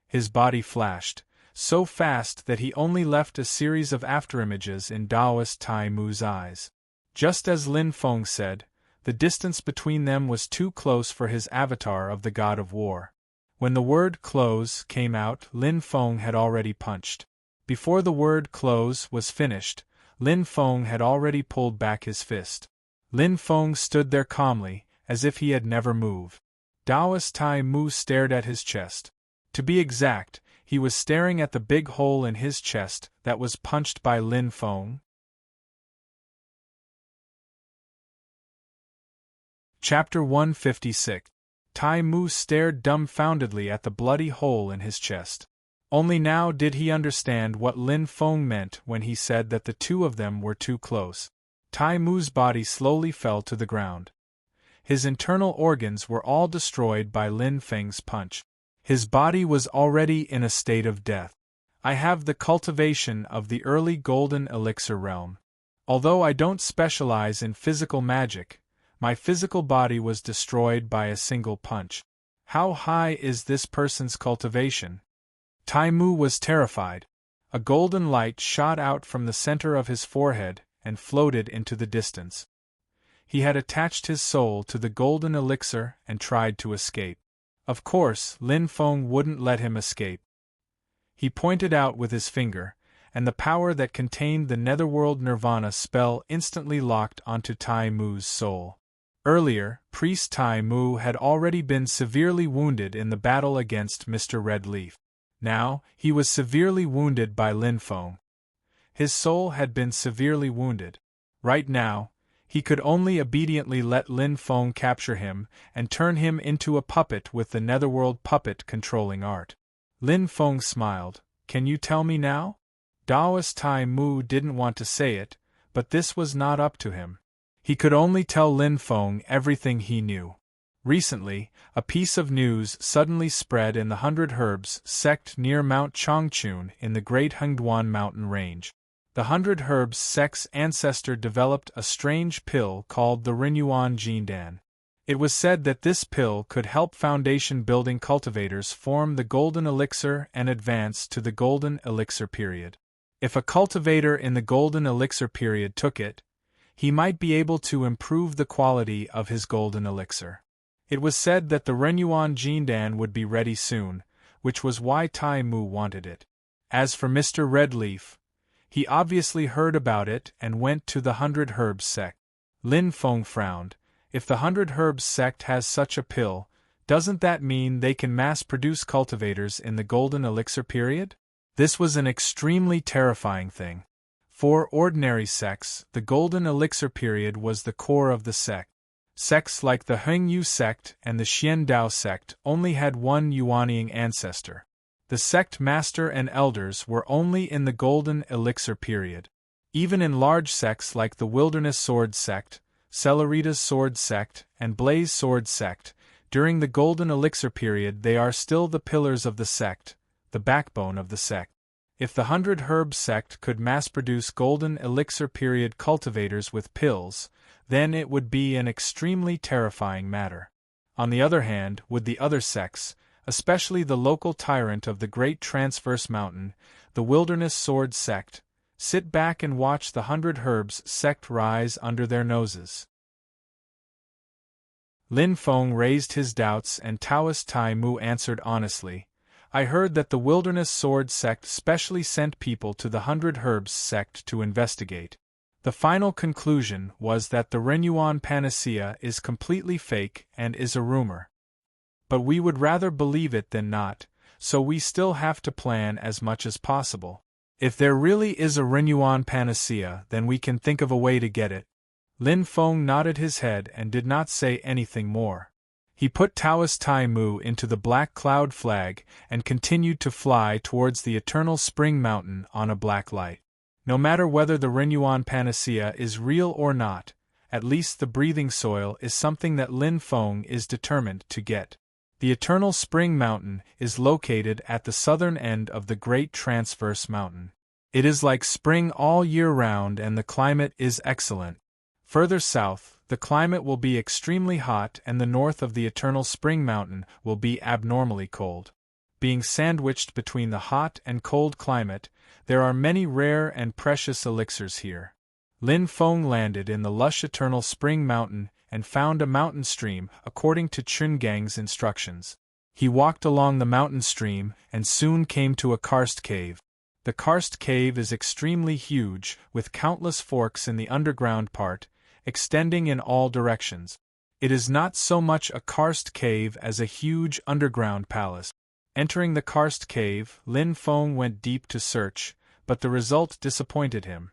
His body flashed, so fast that he only left a series of afterimages in Taoist Tai Mu's eyes. Just as Lin Feng said, the distance between them was too close for his avatar of the god of war. When the word close came out, Lin Feng had already punched. Before the word close was finished, Lin Feng had already pulled back his fist. Lin Feng stood there calmly, as if he had never moved. Taoist Tai Mu stared at his chest. To be exact, he was staring at the big hole in his chest that was punched by Lin Feng. Chapter 156. Tai Mu stared dumbfoundedly at the bloody hole in his chest. Only now did he understand what Lin Feng meant when he said that the two of them were too close. Tai Mu's body slowly fell to the ground. His internal organs were all destroyed by Lin Feng's punch. His body was already in a state of death. I have the cultivation of the early golden elixir realm. Although I don't specialize in physical magic, my physical body was destroyed by a single punch. How high is this person's cultivation? Tai Mu was terrified. A golden light shot out from the center of his forehead, and floated into the distance. He had attached his soul to the golden elixir and tried to escape. Of course, Lin Feng wouldn't let him escape. He pointed out with his finger, and the power that contained the netherworld nirvana spell instantly locked onto Tai Mu's soul. Earlier, Priest Tai Mu had already been severely wounded in the battle against Mr. Red Leaf. Now, he was severely wounded by Lin Feng. His soul had been severely wounded. Right now, he could only obediently let Lin Feng capture him and turn him into a puppet with the netherworld puppet controlling art. Lin Feng smiled. Can you tell me now? Taoist Tai Mu didn't want to say it, but this was not up to him. He could only tell Lin Feng everything he knew. Recently, a piece of news suddenly spread in the 100 Herbs sect near Mount Changchun in the Great Hengduan mountain range. The 100 Herbs sect's ancestor developed a strange pill called the Renyuan Jindan. It was said that this pill could help foundation-building cultivators form the golden elixir and advance to the golden elixir period. If a cultivator in the golden elixir period took it, he might be able to improve the quality of his golden elixir. It was said that the Renyuan Jindan would be ready soon, which was why Tai Mu wanted it. As for Mr. Red Leaf, he obviously heard about it and went to the 100 Herbs sect. Lin Feng frowned. If the 100 Herbs sect has such a pill, doesn't that mean they can mass-produce cultivators in the golden elixir period? This was an extremely terrifying thing. For ordinary sects, the golden elixir period was the core of the sect. Sects like the Hengyu sect and the Xiandao sect only had one Yuaniing ancestor. The sect master and elders were only in the golden elixir period. Even in large sects like the Wilderness Sword sect, Celerita's Sword sect, and Blaze Sword sect, during the golden elixir period they are still the pillars of the sect, the backbone of the sect. If the 100 Herbs sect could mass-produce golden elixir period cultivators with pills, then it would be an extremely terrifying matter. On the other hand, would the other sects, especially the local tyrant of the Great Transverse Mountain, the Wilderness Sword sect, sit back and watch the 100 Herbs sect rise under their noses? Lin Feng raised his doubts and Taoist Tai Mu answered honestly, I heard that the Wilderness Sword sect specially sent people to the 100 Herbs sect to investigate. The final conclusion was that the Renyuan panacea is completely fake and is a rumor. But we would rather believe it than not, so we still have to plan as much as possible. If there really is a Renyuan panacea, then we can think of a way to get it. Lin Feng nodded his head and did not say anything more. He put Taoist Tai Mu into the black cloud flag and continued to fly towards the eternal spring mountain on a black light. No matter whether the Renyuan panacea is real or not, at least the breathing soil is something that Lin Feng is determined to get. The Eternal Spring Mountain is located at the southern end of the Great Transverse Mountain. It is like spring all year round and the climate is excellent. Further south, the climate will be extremely hot and the north of the Eternal Spring Mountain will be abnormally cold. Being sandwiched between the hot and cold climate, there are many rare and precious elixirs here. Lin Feng landed in the lush Eternal Spring Mountain and found a mountain stream according to Chungang's instructions. He walked along the mountain stream and soon came to a karst cave. The karst cave is extremely huge, with countless forks in the underground part, extending in all directions. It is not so much a karst cave as a huge underground palace. Entering the karst cave, Lin Feng went deep to search, but the result disappointed him.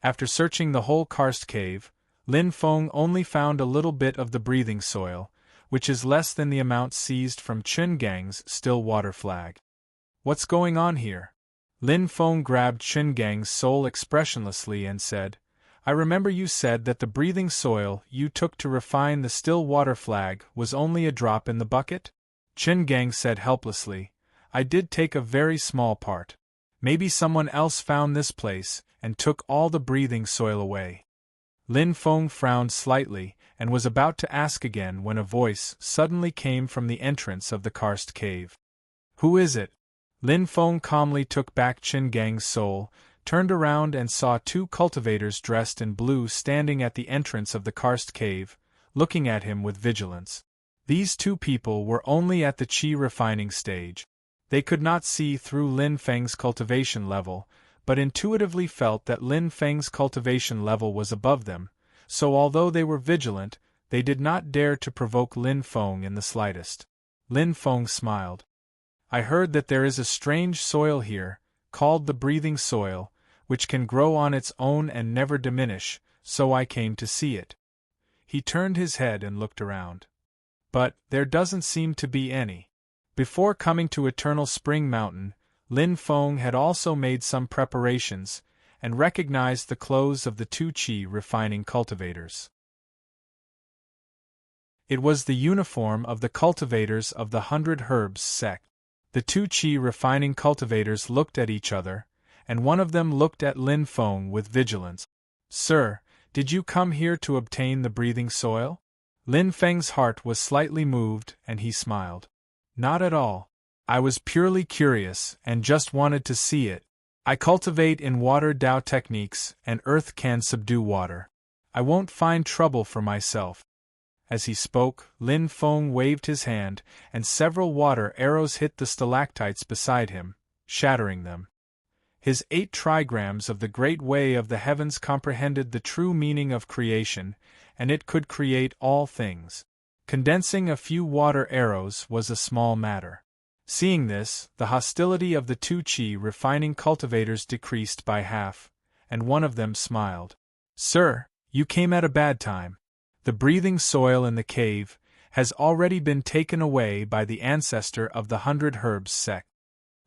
After searching the whole karst cave, Lin Feng only found a little bit of the breathing soil, which is less than the amount seized from Chungang's still water flag. What's going on here? Lin Feng grabbed Chungang's soul expressionlessly and said, I remember you said that the breathing soil you took to refine the still water flag was only a drop in the bucket? Chungang said helplessly, I did take a very small part. Maybe someone else found this place and took all the breathing soil away. Lin Feng frowned slightly and was about to ask again when a voice suddenly came from the entrance of the karst cave. Who is it? Lin Feng calmly took back Chungang's soul, turned around and saw two cultivators dressed in blue standing at the entrance of the karst cave, looking at him with vigilance. These two people were only at the qi refining stage. They could not see through Lin Feng's cultivation level, but intuitively felt that Lin Feng's cultivation level was above them, so although they were vigilant, they did not dare to provoke Lin Feng in the slightest. Lin Feng smiled. I heard that there is a strange soil here, called the breathing soil, which can grow on its own and never diminish, so I came to see it. He turned his head and looked around. But there doesn't seem to be any. Before coming to Eternal Spring Mountain, Lin Feng had also made some preparations, and recognized the clothes of the two qi refining cultivators. It was the uniform of the cultivators of the 100 Herbs sect. The two qi refining cultivators looked at each other, and one of them looked at Lin Feng with vigilance. Sir, did you come here to obtain the breathing soil? Lin Feng's heart was slightly moved, and he smiled. Not at all. I was purely curious, and just wanted to see it. I cultivate in water Dao techniques, and earth can subdue water. I won't find trouble for myself. As he spoke, Lin Feng waved his hand, and several water arrows hit the stalactites beside him, shattering them. His 8 trigrams of the great way of the heavens comprehended the true meaning of creation, and it could create all things. Condensing a few water arrows was a small matter. Seeing this, the hostility of the two qi refining cultivators decreased by half, and one of them smiled. Sir, you came at a bad time. The breathing soil in the cave has already been taken away by the ancestor of the 100 Herbs sect.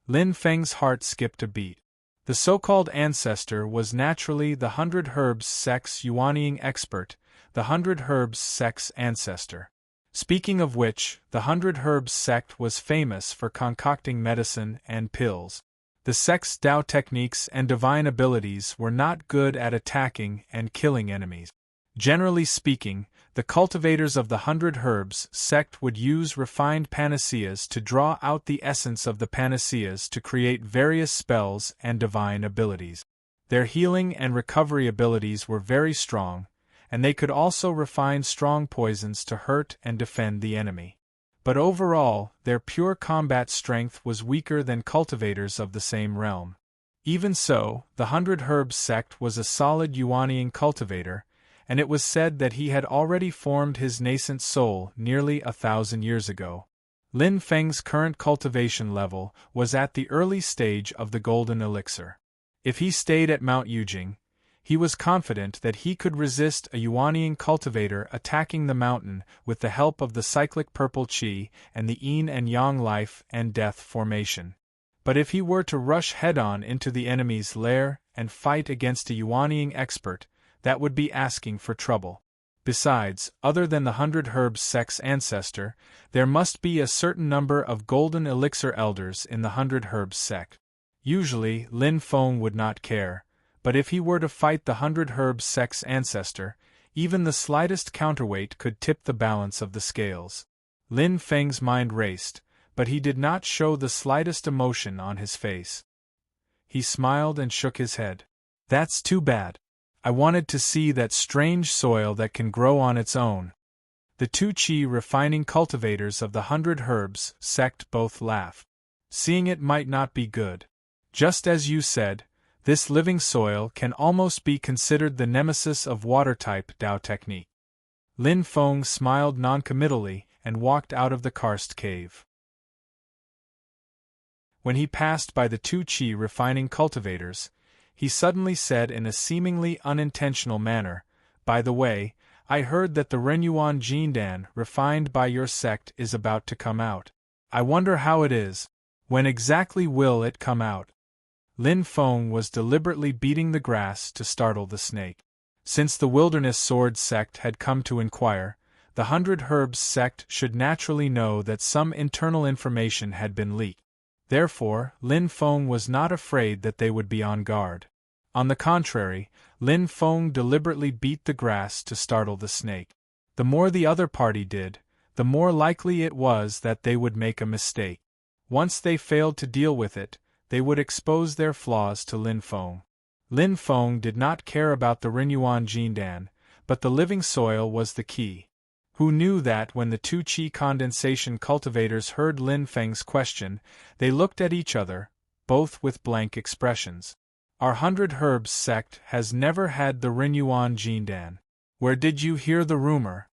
Lin Feng's heart skipped a beat. The so-called ancestor was naturally the 100 Herbs sect's Yuanying expert, the 100 Herbs sect's ancestor. Speaking of which, the 100 Herbs sect was famous for concocting medicine and pills. The sect's Dao techniques and divine abilities were not good at attacking and killing enemies. Generally speaking, the cultivators of the 100 Herbs sect would use refined panaceas to draw out the essence of the panaceas to create various spells and divine abilities. Their healing and recovery abilities were very strong, and they could also refine strong poisons to hurt and defend the enemy. But overall, their pure combat strength was weaker than cultivators of the same realm. Even so, the 100 Herbs sect was a solid Yuanying cultivator, and it was said that he had already formed his nascent soul nearly 1,000 years ago. Lin Feng's current cultivation level was at the early stage of the golden elixir. If he stayed at Mount Yujing, he was confident that he could resist a Yuanying cultivator attacking the mountain with the help of the cyclic purple qi and the yin and yang life and death formation. But if he were to rush head-on into the enemy's lair and fight against a Yuanying expert, that would be asking for trouble. Besides, other than the 100 Herbs sect's ancestor, there must be a certain number of golden elixir elders in the 100 Herbs sect. Usually, Lin Feng would not care, but if he were to fight the 100 Herbs sect's ancestor, even the slightest counterweight could tip the balance of the scales. Lin Feng's mind raced, but he did not show the slightest emotion on his face. He smiled and shook his head. That's too bad. I wanted to see that strange soil that can grow on its own. The two qi refining cultivators of the 100 Herbs sect both laughed. Seeing it might not be good. Just as you said, this living soil can almost be considered the nemesis of water-type Dao technique. Lin Feng smiled noncommittally and walked out of the karst cave. When he passed by the two qi refining cultivators, he suddenly said in a seemingly unintentional manner, "By the way, I heard that the Renyuan Jindan refined by your sect is about to come out. I wonder how it is. When exactly will it come out?" Lin Feng was deliberately beating the grass to startle the snake. Since the Wilderness Sword sect had come to inquire, the 100 Herbs sect should naturally know that some internal information had been leaked. Therefore, Lin Feng was not afraid that they would be on guard. On the contrary, Lin Feng deliberately beat the grass to startle the snake. The more the other party did, the more likely it was that they would make a mistake. Once they failed to deal with it, they would expose their flaws to Lin Feng. Lin Feng did not care about the Rinyuan Jindan, but the living soil was the key. Who knew that when the two qi condensation cultivators heard Lin Feng's question, they looked at each other, both with blank expressions. Our 100 Herbs sect has never had the Rinyuan Jindan. Where did you hear the rumor?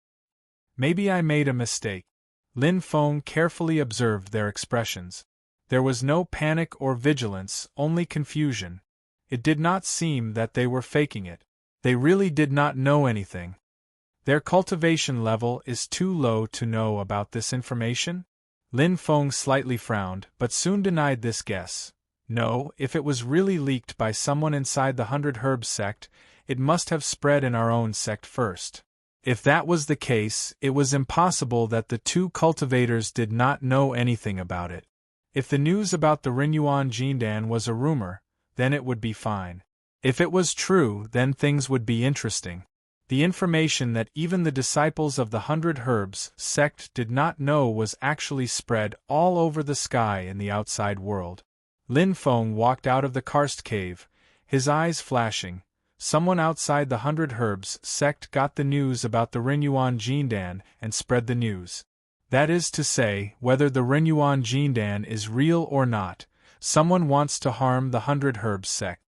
Maybe I made a mistake. Lin Feng carefully observed their expressions. There was no panic or vigilance, only confusion. It did not seem that they were faking it. They really did not know anything. Their cultivation level is too low to know about this information? Lin Feng slightly frowned, but soon denied this guess. No, if it was really leaked by someone inside the 100 Herbs sect, it must have spread in our own sect first. If that was the case, it was impossible that the two cultivators did not know anything about it. If the news about the Rinyuan Jindan was a rumor, then it would be fine. If it was true, then things would be interesting. The information that even the disciples of the 100 Herbs sect did not know was actually spread all over the sky in the outside world. Lin Feng walked out of the karst cave, his eyes flashing. Someone outside the 100 Herbs sect got the news about the Rinyuan Jindan and spread the news. That is to say, whether the Rinyuan Jindan is real or not, someone wants to harm the 100 Herbs sect.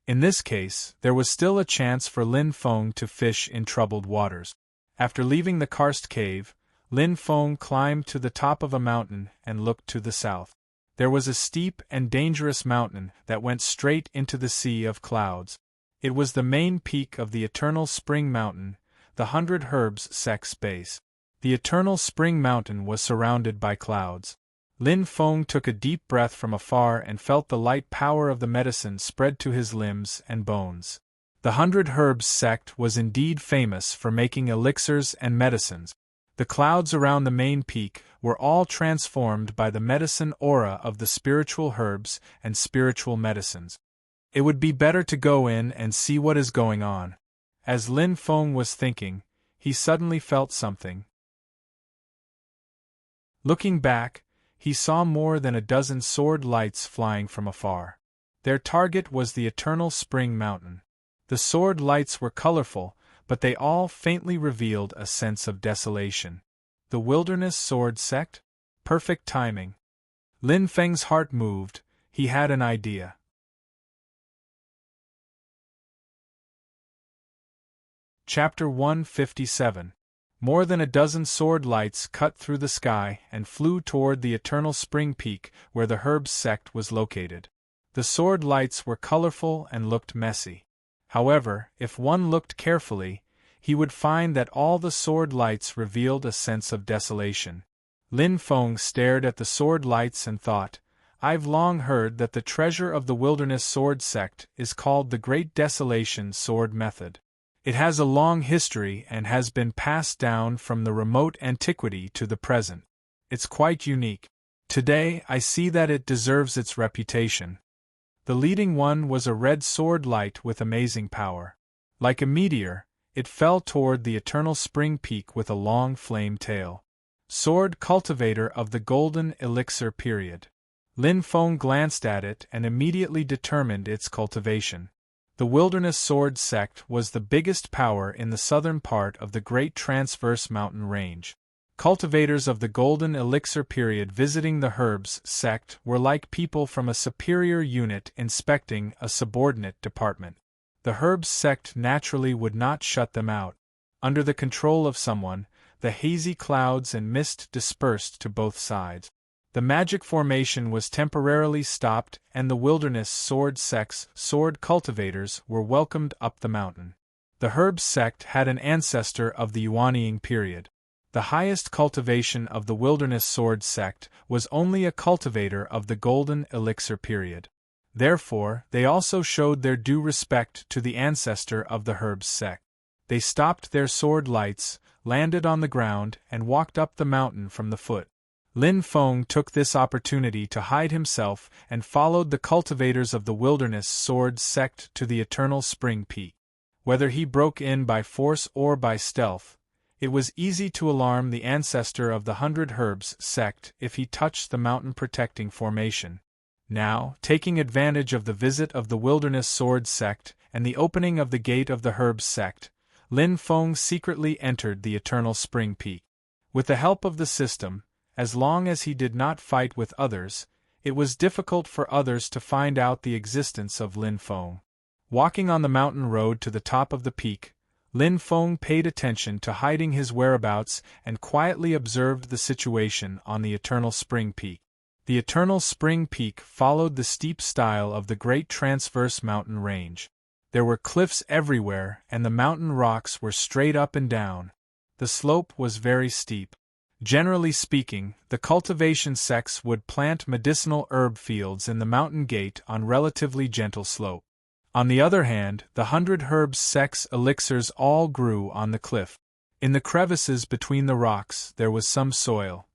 In this case, there was still a chance for Lin Feng to fish in troubled waters. After leaving the karst cave, Lin Feng climbed to the top of a mountain and looked to the south. There was a steep and dangerous mountain that went straight into the sea of clouds. It was the main peak of the Eternal Spring Mountain, the 100 Herbs sect's base. The Eternal Spring Mountain was surrounded by clouds. Lin Feng took a deep breath from afar and felt the light power of the medicine spread to his limbs and bones. The 100 Herbs sect was indeed famous for making elixirs and medicines. The clouds around the main peak were all transformed by the medicine aura of the spiritual herbs and spiritual medicines. It would be better to go in and see what is going on. As Lin Feng was thinking, he suddenly felt something. Looking back, he saw more than a dozen sword lights flying from afar. Their target was the Eternal Spring Mountain. The sword lights were colorful, but they all faintly revealed a sense of desolation. The Wilderness Sword Sect? Perfect timing. Lin Feng's heart moved. He had an idea. Chapter 157. More than a dozen sword lights cut through the sky and flew toward the Eternal Spring Peak where the Herbs sect was located. The sword lights were colorful and looked messy. However, if one looked carefully, he would find that all the sword lights revealed a sense of desolation. Lin Feng stared at the sword lights and thought, I've long heard that the treasure of the Wilderness Sword Sect is called the Great Desolation Sword Method. It has a long history and has been passed down from the remote antiquity to the present. It's quite unique. Today I see that it deserves its reputation. The leading one was a red sword light with amazing power. Like a meteor, it fell toward the Eternal Spring Peak with a long flame tail. Sword Cultivator of the Golden Elixir Period. Lin Feng glanced at it and immediately determined its cultivation. The Wilderness Sword Sect was the biggest power in the southern part of the Great Transverse Mountain Range. Cultivators of the Golden Elixir Period visiting the Herbs sect were like people from a superior unit inspecting a subordinate department. The Herbs sect naturally would not shut them out. Under the control of someone, the hazy clouds and mist dispersed to both sides. The magic formation was temporarily stopped and the Wilderness Sword Sect's sword cultivators were welcomed up the mountain. The Herbs sect had an ancestor of the Yuanying period. The highest cultivation of the Wilderness Sword Sect was only a cultivator of the Golden Elixir period. Therefore, they also showed their due respect to the ancestor of the Herbs sect. They stopped their sword lights, landed on the ground, and walked up the mountain from the foot. Lin Feng took this opportunity to hide himself and followed the cultivators of the Wilderness Sword Sect to the Eternal Spring Peak. Whether he broke in by force or by stealth, it was easy to alarm the ancestor of the 100 Herbs sect if he touched the mountain protecting formation. Now, taking advantage of the visit of the Wilderness Sword sect and the opening of the gate of the Herbs sect, Lin Feng secretly entered the Eternal Spring Peak. With the help of the system, as long as he did not fight with others, it was difficult for others to find out the existence of Lin Feng. Walking on the mountain road to the top of the peak, Lin Feng paid attention to hiding his whereabouts and quietly observed the situation on the Eternal Spring Peak. The Eternal Spring Peak followed the steep style of the Great Transverse Mountain Range. There were cliffs everywhere and the mountain rocks were straight up and down. The slope was very steep. Generally speaking, the cultivation sects would plant medicinal herb fields in the mountain gate on relatively gentle slope. On the other hand, the 100 Herbs sect's elixirs all grew on the cliff. In the crevices between the rocks there was some soil.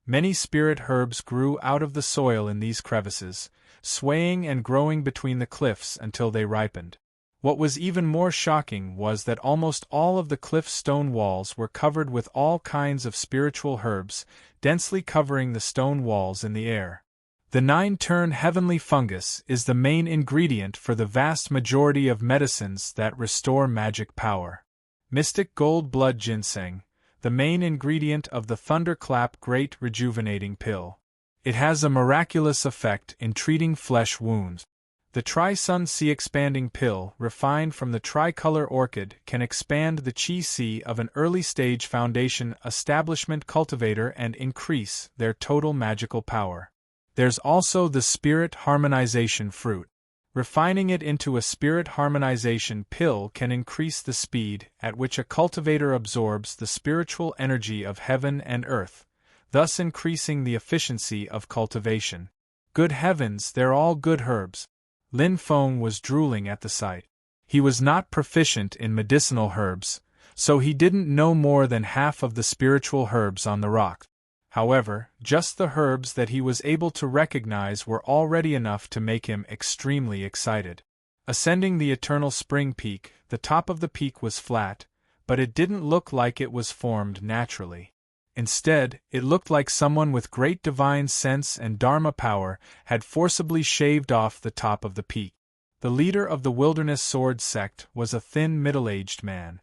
Many spirit herbs grew out of the soil in these crevices, swaying and growing between the cliffs until they ripened. What was even more shocking was that almost all of the cliff stone walls were covered with all kinds of spiritual herbs, densely covering the stone walls in the air. The 9-turn heavenly fungus is the main ingredient for the vast majority of medicines that restore magic power. Mystic gold blood ginseng, the main ingredient of the Thunderclap Great Rejuvenating Pill. It has a miraculous effect in treating flesh wounds. The Tri-Sun Sea Expanding Pill, refined from the tricolor orchid, can expand the Qi Sea of an early-stage foundation establishment cultivator and increase their total magical power. There's also the Spirit Harmonization Fruit. Refining it into a Spirit Harmonization Pill can increase the speed at which a cultivator absorbs the spiritual energy of heaven and earth, thus increasing the efficiency of cultivation. Good heavens, they're all good herbs. Lin Feng was drooling at the sight. He was not proficient in medicinal herbs, so he didn't know more than half of the spiritual herbs on the rock. However, just the herbs that he was able to recognize were already enough to make him extremely excited. Ascending the Eternal Spring Peak, the top of the peak was flat, but it didn't look like it was formed naturally. Instead, it looked like someone with great divine sense and dharma power had forcibly shaved off the top of the peak. The leader of the Wilderness Sword sect was a thin middle-aged man.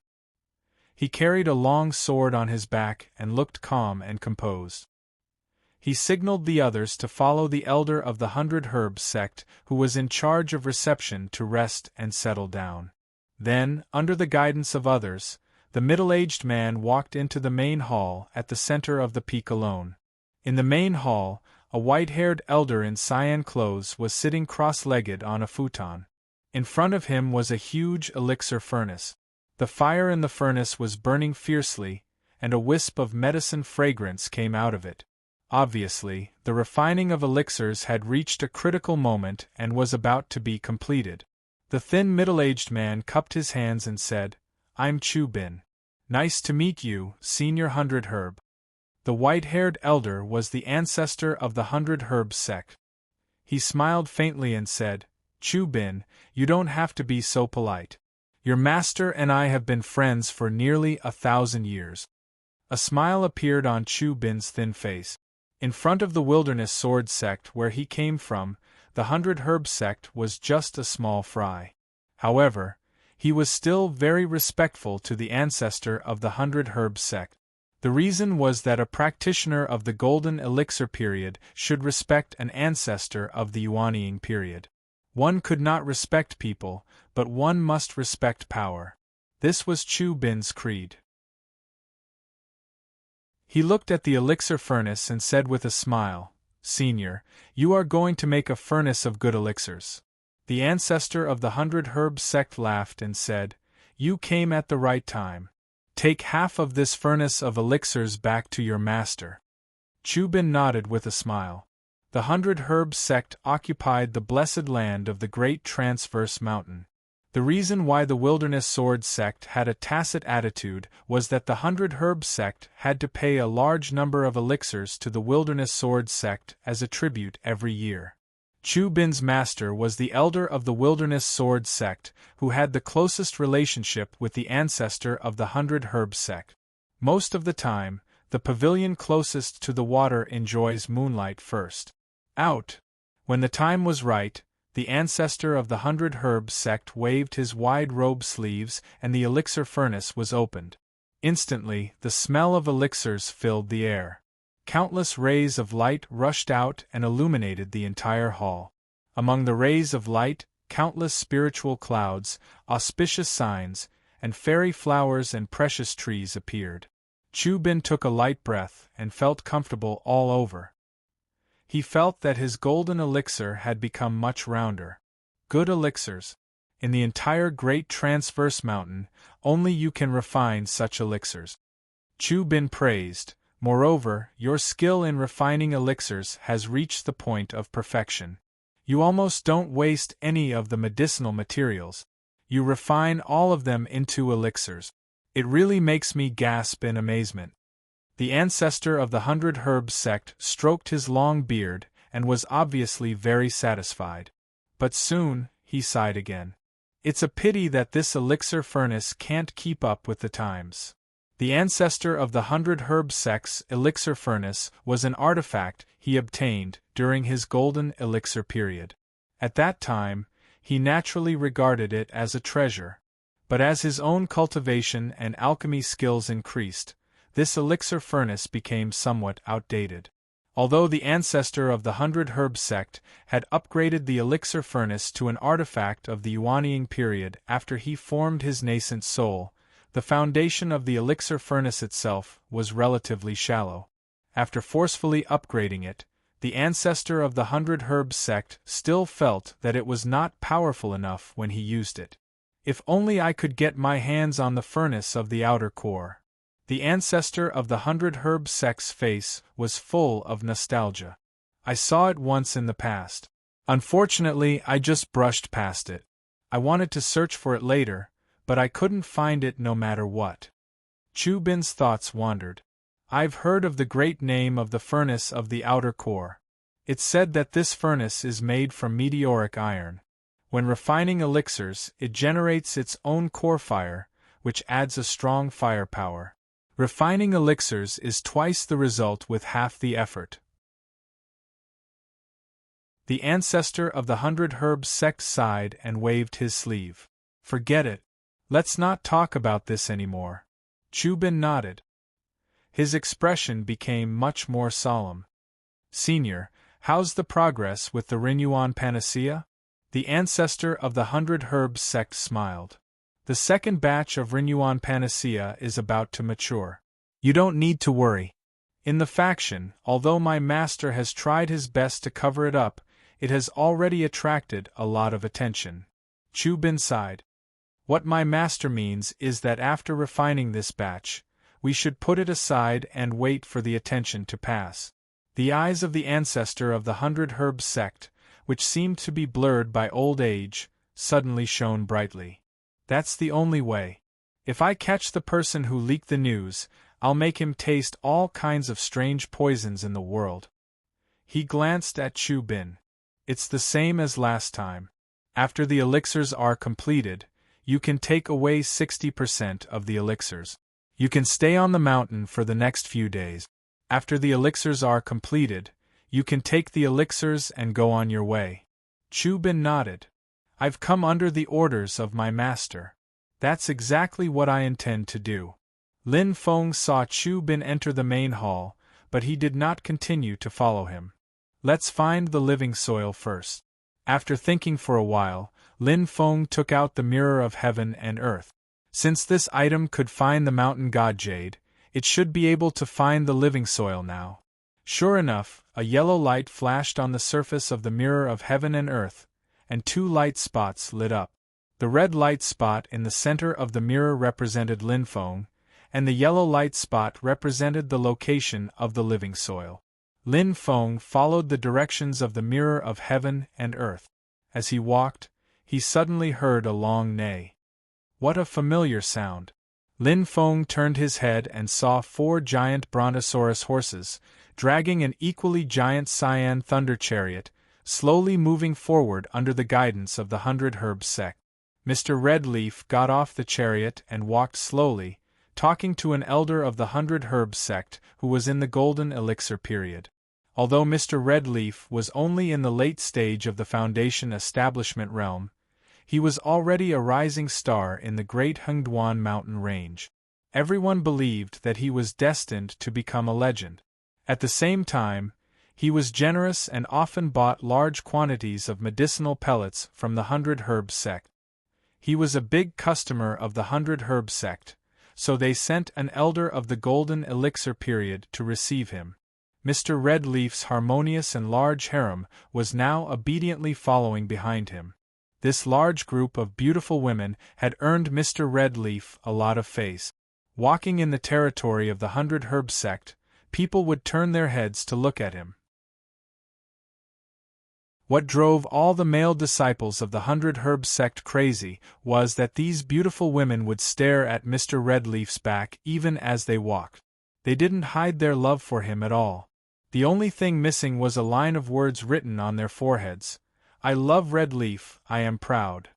He carried a long sword on his back and looked calm and composed. He signaled the others to follow the elder of the 100 Herbs sect, who was in charge of reception, to rest and settle down. Then, under the guidance of others, the middle-aged man walked into the main hall at the center of the peak alone. In the main hall, a white-haired elder in cyan clothes was sitting cross-legged on a futon. In front of him was a huge elixir furnace. The fire in the furnace was burning fiercely, and a wisp of medicine fragrance came out of it. Obviously, the refining of elixirs had reached a critical moment and was about to be completed. The thin middle-aged man cupped his hands and said, "I'm Chu Bin. Nice to meet you, Senior 100 Herb." The white-haired elder was the ancestor of the 100 Herbs sect. He smiled faintly and said, "Chu Bin, you don't have to be so polite. Your master and I have been friends for nearly 1,000 years." A smile appeared on Chu Bin's thin face. In front of the Wilderness Sword sect where he came from, the 100 Herbs sect was just a small fry. However, he was still very respectful to the ancestor of the 100 Herbs sect. The reason was that a practitioner of the Golden Elixir period should respect an ancestor of the Yuanying period. One could not respect people, but one must respect power. This was Chu Bin's creed. He looked at the elixir furnace and said with a smile, "Senior, you are going to make a furnace of good elixirs." The ancestor of the 100 Herbs sect laughed and said, "You came at the right time. Take half of this furnace of elixirs back to your master." Chu Bin nodded with a smile. The 100 Herbs sect occupied the blessed land of the Great Transverse Mountain. The reason why the Wilderness Sword sect had a tacit attitude was that the 100 Herbs sect had to pay a large number of elixirs to the Wilderness Sword sect as a tribute every year. Chu Bin's master was the elder of the Wilderness Sword sect, who had the closest relationship with the ancestor of the 100 Herbs sect. Most of the time, The pavilion closest to the water enjoys moonlight first. Out! When the time was right, the ancestor of the 100 Herbs sect waved his wide robe sleeves and the elixir furnace was opened. Instantly, the smell of elixirs filled the air. Countless rays of light rushed out and illuminated the entire hall. Among the rays of light, countless spiritual clouds, auspicious signs, and fairy flowers and precious trees appeared. Chu Bin took a light breath and felt comfortable all over. He felt that his golden elixir had become much rounder. Good elixirs. In the entire Great Transverse Mountain, only you can refine such elixirs. Chu Bin praised. Moreover, your skill in refining elixirs has reached the point of perfection. You almost don't waste any of the medicinal materials. You refine all of them into elixirs. It really makes me gasp in amazement. The ancestor of the 100 Herbs sect stroked his long beard and was obviously very satisfied. But soon, he sighed again. It's a pity that this elixir furnace can't keep up with the times. The ancestor of the 100 Herbs sect's elixir furnace was an artifact he obtained during his golden elixir period. At that time, he naturally regarded it as a treasure. But as his own cultivation and alchemy skills increased, this elixir furnace became somewhat outdated. Although the ancestor of the 100 Herbs sect had upgraded the elixir furnace to an artifact of the Yuanying period after he formed his nascent soul, the foundation of the elixir furnace itself was relatively shallow. After forcefully upgrading it, the ancestor of the 100 Herbs sect still felt that it was not powerful enough when he used it. If only I could get my hands on the furnace of the outer core. The ancestor of the 100 Herbs sect's face was full of nostalgia. I saw it once in the past. Unfortunately, I just brushed past it. I wanted to search for it later, but I couldn't find it no matter what. Chu Bin's thoughts wandered. I've heard of the great name of the furnace of the outer core. It's said that this furnace is made from meteoric iron. When refining elixirs, it generates its own core fire, which adds a strong firepower. Refining elixirs is twice the result with half the effort. The ancestor of the 100 Herbs sect sighed and waved his sleeve. Forget it. Let's not talk about this anymore. Chu Bin nodded. His expression became much more solemn. Senior, how's the progress with the Rinyuan panacea? The ancestor of the 100 Herbs sect smiled. The second batch of Rinyuan panacea is about to mature. You don't need to worry. In the faction, although my master has tried his best to cover it up, it has already attracted a lot of attention. Chu Bin sighed. What my master means is that after refining this batch, we should put it aside and wait for the attention to pass. The eyes of the ancestor of the 100 Herbs sect, which seemed to be blurred by old age, suddenly shone brightly. That's the only way. If I catch the person who leaked the news, I'll make him taste all kinds of strange poisons in the world. He glanced at Chu Bin. It's the same as last time. After the elixirs are completed, you can take away 60% of the elixirs. You can stay on the mountain for the next few days. After the elixirs are completed, you can take the elixirs and go on your way. Chu Bin nodded. I've come under the orders of my master. That's exactly what I intend to do. Lin Feng saw Chu Bin enter the main hall, but he did not continue to follow him. Let's find the living soil first. After thinking for a while, Lin Feng took out the mirror of heaven and earth. Since this item could find the mountain god jade, it should be able to find the living soil now. Sure enough, a yellow light flashed on the surface of the mirror of heaven and earth, and two light spots lit up. The red light spot in the center of the mirror represented Lin Feng, and the yellow light spot represented the location of the living soil. Lin Feng followed the directions of the mirror of heaven and earth. As he walked, he suddenly heard a long neigh. What a familiar sound! Lin Feng turned his head and saw 4 giant brontosaurus horses, dragging an equally giant cyan thunder chariot, slowly moving forward under the guidance of the 100 Herbs sect. Mr. Redleaf got off the chariot and walked slowly, talking to an elder of the 100 Herbs sect who was in the golden elixir period. Although Mr. Redleaf was only in the late stage of the Foundation establishment realm, he was already a rising star in the great Hengduan mountain range. Everyone believed that he was destined to become a legend. At the same time, he was generous and often bought large quantities of medicinal pellets from the 100 Herbs sect. He was a big customer of the 100 Herbs sect, so they sent an elder of the golden elixir period to receive him. Mr. Redleaf's harmonious and large harem was now obediently following behind him. This large group of beautiful women had earned Mr. Redleaf a lot of face. Walking in the territory of the 100 Herbs sect, people would turn their heads to look at him. What drove all the male disciples of the 100 Herbs sect crazy was that these beautiful women would stare at Mr. Redleaf's back even as they walked. They didn't hide their love for him at all. The only thing missing was a line of words written on their foreheads. I love Redleaf, I am proud.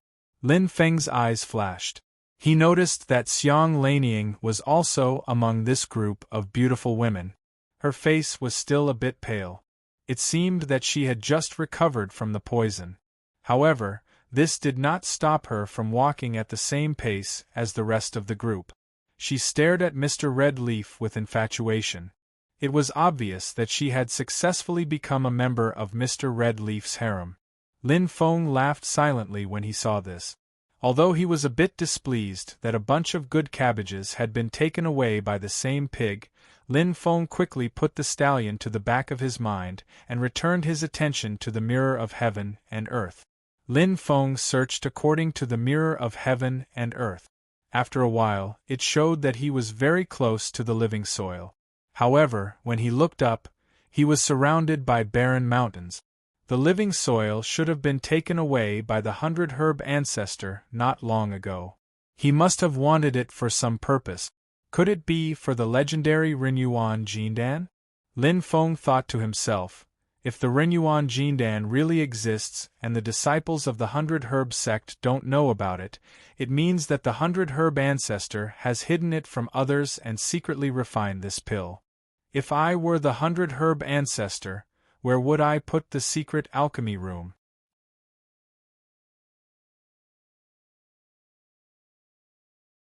Lin Feng's eyes flashed. He noticed that Xiang Lanying was also among this group of beautiful women. Her face was still a bit pale. It seemed that she had just recovered from the poison. However, this did not stop her from walking at the same pace as the rest of the group. She stared at Mr. Redleaf with infatuation. It was obvious that she had successfully become a member of Mr. Redleaf's harem. Lin Feng laughed silently when he saw this. Although he was a bit displeased that a bunch of good cabbages had been taken away by the same pig, Lin Feng quickly put the stallion to the back of his mind and returned his attention to the mirror of heaven and earth. Lin Feng searched according to the mirror of heaven and earth. After a while, it showed that he was very close to the living soil. However, when he looked up, he was surrounded by barren mountains. The living soil should have been taken away by the 100 Herb ancestor not long ago. He must have wanted it for some purpose. Could it be for the legendary Renyuan Jindan? Lin Feng thought to himself, if the Renyuan Jindan really exists and the disciples of the 100 Herb sect don't know about it, it means that the 100 Herb ancestor has hidden it from others and secretly refined this pill. If I were the 100 Herb ancestor, where would I put the secret alchemy room?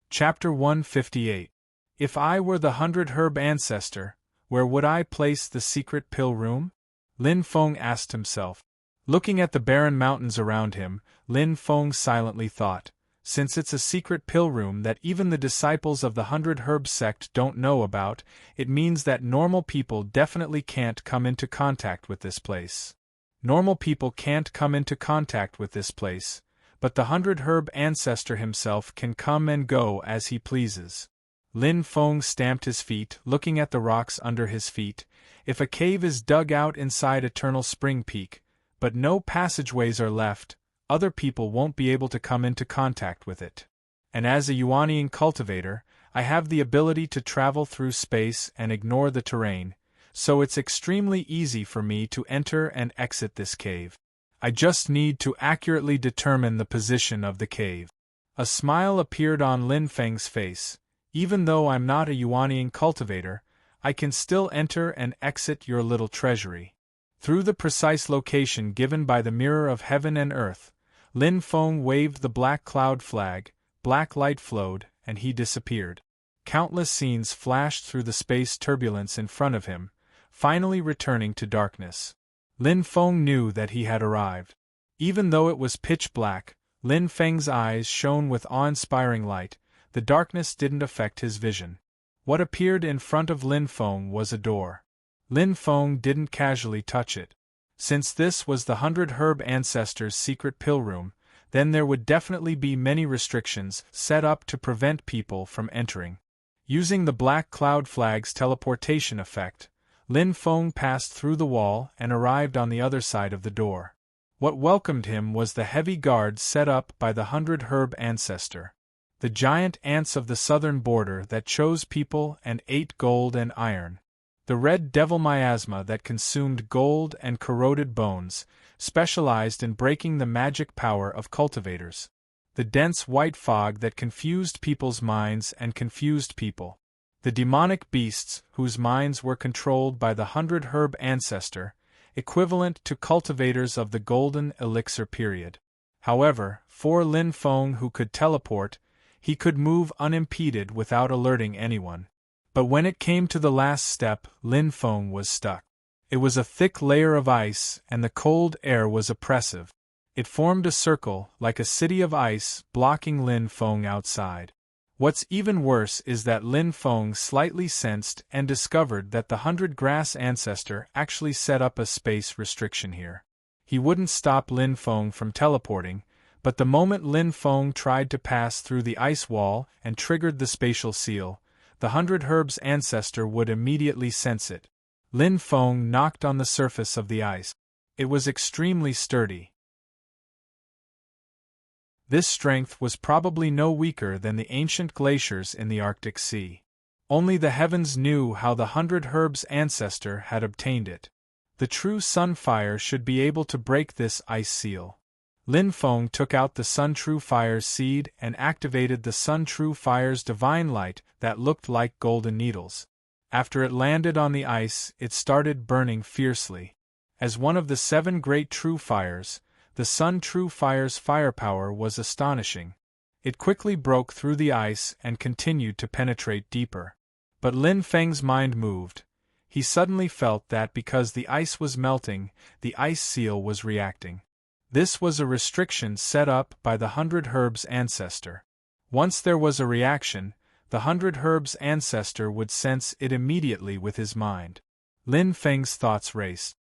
Chapter 158. If I were the 100 Herb ancestor, where would I place the secret pill room? Lin Feng asked himself. Looking at the barren mountains around him, Lin Feng silently thought, since it's a secret pill room that even the disciples of the 100 Herb sect don't know about, it means that normal people definitely can't come into contact with this place. Normal people can't come into contact with this place, but the 100 Herb ancestor himself can come and go as he pleases. Lin Feng stamped his feet, looking at the rocks under his feet. If a cave is dug out inside Eternal Spring Peak, but no passageways are left, other people won't be able to come into contact with it. And as a Yuanian cultivator, I have the ability to travel through space and ignore the terrain, so it's extremely easy for me to enter and exit this cave. I just need to accurately determine the position of the cave. A smile appeared on Lin Feng's face. Even though I'm not a Yuanian cultivator, I can still enter and exit your little treasury. Through the precise location given by the mirror of heaven and earth, Lin Feng waved the black cloud flag, black light flowed, and he disappeared. Countless scenes flashed through the space turbulence in front of him, finally returning to darkness. Lin Feng knew that he had arrived. Even though it was pitch black, Lin Feng's eyes shone with awe-inspiring light. The darkness didn't affect his vision. What appeared in front of Lin Feng was a door. Lin Feng didn't casually touch it. Since this was the 100 Herb ancestor's secret pill room, then there would definitely be many restrictions set up to prevent people from entering. Using the black cloud flag's teleportation effect, Lin Feng passed through the wall and arrived on the other side of the door. What welcomed him was the heavy guard set up by the 100 Herb ancestor. The giant ants of the southern border that chose people and ate gold and iron. The red devil miasma that consumed gold and corroded bones, specialized in breaking the magic power of cultivators. the dense white fog that confused people's minds and confused people. The demonic beasts whose minds were controlled by the 100 herb ancestor, equivalent to cultivators of the golden elixir period. However, for Lin Feng, who could teleport, he could move unimpeded without alerting anyone. But when it came to the last step, Lin Feng was stuck. It was a thick layer of ice, and the cold air was oppressive. It formed a circle, like a city of ice, blocking Lin Feng outside. What's even worse is that Lin Feng slightly sensed and discovered that the 100 grass ancestor actually set up a space restriction here. He wouldn't stop Lin Feng from teleporting, but the moment Lin Feng tried to pass through the ice wall and triggered the spatial seal, the 100 herb's ancestor would immediately sense it. Lin Feng knocked on the surface of the ice. It was extremely sturdy. This strength was probably no weaker than the ancient glaciers in the Arctic Sea. Only the heavens knew how the 100 herb's ancestor had obtained it. The true Sunfire should be able to break this ice seal. Lin Feng took out the Sun True Fire's seed and activated the Sun True Fire's divine light that looked like golden needles. After it landed on the ice, it started burning fiercely. As one of the 7 great True Fires, the Sun True Fire's firepower was astonishing. It quickly broke through the ice and continued to penetrate deeper. But Lin Feng's mind moved. He suddenly felt that because the ice was melting, the ice seal was reacting. This was a restriction set up by the 100 herb's ancestor. Once there was a reaction, the 100 herb's ancestor would sense it immediately with his mind. Lin Feng's thoughts raced.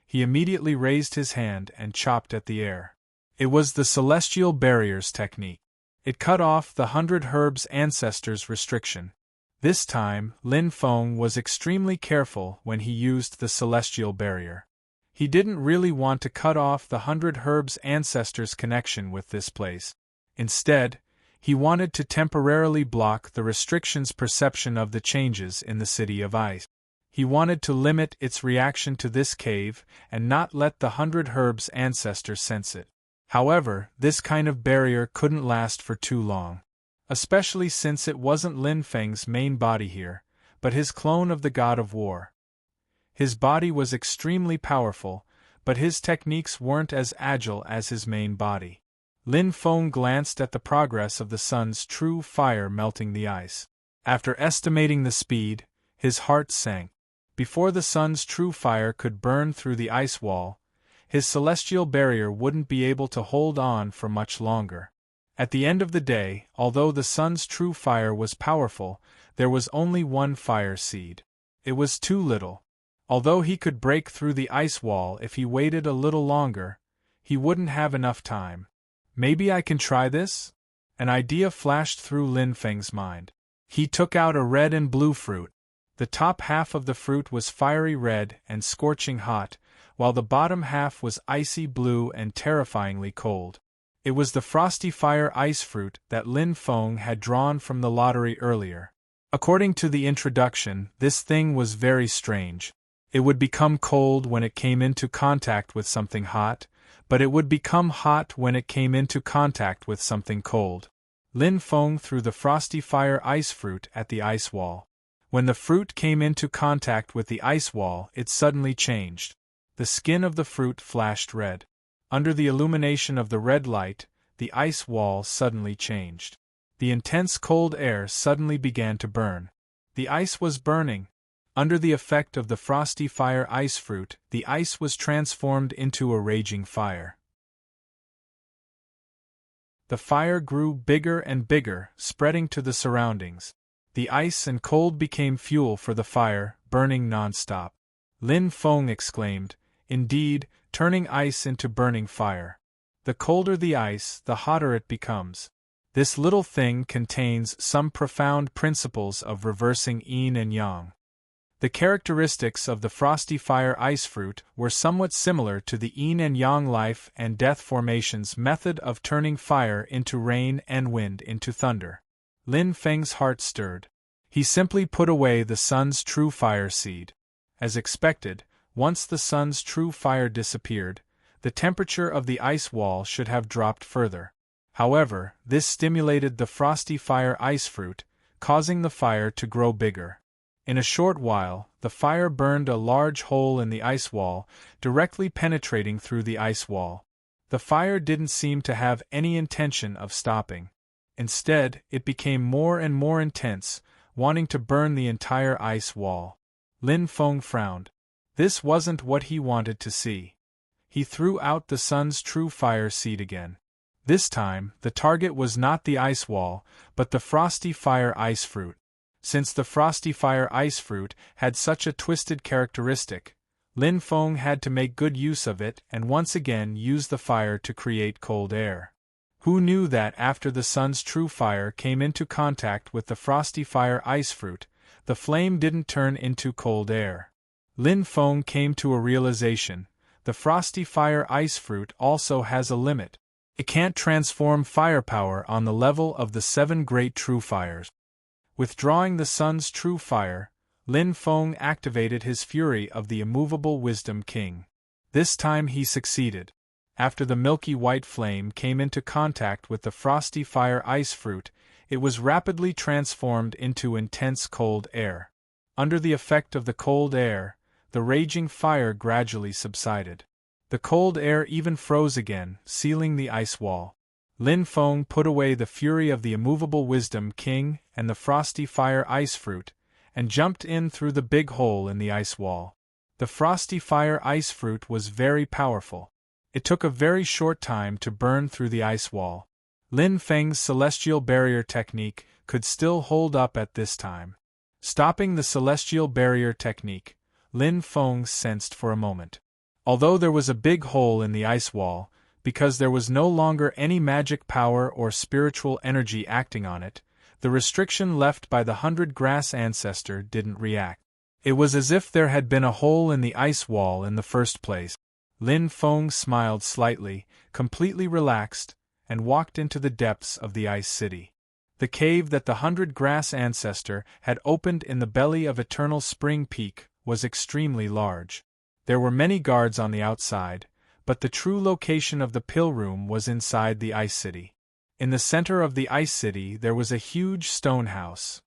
He immediately raised his hand and chopped at the air. It was the celestial barriers technique. It cut off the 100 herb's ancestor's restriction. This time, Lin Feng was extremely careful when he used the celestial barrier. He didn't really want to cut off the 100 herb's ancestor's connection with this place. Instead, he wanted to temporarily block the restriction's perception of the changes in the City of Ice. He wanted to limit its reaction to this cave and not let the 100 herb's ancestor sense it. However, this kind of barrier couldn't last for too long. Especially since it wasn't Lin Feng's main body here, but his clone of the god of war. His body was extremely powerful, but his techniques weren't as agile as his main body. Lin Feng glanced at the progress of the sun's true fire melting the ice. After estimating the speed, his heart sank. Before the sun's true fire could burn through the ice wall, his celestial barrier wouldn't be able to hold on for much longer. At the end of the day, although the sun's true fire was powerful, there was only one fire seed. It was too little. Although he could break through the ice wall if he waited a little longer, he wouldn't have enough time. Maybe I can try this? An idea flashed through Lin Feng's mind. He took out a red and blue fruit. The top half of the fruit was fiery red and scorching hot, while the bottom half was icy blue and terrifyingly cold. It was the frosty fire ice fruit that Lin Feng had drawn from the lottery earlier. According to the introduction, this thing was very strange. It would become cold when it came into contact with something hot, but it would become hot when it came into contact with something cold. Lin Feng threw the frosty fire ice fruit at the ice wall. When the fruit came into contact with the ice wall, it suddenly changed. The skin of the fruit flashed red. Under the illumination of the red light, the ice wall suddenly changed. The intense cold air suddenly began to burn. The ice was burning. Under the effect of the frosty fire ice fruit, the ice was transformed into a raging fire. The fire grew bigger and bigger, spreading to the surroundings. The ice and cold became fuel for the fire, burning non-stop. Lin Feng exclaimed, "Indeed, turning ice into burning fire. The colder the ice, the hotter it becomes. This little thing contains some profound principles of reversing yin and yang." The characteristics of the frosty fire ice fruit were somewhat similar to the yin and yang life and death formation's method of turning fire into rain and wind into thunder. Lin Feng's heart stirred. He simply put away the sun's true fire seed. As expected, once the sun's true fire disappeared, the temperature of the ice wall should have dropped further. However, this stimulated the frosty fire ice fruit, causing the fire to grow bigger. In a short while, the fire burned a large hole in the ice wall, directly penetrating through the ice wall. The fire didn't seem to have any intention of stopping. Instead, it became more and more intense, wanting to burn the entire ice wall. Lin Feng frowned. This wasn't what he wanted to see. He threw out the sun's true fire seed again. This time, the target was not the ice wall, but the frosty fire ice fruit. Since the frosty fire ice fruit had such a twisted characteristic, Lin Feng had to make good use of it and once again use the fire to create cold air. Who knew that after the sun's true fire came into contact with the frosty fire ice fruit, the flame didn't turn into cold air? Lin Feng came to a realization: the frosty fire ice fruit also has a limit. It can't transform firepower on the level of the 7 great true fires. Withdrawing the sun's true fire, Lin Feng activated his fury of the immovable Wisdom King. This time he succeeded. After the milky white flame came into contact with the frosty fire ice fruit, it was rapidly transformed into intense cold air. Under the effect of the cold air, the raging fire gradually subsided. The cold air even froze again, sealing the ice wall. Lin Feng put away the fury of the immovable Wisdom King and the frosty fire ice fruit, and jumped in through the big hole in the ice wall. The frosty fire ice fruit was very powerful. It took a very short time to burn through the ice wall. Lin Feng's celestial barrier technique could still hold up at this time. Stopping the celestial barrier technique, Lin Feng sensed for a moment. Although there was a big hole in the ice wall, because there was no longer any magic power or spiritual energy acting on it, the restriction left by the 100 Grass Ancestor didn't react. It was as if there had been a hole in the ice wall in the first place. Lin Feng smiled slightly, completely relaxed, and walked into the depths of the Ice City. The cave that the 100 Grass Ancestor had opened in the belly of Eternal Spring Peak was extremely large. There were many guards on the outside, but the true location of the pill room was inside the Ice City. In the center of the Ice City there was a huge stone house.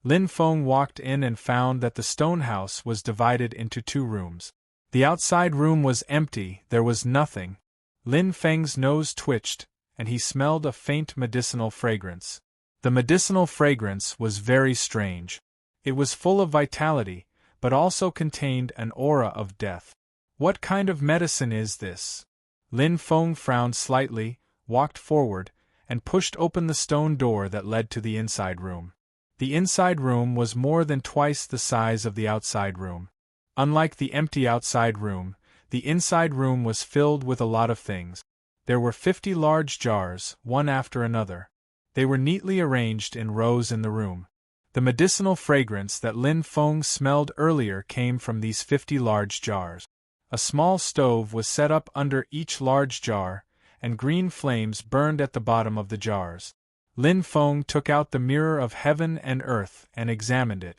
Lin Feng walked in and found that the stone house was divided into 2 rooms. The outside room was empty, there was nothing. Lin Feng's nose twitched, and he smelled a faint medicinal fragrance. The medicinal fragrance was very strange. It was full of vitality, but also contained an aura of death. What kind of medicine is this? Lin Feng frowned slightly, walked forward, and pushed open the stone door that led to the inside room. The inside room was more than twice the size of the outside room. Unlike the empty outside room, the inside room was filled with a lot of things. There were 50 large jars, one after another. They were neatly arranged in rows in the room. The medicinal fragrance that Lin Feng smelled earlier came from these 50 large jars. A small stove was set up under each large jar, and green flames burned at the bottom of the jars. Lin Feng took out the mirror of heaven and earth and examined it.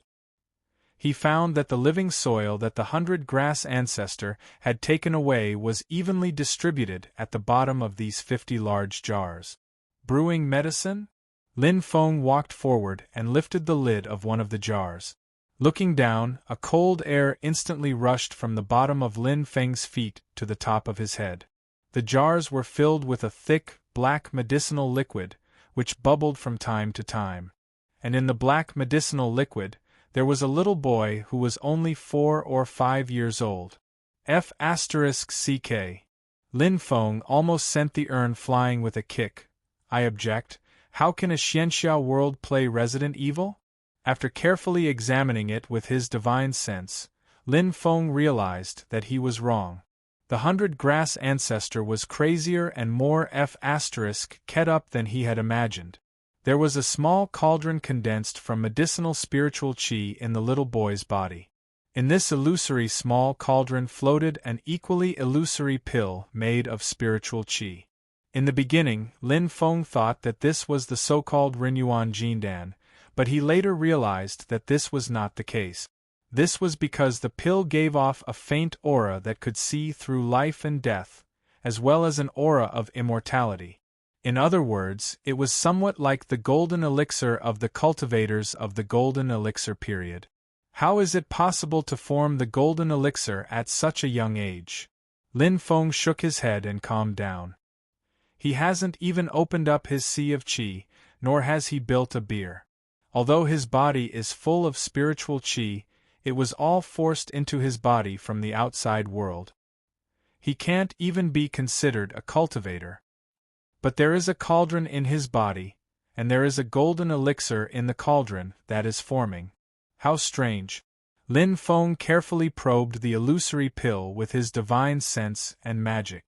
He found that the living soil that the 100 Grass Ancestor had taken away was evenly distributed at the bottom of these 50 large jars. Brewing medicine? Lin Feng walked forward and lifted the lid of one of the jars. Looking down, a cold air instantly rushed from the bottom of Lin Feng's feet to the top of his head. The jars were filled with a thick, black medicinal liquid, which bubbled from time to time. And in the black medicinal liquid, there was a little boy who was only 4 or 5 years old. F***CK. Lin Feng almost sent the urn flying with a kick. I object. How can a Xianxia world play Resident Evil? After carefully examining it with his divine sense, Lin Feng realized that he was wrong. The 100 Grass Ancestor was crazier and more F***ed up than he had imagined. There was a small cauldron condensed from medicinal spiritual qi in the little boy's body. In this illusory small cauldron floated an equally illusory pill made of spiritual qi. In the beginning, Lin Feng thought that this was the so-called Renyuan Jindan, but he later realized that this was not the case. This was because the pill gave off a faint aura that could see through life and death, as well as an aura of immortality. In other words, it was somewhat like the golden elixir of the cultivators of the golden elixir period. How is it possible to form the golden elixir at such a young age? Lin Feng shook his head and calmed down. He hasn't even opened up his sea of qi, nor has he built a beer. Although his body is full of spiritual qi, it was all forced into his body from the outside world. He can't even be considered a cultivator. But there is a cauldron in his body, and there is a golden elixir in the cauldron that is forming. How strange! Lin Feng carefully probed the illusory pill with his divine sense and magic.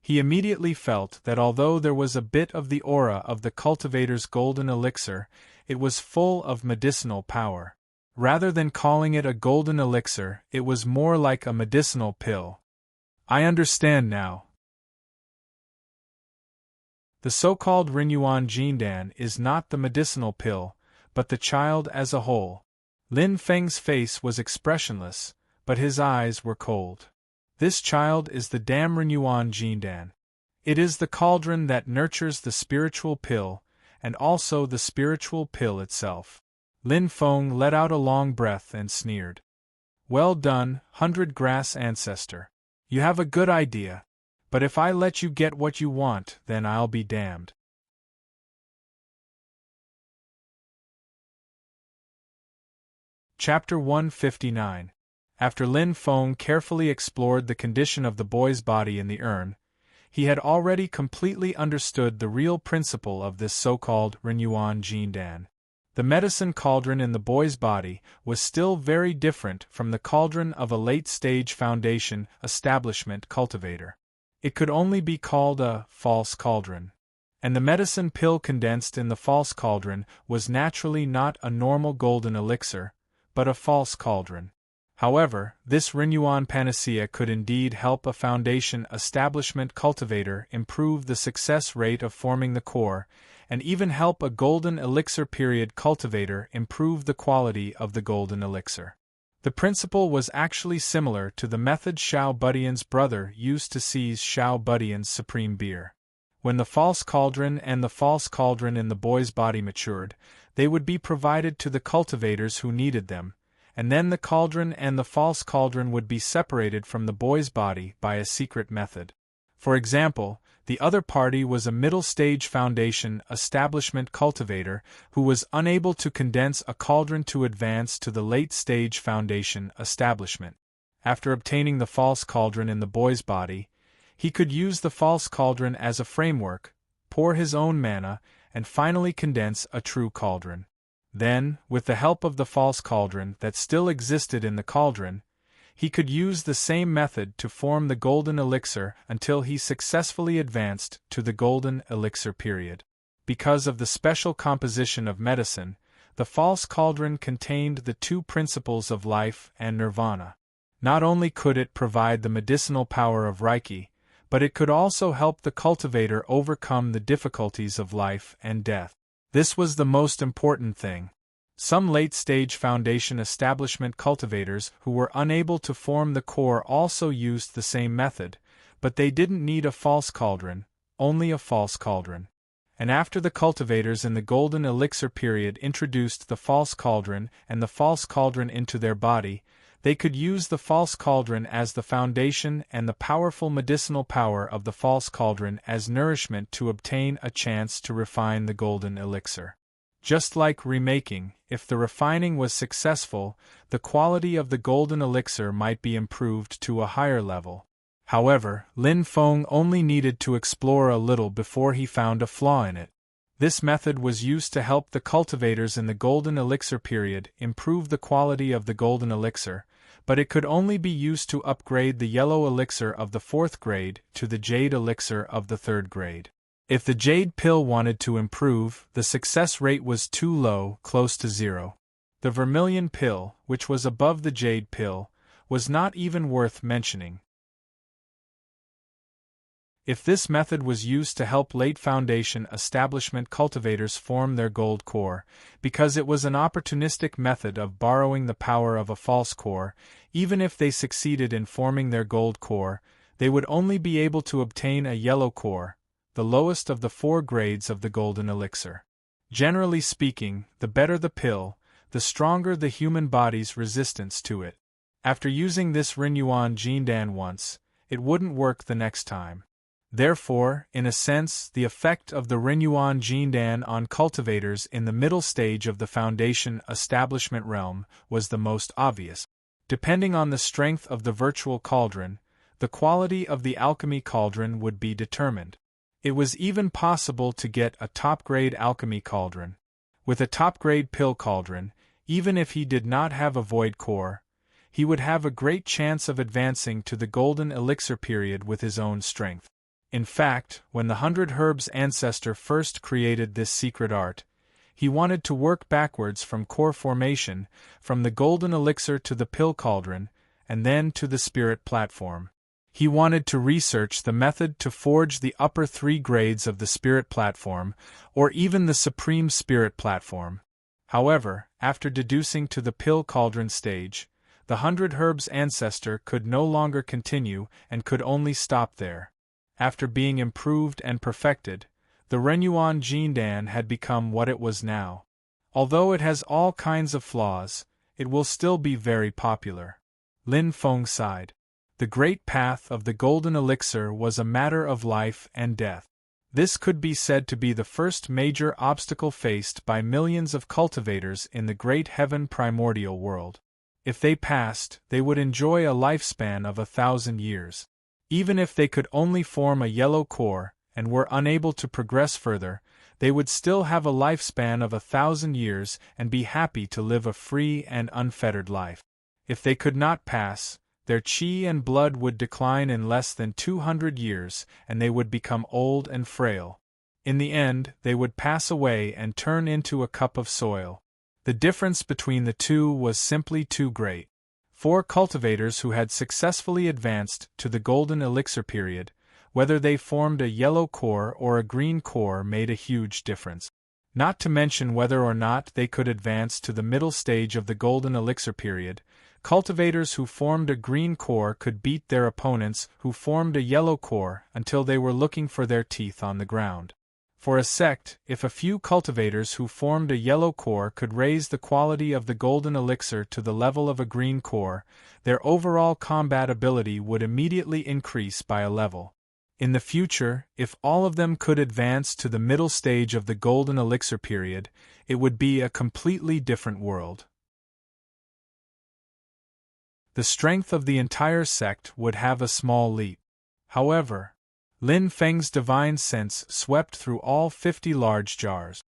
He immediately felt that although there was a bit of the aura of the cultivator's golden elixir, it was full of medicinal power. Rather than calling it a golden elixir, it was more like a medicinal pill. I understand now. The so-called Renyuan Jindan is not the medicinal pill, but the child as a whole. Lin Feng's face was expressionless, but his eyes were cold. This child is the damn Renyuan Jindan. It is the cauldron that nurtures the spiritual pill, and also the spiritual pill itself. Lin Feng let out a long breath and sneered. Well done, 100-grass ancestor. You have a good idea. But if I let you get what you want, then I'll be damned. Chapter 159. After Lin Feng carefully explored the condition of the boy's body in the urn, he had already completely understood the real principle of this so-called Renyuan Jindan. The medicine cauldron in the boy's body was still very different from the cauldron of a late-stage foundation establishment cultivator. It could only be called a false cauldron. And the medicine pill condensed in the false cauldron was naturally not a normal golden elixir, but a false cauldron. However, this Renyuan panacea could indeed help a foundation establishment cultivator improve the success rate of forming the core, and even help a golden elixir period cultivator improve the quality of the golden elixir. The principle was actually similar to the method Xiao Budian's brother used to seize Xiao Budian's supreme beer. When the false cauldron and the false cauldron in the boy's body matured, they would be provided to the cultivators who needed them, and then the cauldron and the false cauldron would be separated from the boy's body by a secret method. For example, the other party was a middle-stage foundation establishment cultivator who was unable to condense a cauldron to advance to the late-stage foundation establishment. After obtaining the false cauldron in the boy's body, he could use the false cauldron as a framework, pour his own mana, and finally condense a true cauldron. Then, with the help of the false cauldron that still existed in the cauldron, he could use the same method to form the golden elixir until he successfully advanced to the golden elixir period. Because of the special composition of medicine, the false cauldron contained the two principles of life and nirvana. Not only could it provide the medicinal power of Reiki, but it could also help the cultivator overcome the difficulties of life and death. This was the most important thing. Some late-stage foundation establishment cultivators who were unable to form the core also used the same method, but they didn't need a false cauldron, only a false cauldron. And after the cultivators in the golden elixir period introduced the false cauldron and the false cauldron into their body, they could use the false cauldron as the foundation and the powerful medicinal power of the false cauldron as nourishment to obtain a chance to refine the golden elixir. Just like remaking, if the refining was successful, the quality of the golden elixir might be improved to a higher level. However, Lin Feng only needed to explore a little before he found a flaw in it. This method was used to help the cultivators in the golden elixir period improve the quality of the golden elixir, but it could only be used to upgrade the yellow elixir of the 4th grade to the jade elixir of the 3rd grade. If the jade pill wanted to improve, the success rate was too low, close to 0. The vermilion pill, which was above the jade pill, was not even worth mentioning. If this method was used to help late foundation establishment cultivators form their gold core, because it was an opportunistic method of borrowing the power of a false core, even if they succeeded in forming their gold core, they would only be able to obtain a yellow core, the lowest of the 4 grades of the golden elixir. Generally speaking, the better the pill, the stronger the human body's resistance to it. After using this Renyuan Jindan once, it wouldn't work the next time. Therefore, in a sense, the effect of the Renyuan Jindan on cultivators in the middle stage of the foundation establishment realm was the most obvious. Depending on the strength of the virtual cauldron, the quality of the alchemy cauldron would be determined. It was even possible to get a top-grade alchemy cauldron. With a top-grade pill cauldron, even if he did not have a void core, he would have a great chance of advancing to the golden elixir period with his own strength. In fact, when the 100 Herbs ancestor first created this secret art, he wanted to work backwards from core formation, from the golden elixir to the pill cauldron, and then to the spirit platform. He wanted to research the method to forge the upper 3 grades of the spirit platform, or even the supreme spirit platform. However, after deducing to the pill cauldron stage, the 100 Herbs ancestor could no longer continue and could only stop there. After being improved and perfected, the Renyuan Jindan had become what it was now. Although it has all kinds of flaws, it will still be very popular. Lin Feng sighed. The great path of the golden elixir was a matter of life and death. This could be said to be the first major obstacle faced by millions of cultivators in the great heaven primordial world. If they passed, they would enjoy a lifespan of 1,000 years. Even if they could only form a yellow core, and were unable to progress further, they would still have a lifespan of 1,000 years and be happy to live a free and unfettered life. If they could not pass, their chi and blood would decline in less than 200 years, and they would become old and frail. In the end, they would pass away and turn into a cup of soil. The difference between the two was simply too great. 4 cultivators who had successfully advanced to the golden elixir period, whether they formed a yellow core or a green core made a huge difference. Not to mention whether or not they could advance to the middle stage of the golden elixir period, cultivators who formed a green core could beat their opponents who formed a yellow core until they were looking for their teeth on the ground. For a sect, if a few cultivators who formed a yellow core could raise the quality of the golden elixir to the level of a green core, their overall combat ability would immediately increase by a level. In the future, if all of them could advance to the middle stage of the golden elixir period, it would be a completely different world. The strength of the entire sect would have a small leap. However, Lin Feng's divine sense swept through all 50 large jars.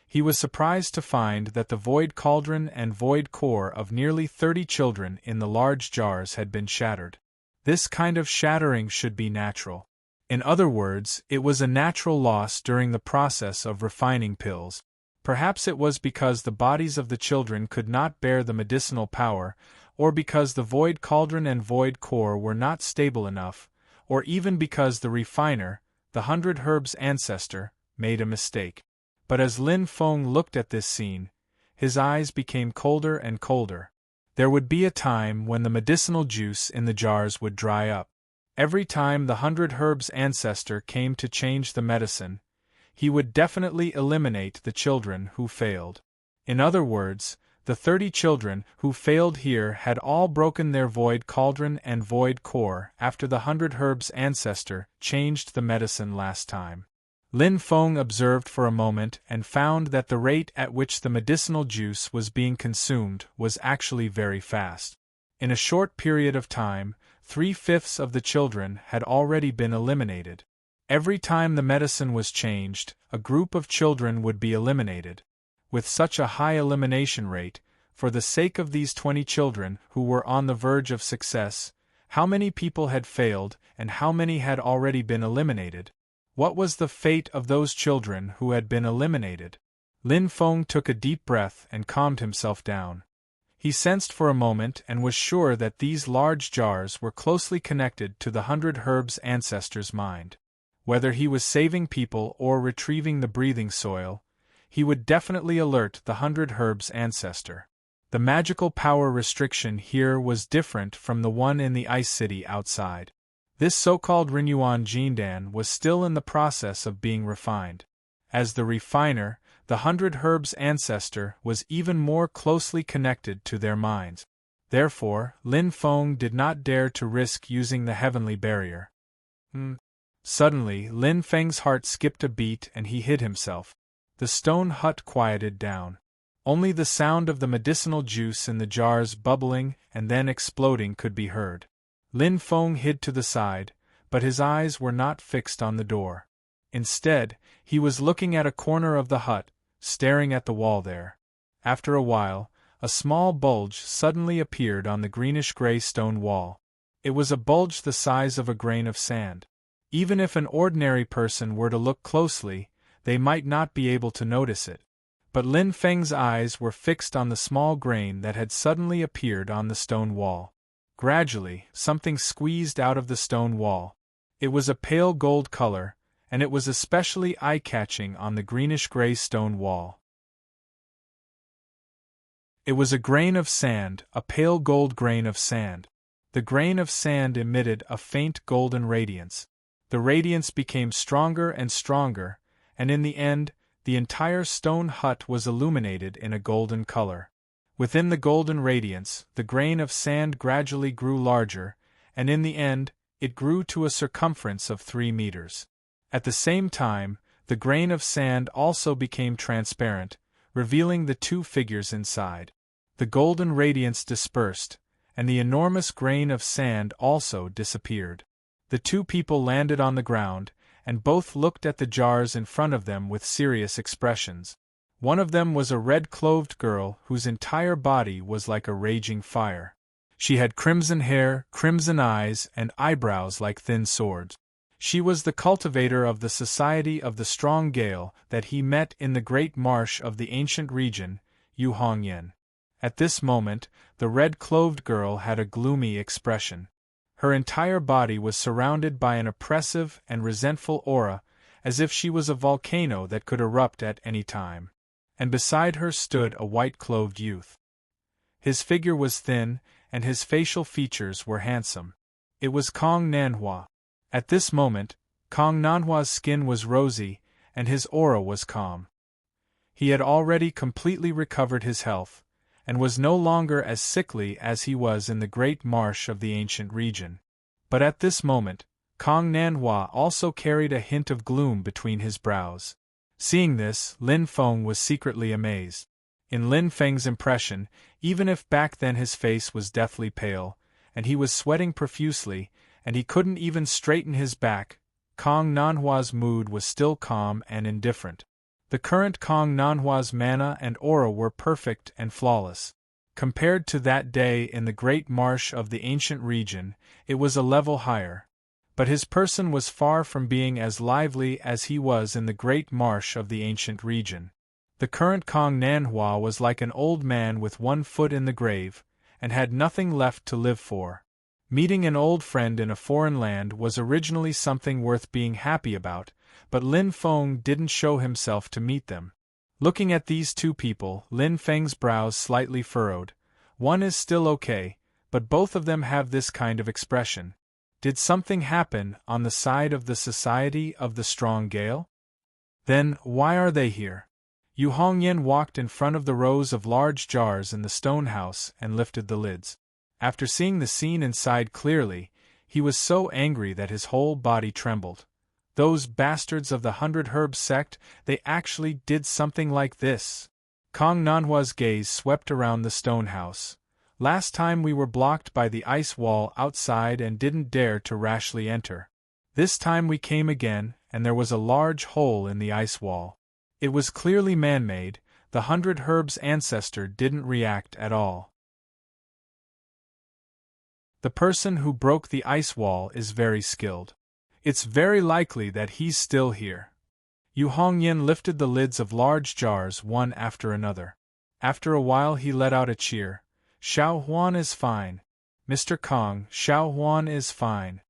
He was surprised to find that the void cauldron and void core of nearly 30 children in the large jars had been shattered. This kind of shattering should be natural. In other words, it was a natural loss during the process of refining pills. Perhaps it was because the bodies of the children could not bear the medicinal power, or because the void cauldron and void core were not stable enough, or even because the refiner, the 100 Herbs ancestor, made a mistake. But as Lin Feng looked at this scene, his eyes became colder and colder. There would be a time when the medicinal juice in the jars would dry up. Every time the 100 Herbs ancestor came to change the medicine, he would definitely eliminate the children who failed. In other words, the 30 children who failed here had all broken their void cauldron and void core after the 100 Herbs ancestor changed the medicine last time. Lin Feng observed for a moment and found that the rate at which the medicinal juice was being consumed was actually very fast. In a short period of time, 3/5 of the children had already been eliminated. Every time the medicine was changed, a group of children would be eliminated. With such a high elimination rate, for the sake of these 20 children who were on the verge of success, how many people had failed and how many had already been eliminated? What was the fate of those children who had been eliminated? Lin Feng took a deep breath and calmed himself down. He sensed for a moment and was sure that these large jars were closely connected to the 100 Herbs ancestor's mind. Whether he was saving people or retrieving the breathing soil, he would definitely alert the 100 Herbs ancestor. The magical power restriction here was different from the one in the ice city outside. This so-called Renyuan Jindan was still in the process of being refined. As the refiner, the 100 Herbs ancestor was even more closely connected to their minds. Therefore, Lin Feng did not dare to risk using the heavenly barrier. Suddenly, Lin Feng's heart skipped a beat and he hid himself. The stone hut quieted down. Only the sound of the medicinal juice in the jars bubbling and then exploding could be heard. Lin Feng hid to the side, but his eyes were not fixed on the door. Instead, he was looking at a corner of the hut, staring at the wall there. After a while, a small bulge suddenly appeared on the greenish-gray stone wall. It was a bulge the size of a grain of sand. Even if an ordinary person were to look closely, they might not be able to notice it. But Lin Feng's eyes were fixed on the small grain that had suddenly appeared on the stone wall. Gradually, something squeezed out of the stone wall. It was a pale gold color, and it was especially eye-catching on the greenish-gray stone wall. It was a grain of sand, a pale gold grain of sand. The grain of sand emitted a faint golden radiance. The radiance became stronger and stronger, and in the end, the entire stone hut was illuminated in a golden color. Within the golden radiance, the grain of sand gradually grew larger, and in the end, it grew to a circumference of 3 meters. At the same time, the grain of sand also became transparent, revealing the 2 figures inside. The golden radiance dispersed, and the enormous grain of sand also disappeared. The 2 people landed on the ground, and both looked at the jars in front of them with serious expressions. One of them was a red-clothed girl whose entire body was like a raging fire. She had crimson hair, crimson eyes, and eyebrows like thin swords. She was the cultivator of the Society of the Strong Gale that he met in the great marsh of the ancient region, Yu Hongyan. At this moment, the red-clothed girl had a gloomy expression. Her entire body was surrounded by an oppressive and resentful aura, as if she was a volcano that could erupt at any time. And beside her stood a white-clothed youth. His figure was thin, and his facial features were handsome. It was Kong Nanhua. At this moment, Kong Nanhua's skin was rosy, and his aura was calm. He had already completely recovered his health, and was no longer as sickly as he was in the great marsh of the ancient region. But at this moment, Kong Nanhua also carried a hint of gloom between his brows. Seeing this, Lin Feng was secretly amazed. In Lin Feng's impression, even if back then his face was deathly pale, and he was sweating profusely, and he couldn't even straighten his back, Kong Nanhua's mood was still calm and indifferent. The current Kong Nanhua's mana and aura were perfect and flawless. Compared to that day in the great marsh of the ancient region, it was a level higher. But his person was far from being as lively as he was in the great marsh of the ancient region. The current Kong Nanhua was like an old man with 1 foot in the grave, and had nothing left to live for. Meeting an old friend in a foreign land was originally something worth being happy about, but Lin Feng didn't show himself to meet them. Looking at these 2 people, Lin Feng's brows slightly furrowed. One is still okay, but both of them have this kind of expression. Did something happen on the side of the Society of the Strong Gale? Then, why are they here? Yu Hongyan walked in front of the rows of large jars in the stone house and lifted the lids. After seeing the scene inside clearly, he was so angry that his whole body trembled. Those bastards of the 100 Herbs sect, they actually did something like this. Kong Nanhua's gaze swept around the stone house. Last time we were blocked by the ice wall outside and didn't dare to rashly enter. This time we came again, and there was a large hole in the ice wall. It was clearly man-made. The 100 Herbs ancestor didn't react at all. The person who broke the ice wall is very skilled. It's very likely that he's still here. Yu Hongyan lifted the lids of large jars one after another. After a while he let out a cheer. Xiao Huan is fine. Mr. Kong, Xiao Huan is fine.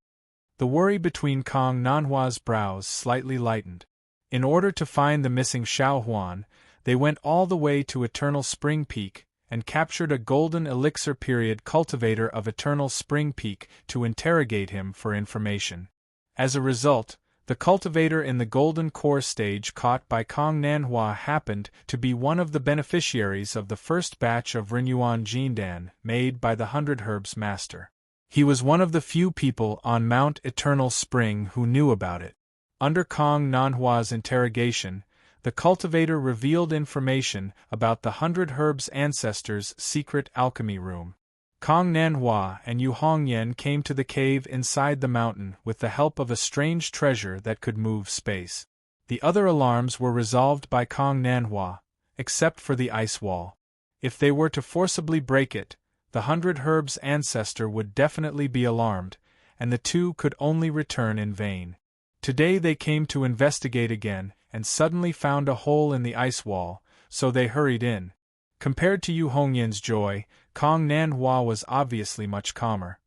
The worry between Kong Nanhua's brows slightly lightened. In order to find the missing Xiao Huan, they went all the way to Eternal Spring Peak, and captured a golden elixir period cultivator of Eternal Spring Peak to interrogate him for information. As a result, the cultivator in the Golden Core stage caught by Kong Nanhua happened to be one of the beneficiaries of the first batch of Renyuan Jindan made by the 100 Herbs Master. He was one of the few people on Mount Eternal Spring who knew about it. Under Kong Nanhua's interrogation, the cultivator revealed information about the 100 Herbs Ancestors' secret alchemy room. Kong Nanhua and Yu Hongyan came to the cave inside the mountain with the help of a strange treasure that could move space. The other alarms were resolved by Kong Nanhua, except for the ice wall. If they were to forcibly break it, the 100 Herbs Ancestor would definitely be alarmed, and the two could only return in vain. Today they came to investigate again, and suddenly found a hole in the ice wall, so they hurried in. Compared to Yu Hongyan's joy, Kong Nanhua was obviously much calmer.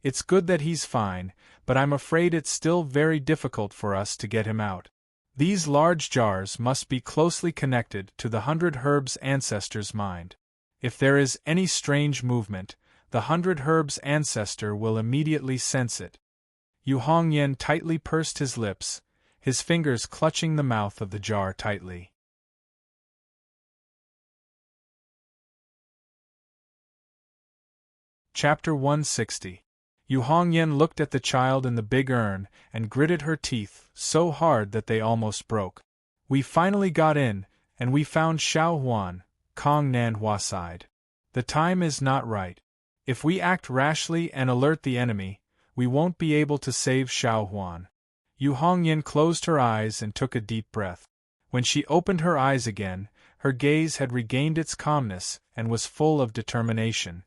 It's good that he's fine, but I'm afraid it's still very difficult for us to get him out. These large jars must be closely connected to the 100 Herbs Ancestor's mind. If there is any strange movement, the 100 Herbs Ancestor will immediately sense it. Yu Hongyan tightly pursed his lips, his fingers clutching the mouth of the jar tightly. Chapter 160. Yu Hongyan looked at the child in the big urn and gritted her teeth so hard that they almost broke. We finally got in, and we found Xiao Huan, Kong Nanhua sighed. The time is not right. If we act rashly and alert the enemy, we won't be able to save Xiao Huan. Yu Hongyan closed her eyes and took a deep breath. When she opened her eyes again, her gaze had regained its calmness and was full of determination.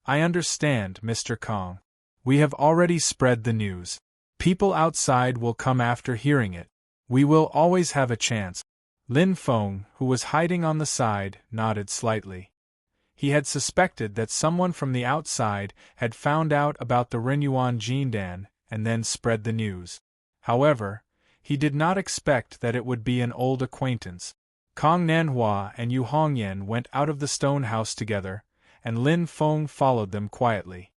I understand, Mr. Kong. We have already spread the news. People outside will come after hearing it. We will always have a chance. Lin Feng, who was hiding on the side, nodded slightly. He had suspected that someone from the outside had found out about the Renyuan Jindan and then spread the news. However, he did not expect that it would be an old acquaintance. Kong Nanhua and Yu Hongyan went out of the stone house together, and Lin Feng followed them quietly.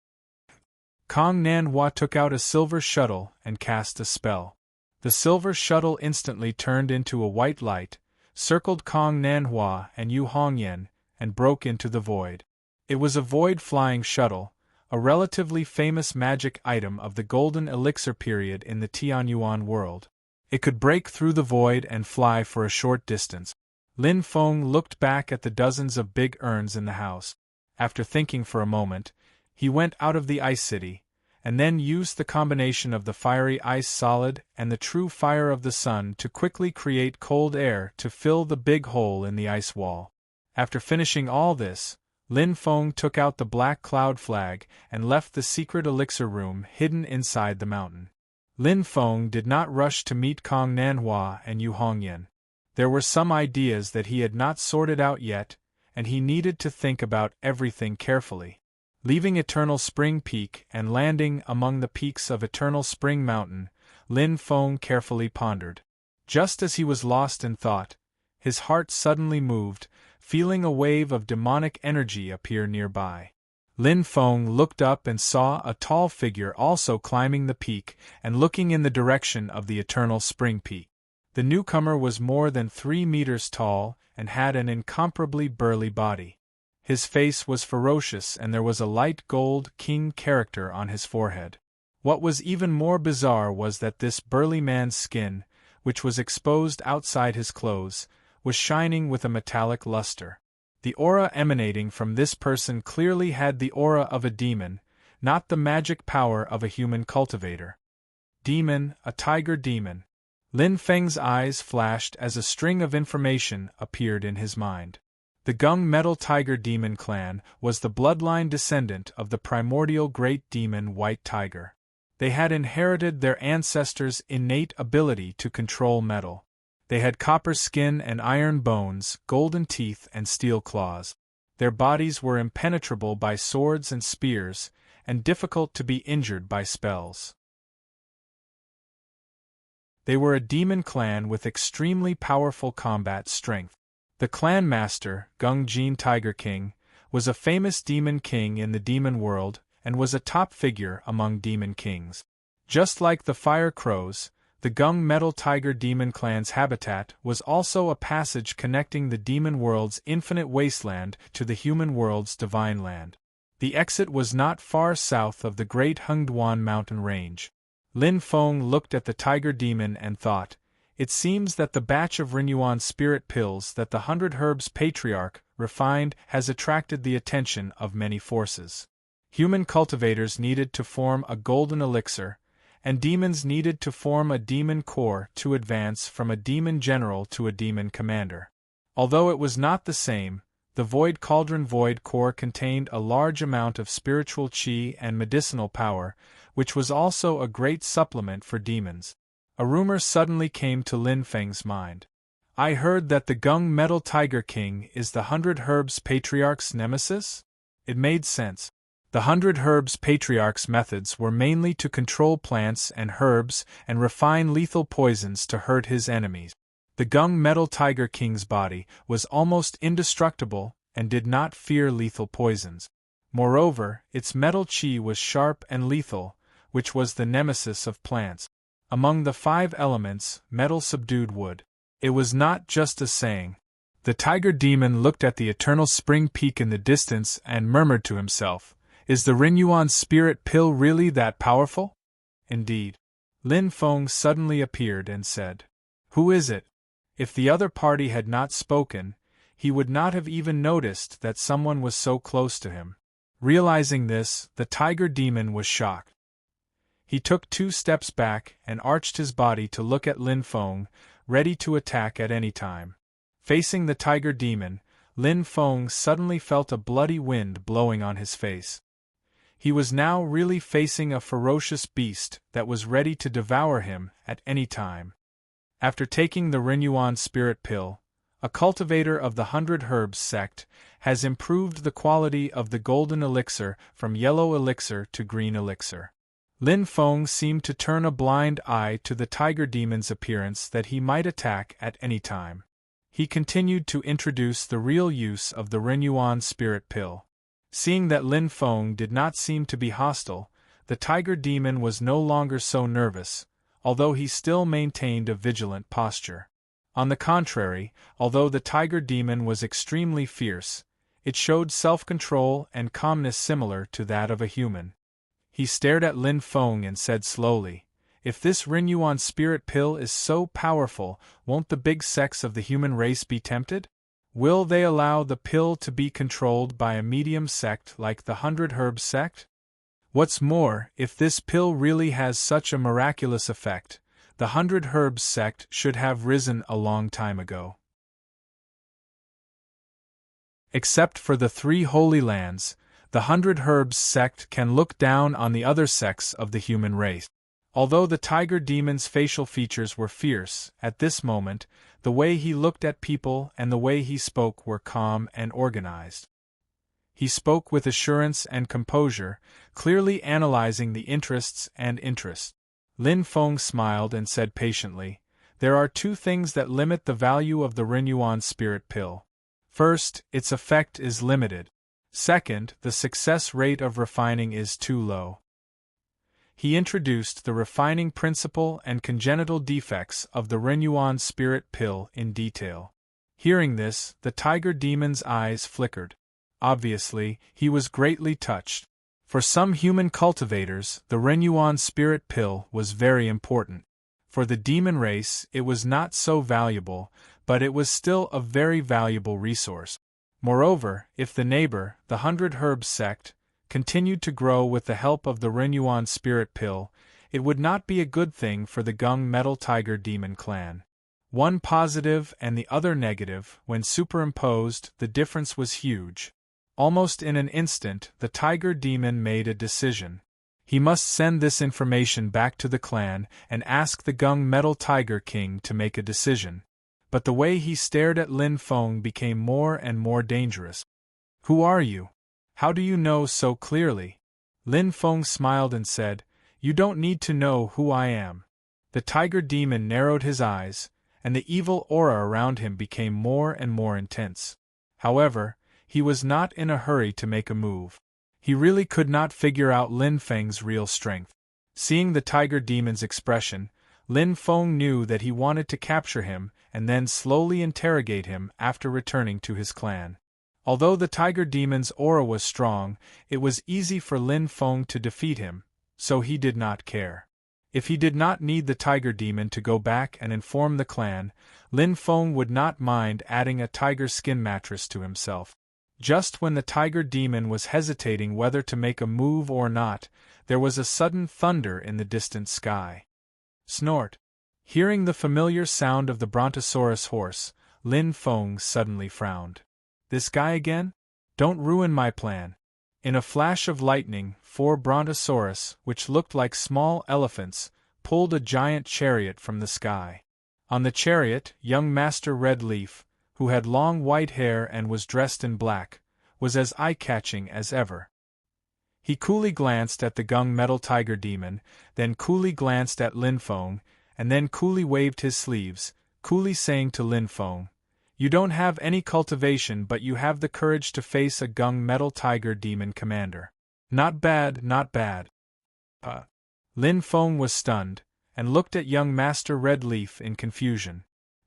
Kong Nanhua took out a silver shuttle and cast a spell. The silver shuttle instantly turned into a white light, circled Kong Nanhua and Yu Hongyan, and broke into the void. It was a void-flying shuttle, a relatively famous magic item of the Golden Elixir period in the Tianyuan world. It could break through the void and fly for a short distance. Lin Feng looked back at the dozens of big urns in the house. After thinking for a moment, he went out of the Ice City, and then used the combination of the fiery ice solid and the true fire of the sun to quickly create cold air to fill the big hole in the ice wall. After finishing all this, Lin Feng took out the black cloud flag and left the secret elixir room hidden inside the mountain. Lin Feng did not rush to meet Kong Nanhua and Yu Hongyan. There were some ideas that he had not sorted out yet, and he needed to think about everything carefully. Leaving Eternal Spring Peak and landing among the peaks of Eternal Spring Mountain, Lin Feng carefully pondered. Just as he was lost in thought, his heart suddenly moved, feeling a wave of demonic energy appear nearby. Lin Feng looked up and saw a tall figure also climbing the peak and looking in the direction of the Eternal Spring Peak. The newcomer was more than 3 meters tall and had an incomparably burly body. His face was ferocious and there was a light gold king character on his forehead. What was even more bizarre was that this burly man's skin, which was exposed outside his clothes, was shining with a metallic luster. The aura emanating from this person clearly had the aura of a demon, not the magic power of a human cultivator. Demon, a tiger demon. Lin Feng's eyes flashed as a string of information appeared in his mind. The Gung Metal Tiger Demon clan was the bloodline descendant of the primordial great demon White Tiger. They had inherited their ancestors' innate ability to control metal. They had copper skin and iron bones, golden teeth and steel claws. Their bodies were impenetrable by swords and spears, and difficult to be injured by spells. They were a demon clan with extremely powerful combat strength. The clan master, Gung Jin Tiger King, was a famous demon king in the demon world, and was a top figure among demon kings. Just like the fire crows, the gung-metal tiger demon clan's habitat was also a passage connecting the demon world's infinite wasteland to the human world's divine land. The exit was not far south of the great Hengduan mountain range. Lin Feng looked at the tiger demon and thought, it seems that the batch of Renyuan spirit pills that the 100 Herbs Patriarch refined has attracted the attention of many forces. Human cultivators needed to form a golden elixir, and demons needed to form a demon core to advance from a demon general to a demon commander. Although it was not the same, the Void Cauldron Void Core contained a large amount of spiritual qi and medicinal power, which was also a great supplement for demons. A rumor suddenly came to Lin Feng's mind. I heard that the Gung Metal Tiger King is the 100 Herbs Patriarch's nemesis? It made sense. The 100 Herbs Patriarch's methods were mainly to control plants and herbs and refine lethal poisons to hurt his enemies. The Gung Metal Tiger King's body was almost indestructible and did not fear lethal poisons. Moreover, its metal qi was sharp and lethal, which was the nemesis of plants. Among the 5 elements, metal subdued wood. It was not just a saying. The tiger demon looked at the eternal spring peak in the distance and murmured to himself, is the Renyuan spirit pill really that powerful? Indeed. Lin Feng suddenly appeared and said, who is it? If the other party had not spoken, he would not have even noticed that someone was so close to him. Realizing this, the tiger demon was shocked. He took 2 steps back and arched his body to look at Lin Feng, ready to attack at any time. Facing the tiger demon, Lin Feng suddenly felt a bloody wind blowing on his face. He was now really facing a ferocious beast that was ready to devour him at any time. After taking the Renyuan spirit pill, a cultivator of the 100 Herbs sect has improved the quality of the golden elixir from yellow elixir to green elixir. Lin Feng seemed to turn a blind eye to the tiger demon's appearance that he might attack at any time. He continued to introduce the real use of the Renyuan spirit pill. Seeing that Lin Feng did not seem to be hostile, the tiger demon was no longer so nervous, although he still maintained a vigilant posture. On the contrary, although the tiger demon was extremely fierce, it showed self-control and calmness similar to that of a human. He stared at Lin Feng and said slowly, if this Renyuan spirit pill is so powerful, won't the big sects of the human race be tempted? Will they allow the pill to be controlled by a medium sect like the 100 Herbs sect? What's more, if this pill really has such a miraculous effect, the 100 Herbs sect should have risen a long time ago. Except for the 3 holy lands, the 100 Herbs sect can look down on the other sects of the human race. Although the tiger demon's facial features were fierce, at this moment, the way he looked at people and the way he spoke were calm and organized. He spoke with assurance and composure, clearly analyzing the interests. Lin Feng smiled and said patiently, there are 2 things that limit the value of the Renyuan spirit pill. First, its effect is limited. Second, the success rate of refining is too low. He introduced the refining principle and congenital defects of the Renyuan spirit pill in detail. Hearing this, the tiger demon's eyes flickered. Obviously, he was greatly touched. For some human cultivators, the Renyuan spirit pill was very important. For the demon race, it was not so valuable, but it was still a very valuable resource. Moreover, if the neighbor, the 100 Herbs sect, continued to grow with the help of the Renyuan spirit pill, it would not be a good thing for the Gung Metal Tiger Demon clan. One positive and the other negative, when superimposed, the difference was huge. Almost in an instant, the Tiger Demon made a decision. He must send this information back to the clan and ask the Gung Metal Tiger King to make a decision. But the way he stared at Lin Feng became more and more dangerous. Who are you? How do you know so clearly? Lin Feng smiled and said, you don't need to know who I am. The Tiger Demon narrowed his eyes, and the evil aura around him became more and more intense. However, he was not in a hurry to make a move. He really could not figure out Lin Feng's real strength. Seeing the tiger demon's expression, Lin Feng knew that he wanted to capture him and then slowly interrogate him after returning to his clan. Although the tiger demon's aura was strong, it was easy for Lin Feng to defeat him, so he did not care. If he did not need the tiger demon to go back and inform the clan, Lin Feng would not mind adding a tiger skin mattress to himself. Just when the tiger demon was hesitating whether to make a move or not, there was a sudden thunder in the distant sky. Snort! Hearing the familiar sound of the brontosaurus horse, Lin Feng suddenly frowned. This guy again? Don't ruin my plan. In a flash of lightning, 4 brontosaurus, which looked like small elephants, pulled a giant chariot from the sky. On the chariot, young Master Red Leaf, who had long white hair and was dressed in black, was as eye-catching as ever. He coolly glanced at the gung-metal tiger demon, then coolly glanced at Lin Feng, and then coolly waved his sleeves, coolly saying to Lin Feng, "You don't have any cultivation, but you have the courage to face a gung-metal tiger demon commander. Not bad, not bad." Lin Feng was stunned, and looked at young Master Red Leaf in confusion.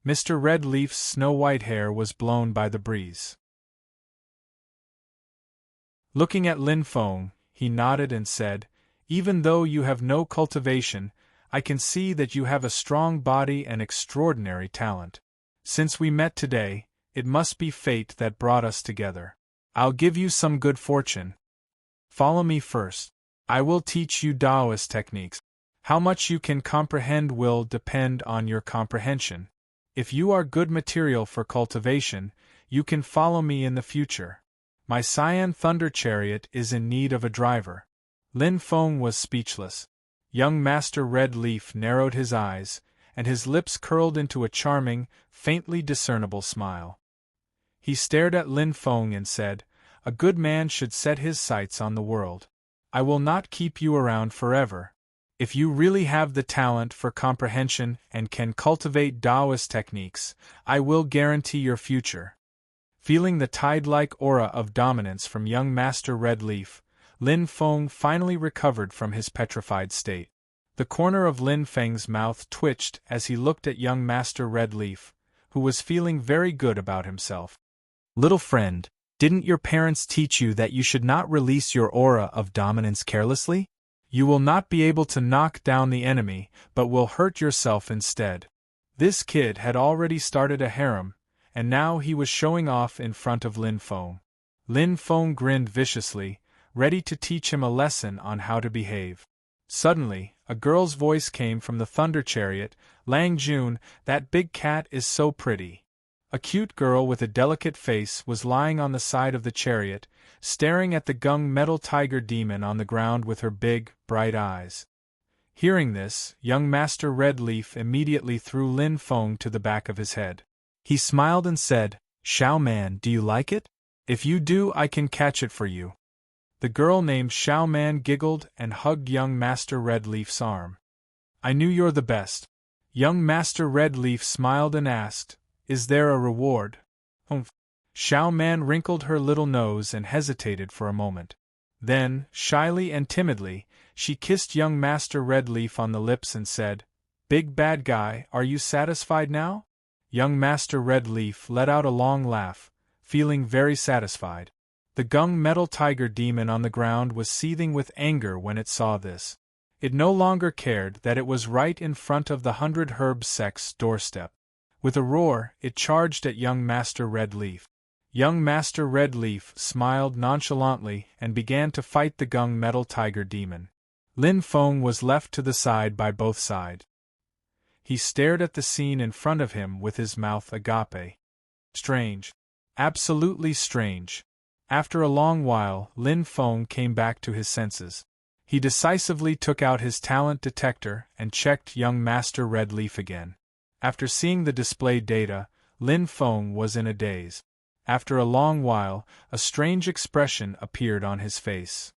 Mr. Red Leaf's snow-white hair was blown by the breeze. Looking at Lin Feng, he nodded and said, "Even though you have no cultivation, I can see that you have a strong body and extraordinary talent. Since we met today, it must be fate that brought us together. I'll give you some good fortune. Follow me first. I will teach you Taoist techniques. How much you can comprehend will depend on your comprehension. If you are good material for cultivation, you can follow me in the future. My Cyan Thunder Chariot is in need of a driver." Lin Feng was speechless. Young Master Red Leaf narrowed his eyes, and his lips curled into a charming, faintly discernible smile. He stared at Lin Feng and said, "A good man should set his sights on the world. I will not keep you around forever. If you really have the talent for comprehension and can cultivate Taoist techniques, I will guarantee your future." Feeling the tide-like aura of dominance from young Master Red Leaf, Lin Feng finally recovered from his petrified state. The corner of Lin Feng's mouth twitched as he looked at young Master Red Leaf, who was feeling very good about himself. "Little friend, didn't your parents teach you that you should not release your aura of dominance carelessly? You will not be able to knock down the enemy, but will hurt yourself instead." This kid had already started a harem, and now he was showing off in front of Lin Feng. Lin Feng grinned viciously, ready to teach him a lesson on how to behave. Suddenly, a girl's voice came from the Thunder Chariot, "Lang Jun, that big cat is so pretty." A cute girl with a delicate face was lying on the side of the chariot, staring at the gung-metal tiger demon on the ground with her big, bright eyes. Hearing this, young Master Red Leaf immediately threw Lin Feng to the back of his head. He smiled and said, "Xiao Man, do you like it? If you do, I can catch it for you." The girl named Xiao Man giggled and hugged young Master Red Leaf's arm. "I knew you're the best." Young Master Red Leaf smiled and asked, "Is there a reward?" "Humph." Xiao Man wrinkled her little nose and hesitated for a moment. Then, shyly and timidly, she kissed young Master Red Leaf on the lips and said, "Big bad guy, are you satisfied now?" Young Master Red Leaf let out a long laugh, feeling very satisfied. The gung-metal tiger demon on the ground was seething with anger when it saw this. It no longer cared that it was right in front of the 100 Herb Sect's doorstep. With a roar, it charged at young Master Red Leaf. Young Master Red Leaf smiled nonchalantly and began to fight the gung-metal tiger demon. Lin Feng was left to the side by both sides. He stared at the scene in front of him with his mouth agape. Strange. Absolutely strange. After a long while, Lin Feng came back to his senses. He decisively took out his talent detector and checked young Master Red Leaf again. After seeing the displayed data, Lin Feng was in a daze. After a long while, a strange expression appeared on his face.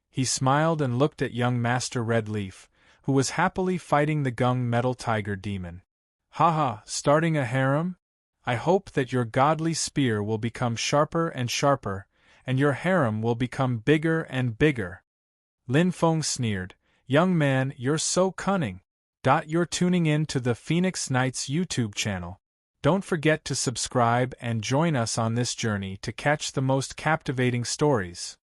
He smiled and looked at young Master Red Leaf, who was happily fighting the gung-metal tiger demon. "Haha, starting a harem? I hope that your godly spear will become sharper and sharper, and your harem will become bigger and bigger. Lin Feng sneered, Young man, you're so cunning. You're tuning in to the Phoenix Knights YouTube channel. Don't forget to subscribe and join us on this journey to catch the most captivating stories.